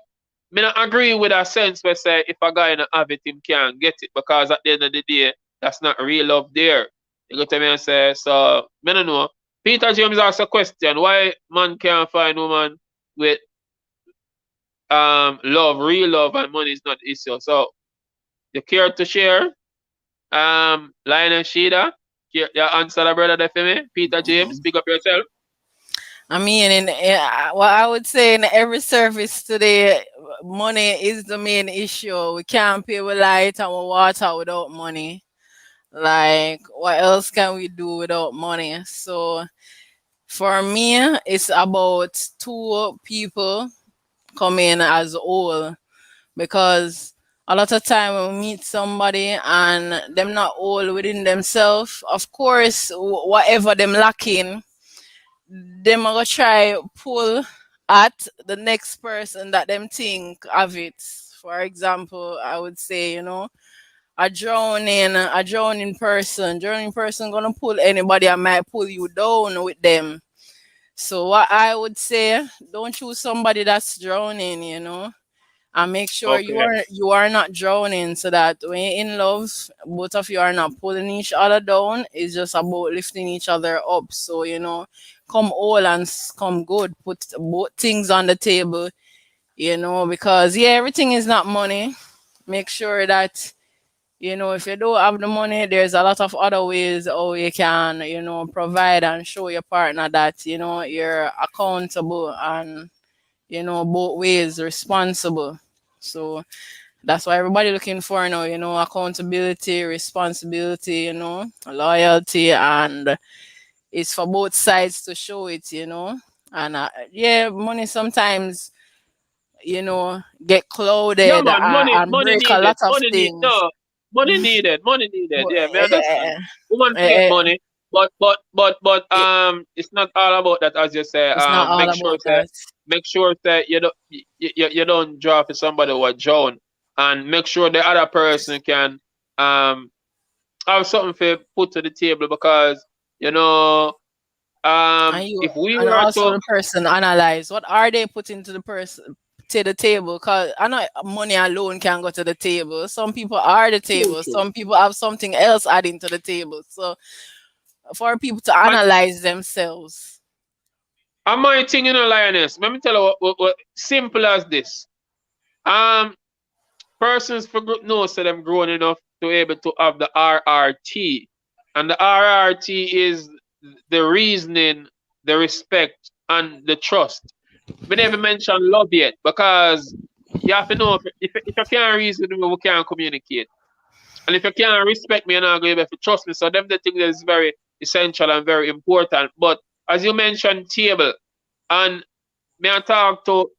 Speaker 2: me not agree with a sense where say if a guy not have it, him can't get it because at the end of the day, that's not real love there. You get what I say? So me don't know. Peter James asked a question: why man can't find woman with love, real love, and money is not the issue. So you care to share? Lioness Sheeda, you answer the brother there for me. Peter James, pick up yourself.
Speaker 15: I mean, what I would say in every service today, money is the main issue. We can't pay with light and with water without money. Like, what else can we do without money? So, for me, it's about two people coming as whole because a lot of time we meet somebody and them not all within themselves. Of course, whatever them lacking, them are gonna try pull at the next person that them think of it. For example, I would say, you know, a drowning person gonna pull anybody that might pull you down with them. So what I would say, don't choose somebody that's drowning, you know, and make sure
Speaker 2: Okay.
Speaker 15: you are not drowning so that when you're in love, both of you are not pulling each other down. It's just about lifting each other up. So, you know, come all and come good. Put both things on the table, you know, because yeah, everything is not money. Make sure that, you know, if you don't have the money, there's a lot of other ways how you can, you know, provide and show your partner that, you know, you're accountable and, you know, both ways responsible. So that's what everybody looking for now, you know, accountability, responsibility, you know, loyalty, and it's for both sides to show it, you know. And yeah, money sometimes, you know, get
Speaker 2: Yeah,
Speaker 15: clouded
Speaker 2: man,
Speaker 15: and
Speaker 2: money
Speaker 15: break a
Speaker 2: needed.
Speaker 15: lot of things.
Speaker 2: Money needed. Money needed.
Speaker 15: But,
Speaker 2: Yeah, me understand. Woman to get money, but it's not all about that, as you say.
Speaker 15: it's not all about that.
Speaker 2: Make sure that you don't draw for somebody who are drown, and make sure the other person can have something to put to the table because you know if we
Speaker 15: And
Speaker 2: were
Speaker 15: also
Speaker 2: to
Speaker 15: the person analyze what are they putting to the person to the table, because I know money alone can go to the table. Some people are the table,
Speaker 2: true.
Speaker 15: some people have something else adding to the table. So for people to
Speaker 2: And
Speaker 15: analyze themselves.
Speaker 2: my thing, you know, Lioness. Let me tell you what simple as this. Um, persons for group know so them grown enough to able to have the RRT, and the RRT is the reasoning, the respect, and the trust. We never mentioned love yet because you have to know if you can't reason with me, we can't communicate. And if you can't respect me, you're not going to be able to trust me. So them the thing that is very essential and very important. But as you mentioned, table, and may I talk to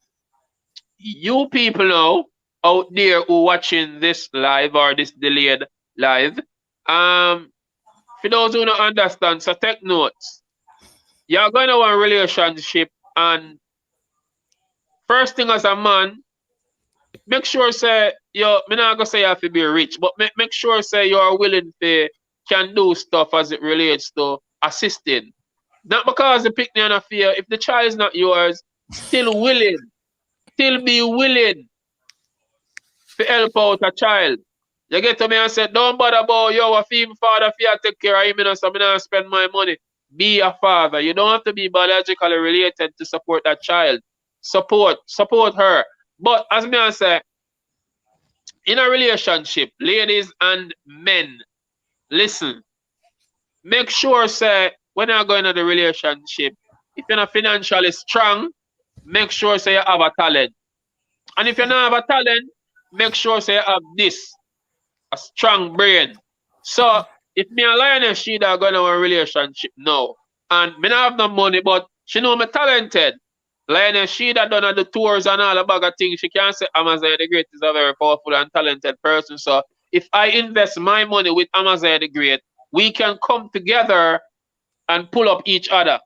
Speaker 2: you people now out there who watching this live or this delayed live. For those who don't understand, so take notes. You're going to want a relationship And first thing as a man, make sure say me not gonna say you have to be rich, but make sure say you are willing to can do stuff as it relates to assisting. Not because the picnic and a fear. If the child is not yours, still be willing to help out a child. You get to me and say, don't bother about yo, a film father for you take care of him, so I'm not spend my money. Be a father. You don't have to be biologically related to support that child. Support her. But as me I say, in a relationship, ladies and men, listen. Make sure say when you're going into the relationship, if you're not financially strong, make sure say you have a talent. And if you don't have a talent, make sure say you have this, a strong brain. So if me and Lioness Sheeda are going to a relationship now, and me not have no money, but she know me talented. Lioness Sheeda done the tours and all the bag of things. She can't say Amaziyah the Great is a very powerful and talented person. So if I invest my money with Amaziyah the Great, we can come together and pull up each other.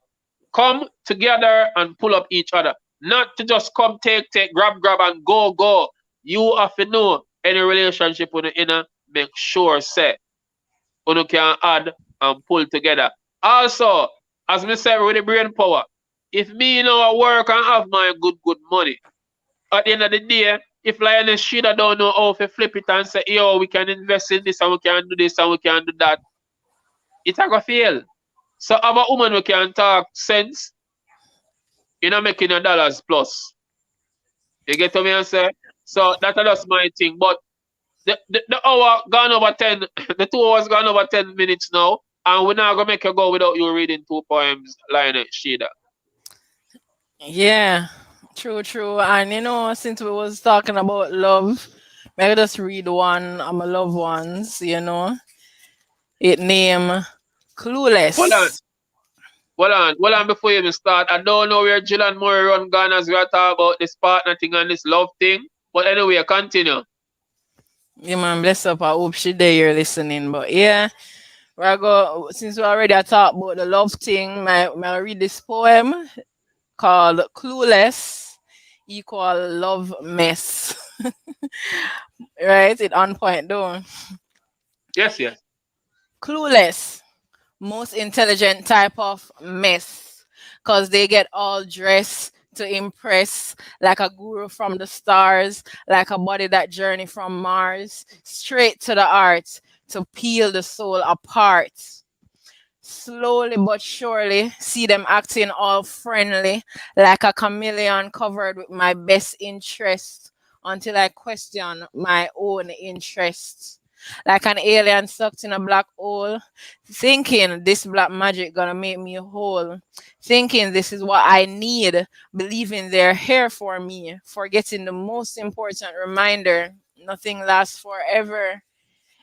Speaker 2: Come together and pull up each other. Not to just come, take, grab, and go. You have to know any relationship with the inner, make sure say you can add and pull together. Also, as me said with the brain power, if me work and have my good money, at the end of the day, if Lioness Sheeda don't know how to flip it and say, yo, we can invest in this and we can do this and we can do that, it's a go fail. So have a woman who can talk sense, making a dollars plus. You get to me and say? So that's just my thing. But the hour gone over 10, the 2 hours gone over 10 minutes now, and we're not gonna make you go without you reading 2 poems, Lioness Sheeda.
Speaker 15: Yeah, true. And since we was talking about love, maybe just read one of my loved ones, It name Clueless.
Speaker 2: Hold on before you even start. I don't know where Jilann Murray run gone as we are talking about this partner thing and this love thing. But anyway, continue.
Speaker 15: Yeah, man, bless up. I hope she there you're listening. But yeah, since we already talked about the love thing, may read this poem called Clueless equal love mess. Right? It on point though.
Speaker 2: Yes.
Speaker 15: Clueless. Most intelligent type of mess. Cause they get all dressed to impress like a guru from the stars, like a body that journey from Mars, straight to the heart to peel the soul apart. Slowly but surely, see them acting all friendly, like a chameleon covered with my best interest, until I question my own interests. Like an alien sucked in a black hole, thinking this black magic gonna make me whole, thinking this is what I need, believing they're here for me, forgetting the most important reminder: nothing lasts forever.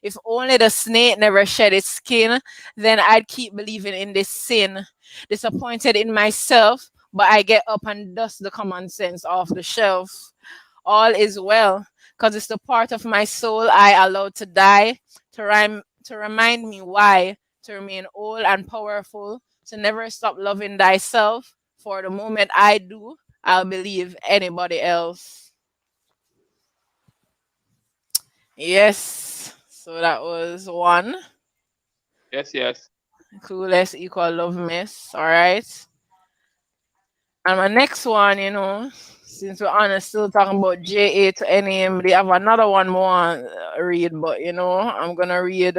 Speaker 15: If only the snake never shed its skin, then I'd keep believing in this sin. Disappointed in myself, but I get up and dust the common sense off the shelf. All is well, because it's the part of my soul I allowed to die, to remind me why, to remain old and powerful, to never stop loving thyself. For the moment I do, I'll believe anybody else. Yes. So that was one.
Speaker 2: Yes.
Speaker 15: Clueless equal love mess. All right. And my next one, since we're still talking about JA to NAM, they have another one more read, but I'm gonna read,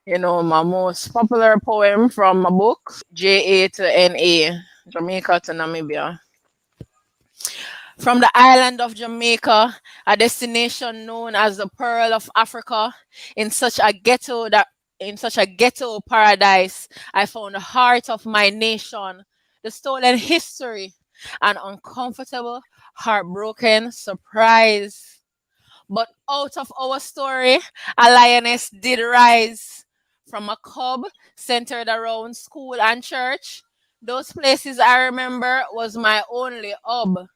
Speaker 15: my most popular poem from my book, JA to NA, Jamaica to Namibia. From the island of Jamaica, a destination known as the Pearl of Africa, in such a ghetto paradise, I found the heart of my nation, the stolen history, an uncomfortable, heartbroken surprise. But out of our story, a lioness did rise. From a cub centered around school and church, those places I remember was my only hub.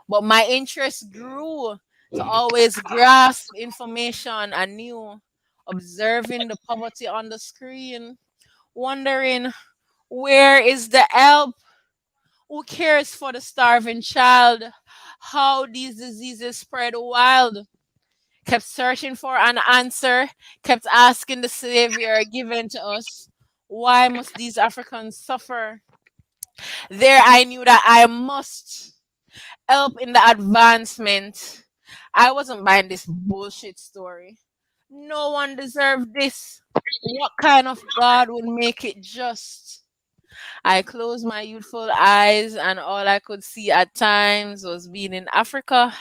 Speaker 15: But my interest grew to always grasp information anew, observing the poverty on the screen, wondering where is the help, Who cares for the starving child? How these diseases spread wild? Kept searching for an answer, kept asking the savior given to us. Why must these Africans suffer? There I knew that I must help in the advancement. I wasn't buying this bullshit story. No one deserved this. What kind of God would make it just? I closed my youthful eyes, and all I could see at times was being in Africa.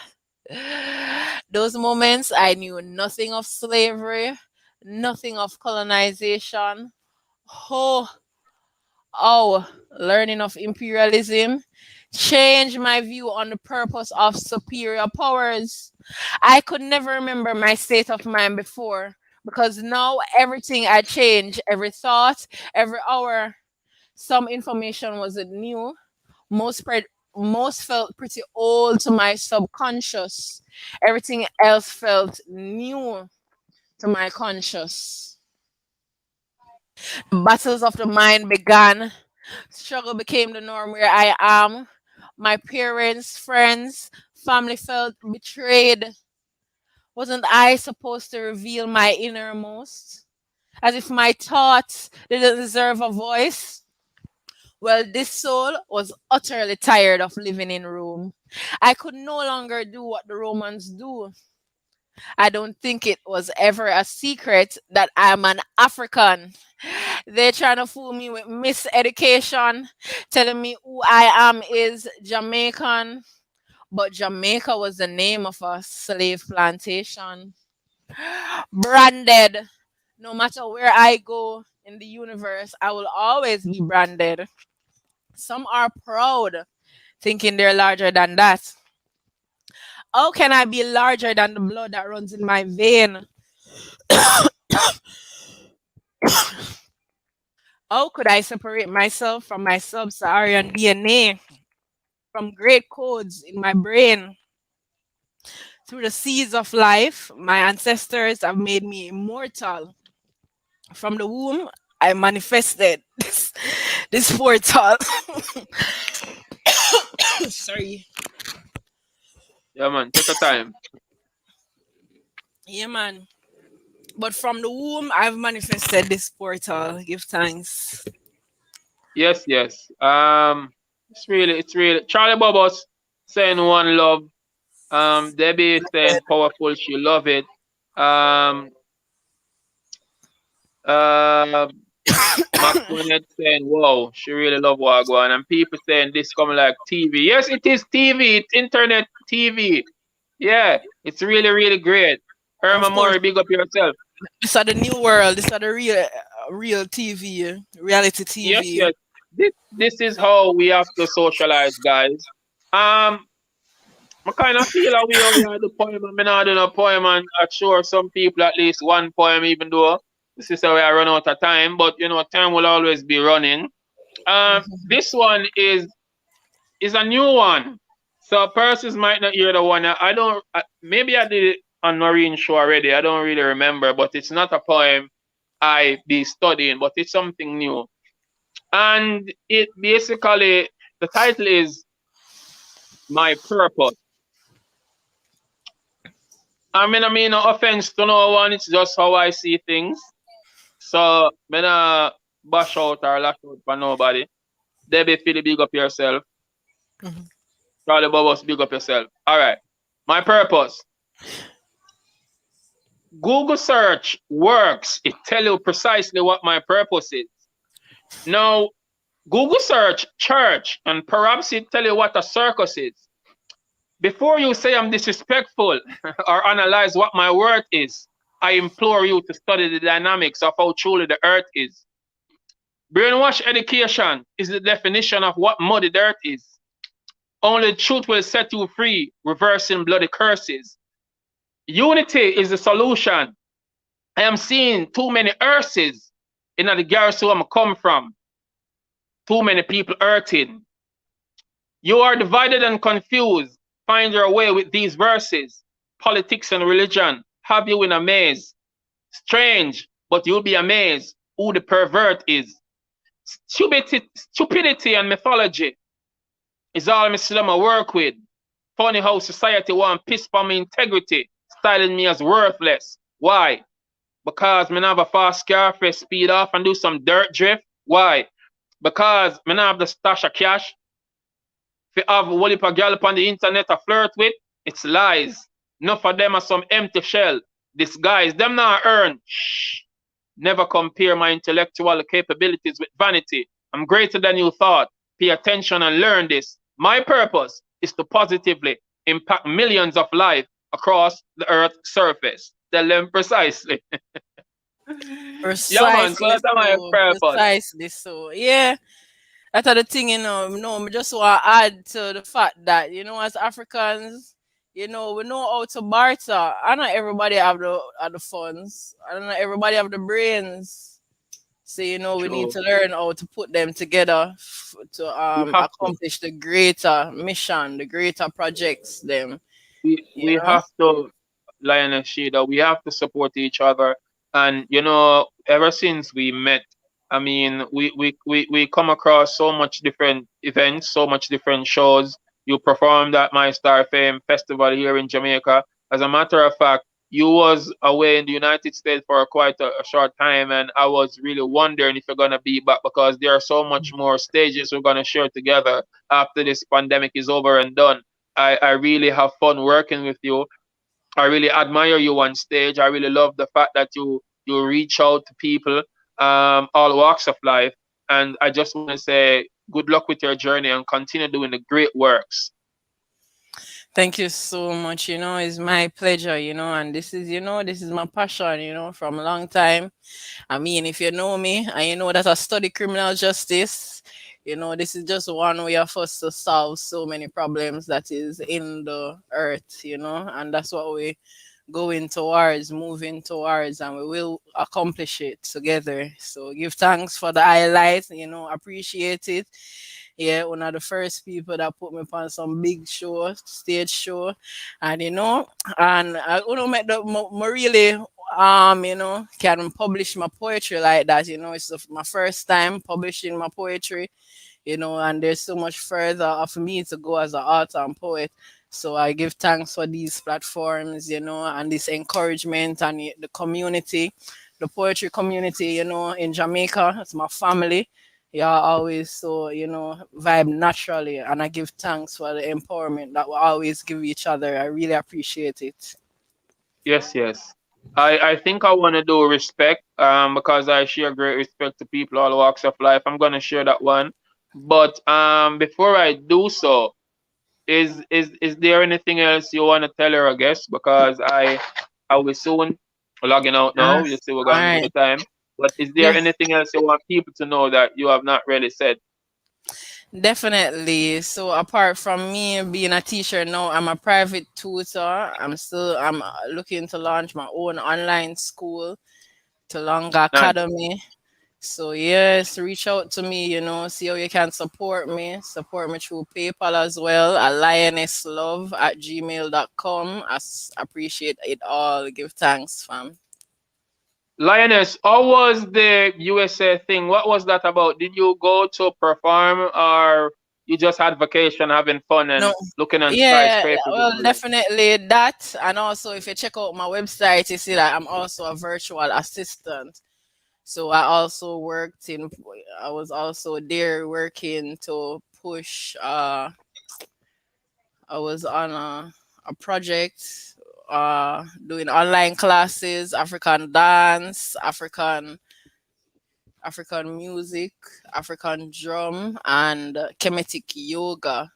Speaker 15: Those moments, I knew nothing of slavery, nothing of colonization. Oh, learning of imperialism changed my view on the purpose of superior powers. I could never remember my state of mind before because now everything had changed, every thought, every hour. Some information wasn't new. Most felt pretty old to my subconscious. Everything else felt new to my conscious. The battles of the mind began. Struggle became the norm where I am. My parents, friends, family felt betrayed. Wasn't I supposed to reveal my innermost? As if my thoughts didn't deserve a voice? Well, this soul was utterly tired of living in Rome. I could no longer do what the Romans do. I don't think it was ever a secret that I'm an African. They're trying to fool me with miseducation, telling me who I am is Jamaican. But Jamaica was the name of a slave plantation. Branded. No matter where I go in the universe, I will always be branded. Some are proud, thinking they're larger than that. How can I be larger than the blood that runs in my vein? How could I separate myself from my sub-Saharan DNA, from great codes in my brain? Through the seeds of life, my ancestors have made me immortal. From the womb, I manifested this portal. Sorry.
Speaker 2: Yeah, man. Take your time.
Speaker 15: Yeah, man. But from the womb, I've manifested this portal. Give thanks.
Speaker 2: Yes. It's really Charlie Bubbles saying one love. Debbie saying powerful, she love it. Maxwell saying wow, she really love Wagwan, and people saying this come like TV. Yes, it is TV, it's internet TV. Yeah, it's really great. Irma Murray, big up yourself.
Speaker 15: This are the new world. This are the real TV, reality TV.
Speaker 2: Yes. This is how we have to socialize, guys. I kind of feel that we only had the poem. I'm not doing a poem, and I'm sure some people at least one poem, even though this is how I run out of time. But you know, time will always be running. This one is a new one, so persons might not hear the one. I don't. Maybe I did it on Noreen show already. I don't really remember, but it's not a poem I be studying, but it's something new. And it basically, the title is My Purpose. I mean, no offense to no one, it's just how I see things. So, I'm not bash out or lash out for nobody. Debbie, feel big up yourself. Charlie Bubbles, big up yourself. All right. My purpose. Google search works. It tells you precisely what my purpose is. Now, Google search church, and perhaps it tell you what a circus is. Before you say I'm disrespectful or analyze what my worth is, I implore you to study the dynamics of how truly the earth is. Brainwash education is the definition of what muddy dirt is. Only truth will set you free, reversing bloody curses. Unity is the solution. I am seeing too many earths in the garrison where I come from. Too many people hurting. You are divided and confused. Find your way with these verses. Politics and religion have you in a maze. Strange, but you'll be amazed who the pervert is. Stupidity and mythology. It's all me slum I work with. Funny how society want piss for my integrity, styling me as worthless. Why? Because me not have a fast car for speed off and do some dirt drift. Why? Because me not have the stash of cash to have a whole heap of girl upon the internet to flirt with. It's lies. Enough of them are some empty shell. Disguise. Them not earn. Shh. Never compare my intellectual capabilities with vanity. I'm greater than you thought. Pay attention and learn this. My purpose is to positively impact millions of lives across the Earth's surface. Tell them precisely. Yeah, man. So
Speaker 15: Precisely
Speaker 2: that's my
Speaker 15: so.
Speaker 2: purpose.
Speaker 15: Precisely so. Yeah. That's the thing, I just want to add to the fact that, as Africans, we know how to barter. I not everybody have the funds. I don't know everybody have the brains. So, we need
Speaker 2: True.
Speaker 15: to learn how to put them together to
Speaker 2: We have to.
Speaker 15: accomplish the greater mission, the greater projects, them,
Speaker 2: We have to, Lioness Sheeda, we have to support each other. And ever since we met, I mean, we come across so much different events, so much different shows. You performed at My Star Fame Festival here in Jamaica. As a matter of fact, you was away in the United States for quite a short time, and I was really wondering if you're gonna be back because there are so much more stages we're gonna share together after this pandemic is over and done. I really have fun working with you. I really admire you on stage. I really love the fact that you reach out to people, all walks of life. And I just want to say good luck with your journey and continue doing the great works.
Speaker 15: Thank you so much. It's my pleasure, and this is my passion, from a long time. I mean, if you know me and you know that I study criminal justice, this is just one way of us to solve so many problems that is in the earth, and that's what we going towards, moving towards, and we will accomplish it together. So give thanks for the highlights, appreciate it. Yeah, one of the first people that put me on some big show, stage show, and and I make the really can publish my poetry like that. It's my first time publishing my poetry, and there's so much further of me to go as an author and poet. So I give thanks for these platforms, and this encouragement and the community, the poetry community, in Jamaica. It's my family. Yeah, always so, vibe naturally. And I give thanks for the empowerment that we always give each other. I really appreciate it.
Speaker 2: Yes, yes. I think I want to do respect because I share great respect to people all walks of life. I'm gonna share that one. But before I do so, is there anything else you want to tell our guests? Because I will soon logging out now. You see, we're
Speaker 15: All
Speaker 2: going to do
Speaker 15: right.
Speaker 2: the time. But is there
Speaker 15: Yes.
Speaker 2: anything else you want people to know that you have not really said?
Speaker 15: Definitely. So apart from me being a teacher now, I'm a private tutor. I'm looking to launch my own online school, Talonga
Speaker 2: Nice.
Speaker 15: Academy. So yes, reach out to me, see how you can support me. Support me through PayPal as well at lionesslove@gmail.com. Appreciate it all. Give thanks, fam.
Speaker 2: Lioness, how was the USA thing? What was that about? Did you go to perform or you just had vacation, having fun and
Speaker 15: No,
Speaker 2: looking on
Speaker 15: yeah,
Speaker 2: skyscrapers and
Speaker 15: well,
Speaker 2: all that?
Speaker 15: definitely that. And also, if you check out my website, you see that I'm also a virtual assistant. So I was also there working to push. I was on a project, doing online classes, African dance, African music, African drum, and Kemetic yoga.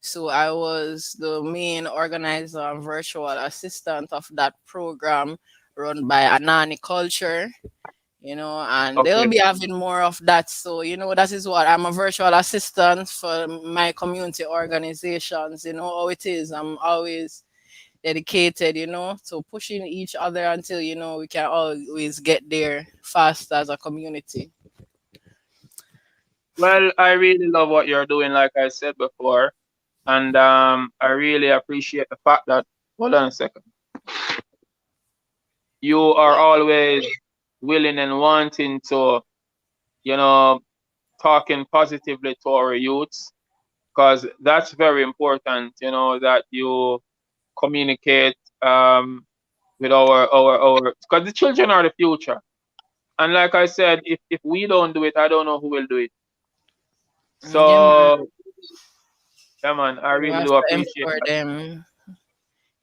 Speaker 15: So I was the main organizer and virtual assistant of that program run by Anani Culture, and they'll
Speaker 2: Okay.
Speaker 15: be having more of that. So, that is what I'm a virtual assistant for my community organizations. You know how it is. I'm always dedicated, to pushing each other until, we can always get there fast as a community.
Speaker 2: Well, I really love what you're doing, like I said before. And I really appreciate the fact that, hold on a second, you are always willing and wanting to, talking positively to our youths. because that's very important, you know, that you communicate with our because the children are the future. And like I said, if we don't do it, I don't know who will do it.
Speaker 15: Yeah, man.
Speaker 2: So yeah, man, I
Speaker 15: We
Speaker 2: really
Speaker 15: have
Speaker 2: do
Speaker 15: to
Speaker 2: appreciate
Speaker 15: empower
Speaker 2: that.
Speaker 15: them.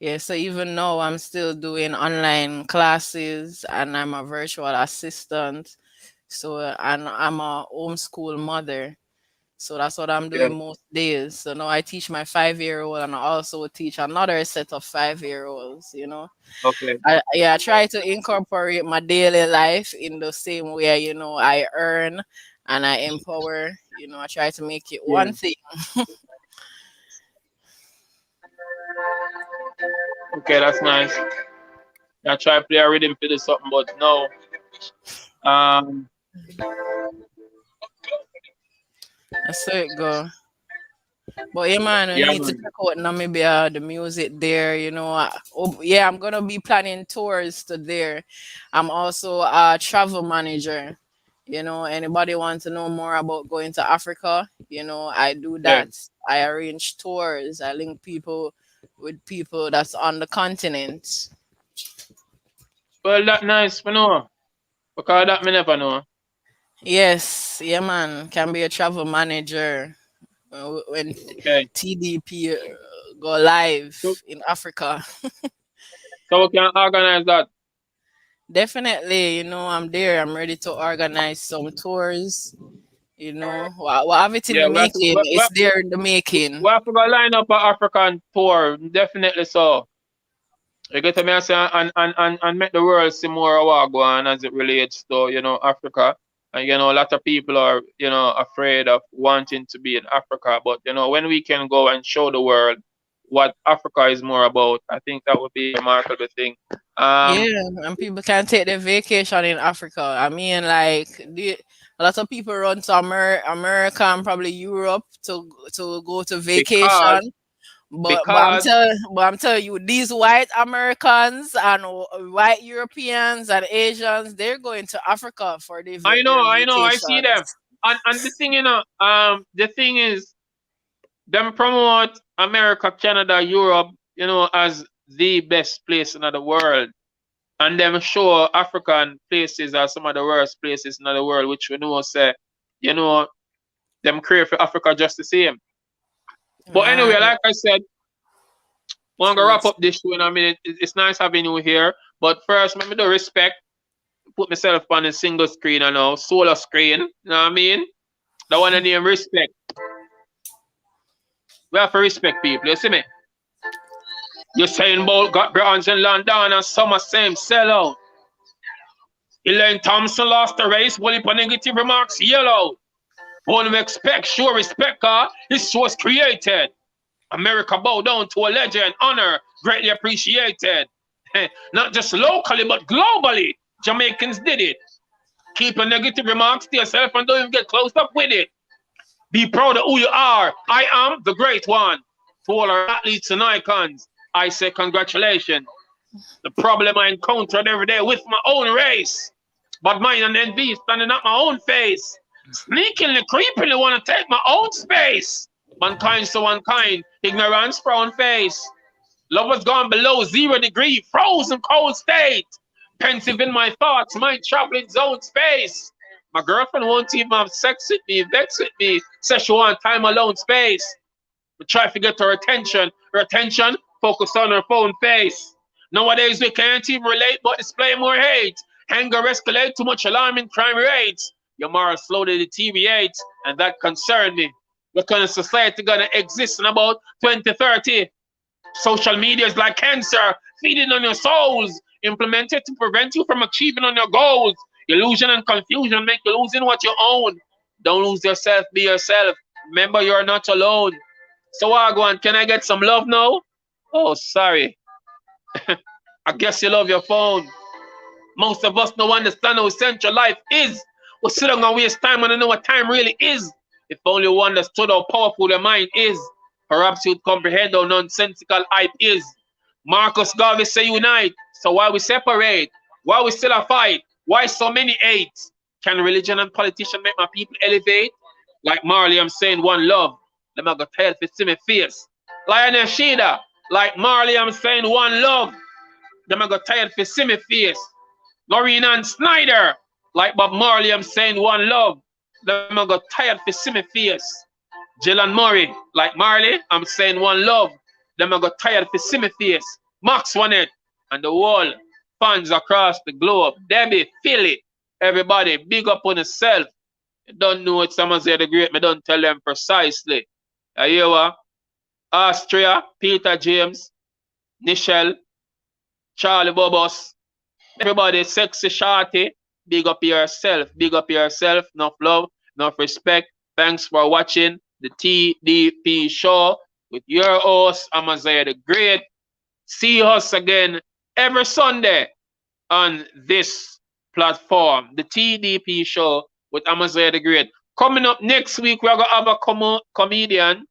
Speaker 15: Yeah, so even now I'm still doing online classes and I'm a virtual assistant. So and I'm a homeschool mother. So that's what I'm
Speaker 2: Yeah.
Speaker 15: doing most days. So now I teach my 5-year-old and I also teach another set of 5-year-olds, you know.
Speaker 2: Okay.
Speaker 15: I try to incorporate my daily life in the same way, you know, I earn and I empower, you know, I try to make it
Speaker 2: Yeah.
Speaker 15: one thing.
Speaker 2: Okay, that's nice. I try to play a rhythm for this something, but no. Um
Speaker 15: That's how it go. But yeah, man, we
Speaker 2: yeah,
Speaker 15: need to
Speaker 2: man.
Speaker 15: check out Namibia, the music there, you know. Yeah, I'm gonna be planning tours to there. I'm also a travel manager. You know, anybody want to know more about going to Africa? You know, I do
Speaker 2: Yeah.
Speaker 15: that. I arrange tours. I link people with people that's on the continent.
Speaker 2: Well, that nice for know. Because that me never know.
Speaker 15: Yes, yeah, man. Can be a travel manager when
Speaker 2: Okay.
Speaker 15: TDP go live
Speaker 2: So,
Speaker 15: in Africa.
Speaker 2: so we can organize that.
Speaker 15: Definitely, you know, I'm there. I'm ready to organize some tours. You know, what have it in
Speaker 2: Yeah,
Speaker 15: the making? It's there in the making.
Speaker 2: we have to go line up an African tour. Definitely so. You get to me and say and make the world see more of what go on as it relates to, you know, Africa. And you know, a lot of people are, you know, afraid of wanting to be in Africa. But you know, when we can go and show the world what Africa is more about, I think that would be a remarkable thing. Um
Speaker 15: Yeah, and people can take their vacation in Africa. I mean, like a lot of people run to America and probably Europe to go to
Speaker 2: because
Speaker 15: vacation.
Speaker 2: because
Speaker 15: But I'm telling you, these white Americans and white Europeans and Asians, they're going to Africa for their
Speaker 2: I know, I see them.
Speaker 15: vacations.
Speaker 2: And the thing, you know, the thing is them promote America, Canada, Europe, you know, as the best place in the world. And them show African places as some of the worst places in the world, which we know say, you know, them create for Africa just the same. But
Speaker 15: Man,
Speaker 2: anyway, like I said, we're gonna
Speaker 15: true.
Speaker 2: wrap up this show in a minute. It's nice having you here. But first, let me do respect. Put myself on a single screen and now, solar screen. You know what I mean? The one I name respect. We have to respect people, you see me? You're saying Bolt got bronze in London and some are same sellout. Elaine Thompson lost the race, bully for negative remarks, yellow. Won't expect, sure respect her, this was created. America bow down to a legend, honor, greatly appreciated. Not just locally, but globally, Jamaicans did it. Keep your negative remarks to yourself and don't even get close up with it. Be proud of who you are. I am the great one. To all our athletes and icons, I say congratulations. The problem I encountered every day with my own race. But mine and envy standing at my own face. Sneakingly, creepingly want to take my own space. Mankind so unkind, ignorance frown face. Love has gone below 0 degree, frozen cold state. Pensive in my thoughts, mind traveling zone space. My girlfriend won't even have sex with me, vex with me, says she want time alone space. We try to get her attention focus on her phone face. Nowadays we can't even relate but display more hate. Anger escalate, too much alarming crime rates. Your morals slowly deteriorate, and that concerned me. What kind of society gonna exist in about 2030? Social media is like cancer, feeding on your souls, implemented to prevent you from achieving on your goals. Illusion and confusion make you losing what you own. Don't lose yourself, be yourself. Remember, you're not alone. So, Wagwan, can I get some love now? Oh, sorry. I guess you love your phone. Most of us don't understand how essential life is. We sit down and waste time and don't know what time really is. If only one understood how powerful your mind is, perhaps you'd comprehend how nonsensical hype is. Marcus Garvey say unite, so why we separate? Why we still a fight? Why so many hate? Can religion and politician make my people elevate? Like Marley, I'm saying one love. them I go tired to see me face. Lioness Sheeda, like Marley, I'm saying one love. Them I go tired to see me face. Noreen Ann Snyder, like Bob Marley, I'm saying one love. Them I go tired to see me face. Jilann Murray, like Marley, I'm saying one love. Them I got tired to see me face. Max Wanet and the whole fans across the globe. Debbie, Philly, everybody, big up on yourself. You don't know it's Amaziyah the Great, me don't tell them precisely. You hear what? Austria, Peter James, Nichelle, Charlie Bobos, everybody, sexy shorty, big up yourself, enough love, enough respect. Thanks for watching the TDP Show with your host, Amaziyah the Great. See us again every Sunday on this platform, the TDP Show with Amaziyah the Great. Coming up next week, we're going to have a comedian.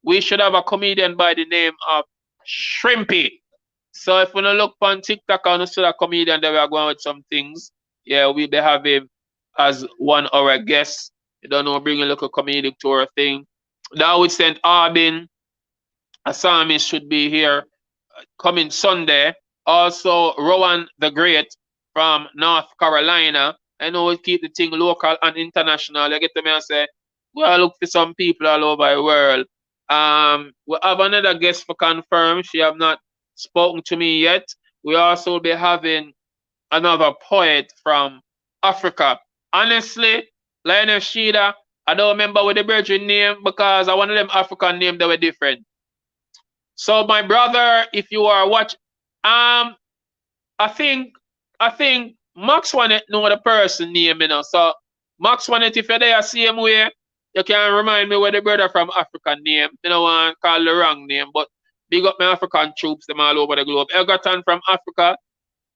Speaker 2: We should have a comedian by the name of Shrimpy. So if we don't look on TikTok and see a comedian, then we are going with some things. Yeah, we'll be having as one of our guests. You don't know, bring a little comedic to our thing. Now with St. Albin, a psalmist should be here coming Sunday. Also, Rowan the Great from North Carolina. I know we keep the thing local and international. You get to me and say, well, look for some people all over the world. We have another guest for confirm. She have not spoken to me yet. We also will be having another poet from Africa. Honestly, Lioness Sheeda, I don't remember what the virgin name because I one of them African names that were different. So my brother, if you are watching, I think Max Wanet know the person name, you know. So Max Wanet, if you're there same way, you can remind me where the brother from African name. You know, I call the wrong name, but big up my African troops, them all over the globe. Elgerton from Africa,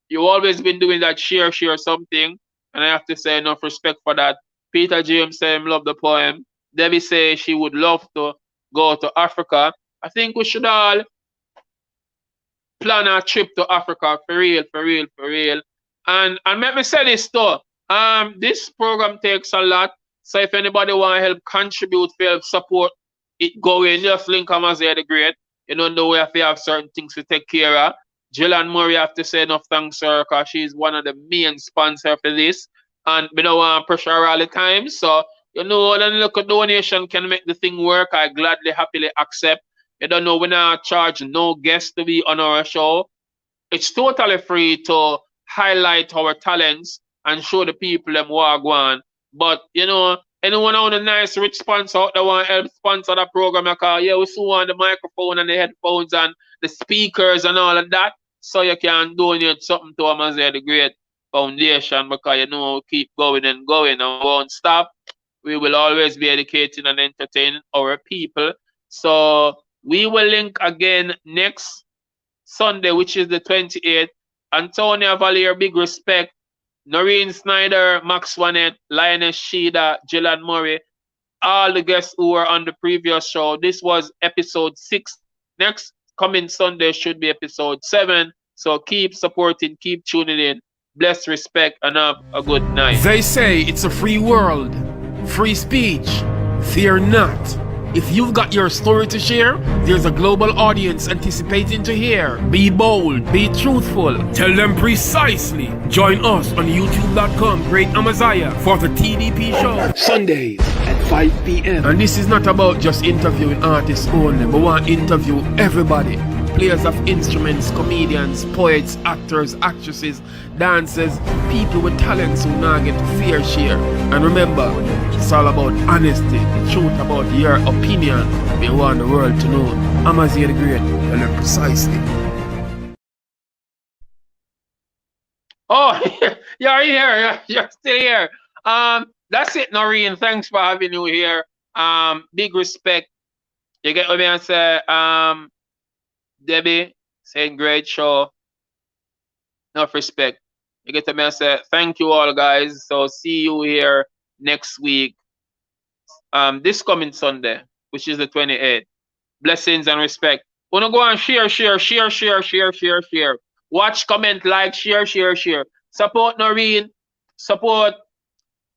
Speaker 2: you always been doing that share something, and I have to say enough respect for that. Peter James said love the poem. Debbie say she would love to go to Africa. I think we should all plan a trip to Africa for real. And let me say this too. This program takes a lot. So if anybody want to help contribute, help support it going, just link Amaziyah the Great. You know we have to have certain things to take care of. Jilann Murray have to say enough thanks to her because she's one of the main sponsors for this. And we don't want to pressure her all the time. So, you know, a little donation can make the thing work. I gladly, happily accept. You don't know, we're not charge no guest to be on our show. It's totally free to highlight our talents and show the people them what go on. But, you know, anyone on a nice rich sponsor out there want to help sponsor the program, I call, yeah, we still want the microphone and the headphones and the speakers and all of that. So you can donate something to Amaziyah the Great Foundation because, you know, we keep going and won't stop. We will always be educating and entertaining our people. So we will link again next Sunday, which is the 28th. Antonia Valier, big respect. Noreen Snyder, Max Wanet, Lioness Sheeda, Jilann Murray, all the guests who were on the previous show. This was episode 6. Next coming Sunday should be episode 7. So keep supporting, keep tuning in. Bless, respect, and have a good night.
Speaker 5: They say it's a free world, free speech. Fear not. If you've got your story to share, there's a global audience anticipating to hear. Be bold, be truthful, tell them precisely. Join us on youtube.com, Great Amaziyah, for the TDP Show. Sundays at 5 p.m. And this is not about just interviewing artists only, but we want to interview everybody. Players of instruments, comedians, poets, actors, actresses, dancers, people with talents who now get fair share. And remember, it's all about honesty, the truth about your opinion. We want the world to know. Amaziyah the Great, tell them precisely.
Speaker 2: Oh, you're here. You're still here. That's it, Noreen. Thanks for having you here. Big respect. You get what I say? Debbie saying great show. Enough respect. You get to say thank you all guys. So see you here next week. This coming Sunday, which is the 28th. Blessings and respect. Wanna go and share. Watch, comment, like, share. Support Noreen. Support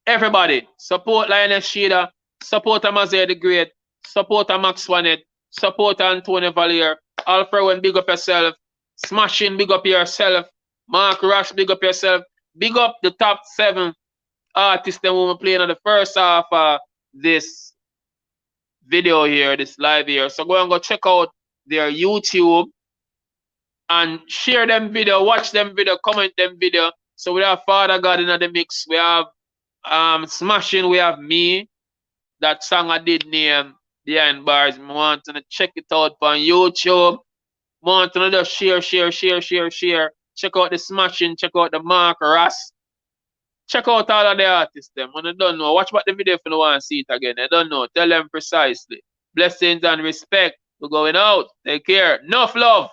Speaker 2: everybody. Support Lioness Sheeda. Support Amaziyah the Great. support a Max Wanet, support Antonio Valier, Alfred, big up yourself, Smashing, big up yourself, Mark Rush, big up yourself, big up the top 7 artists that we were playing on the first half of this video here, this live here. So go and go check out their YouTube and share them video, watch them video, comment them video. So we have Fad Gad in the mix, we have Smashing, we have me. That song I did name Behind Bars. I want to check it out on YouTube. I want to just share. Check out the Smashing, check out the Mark Ross. Check out all of the artists them. When I don't know, watch back the video if you want to see it again. I don't know. Tell them precisely. Blessings and respect. We're going out. Take care. Enough love.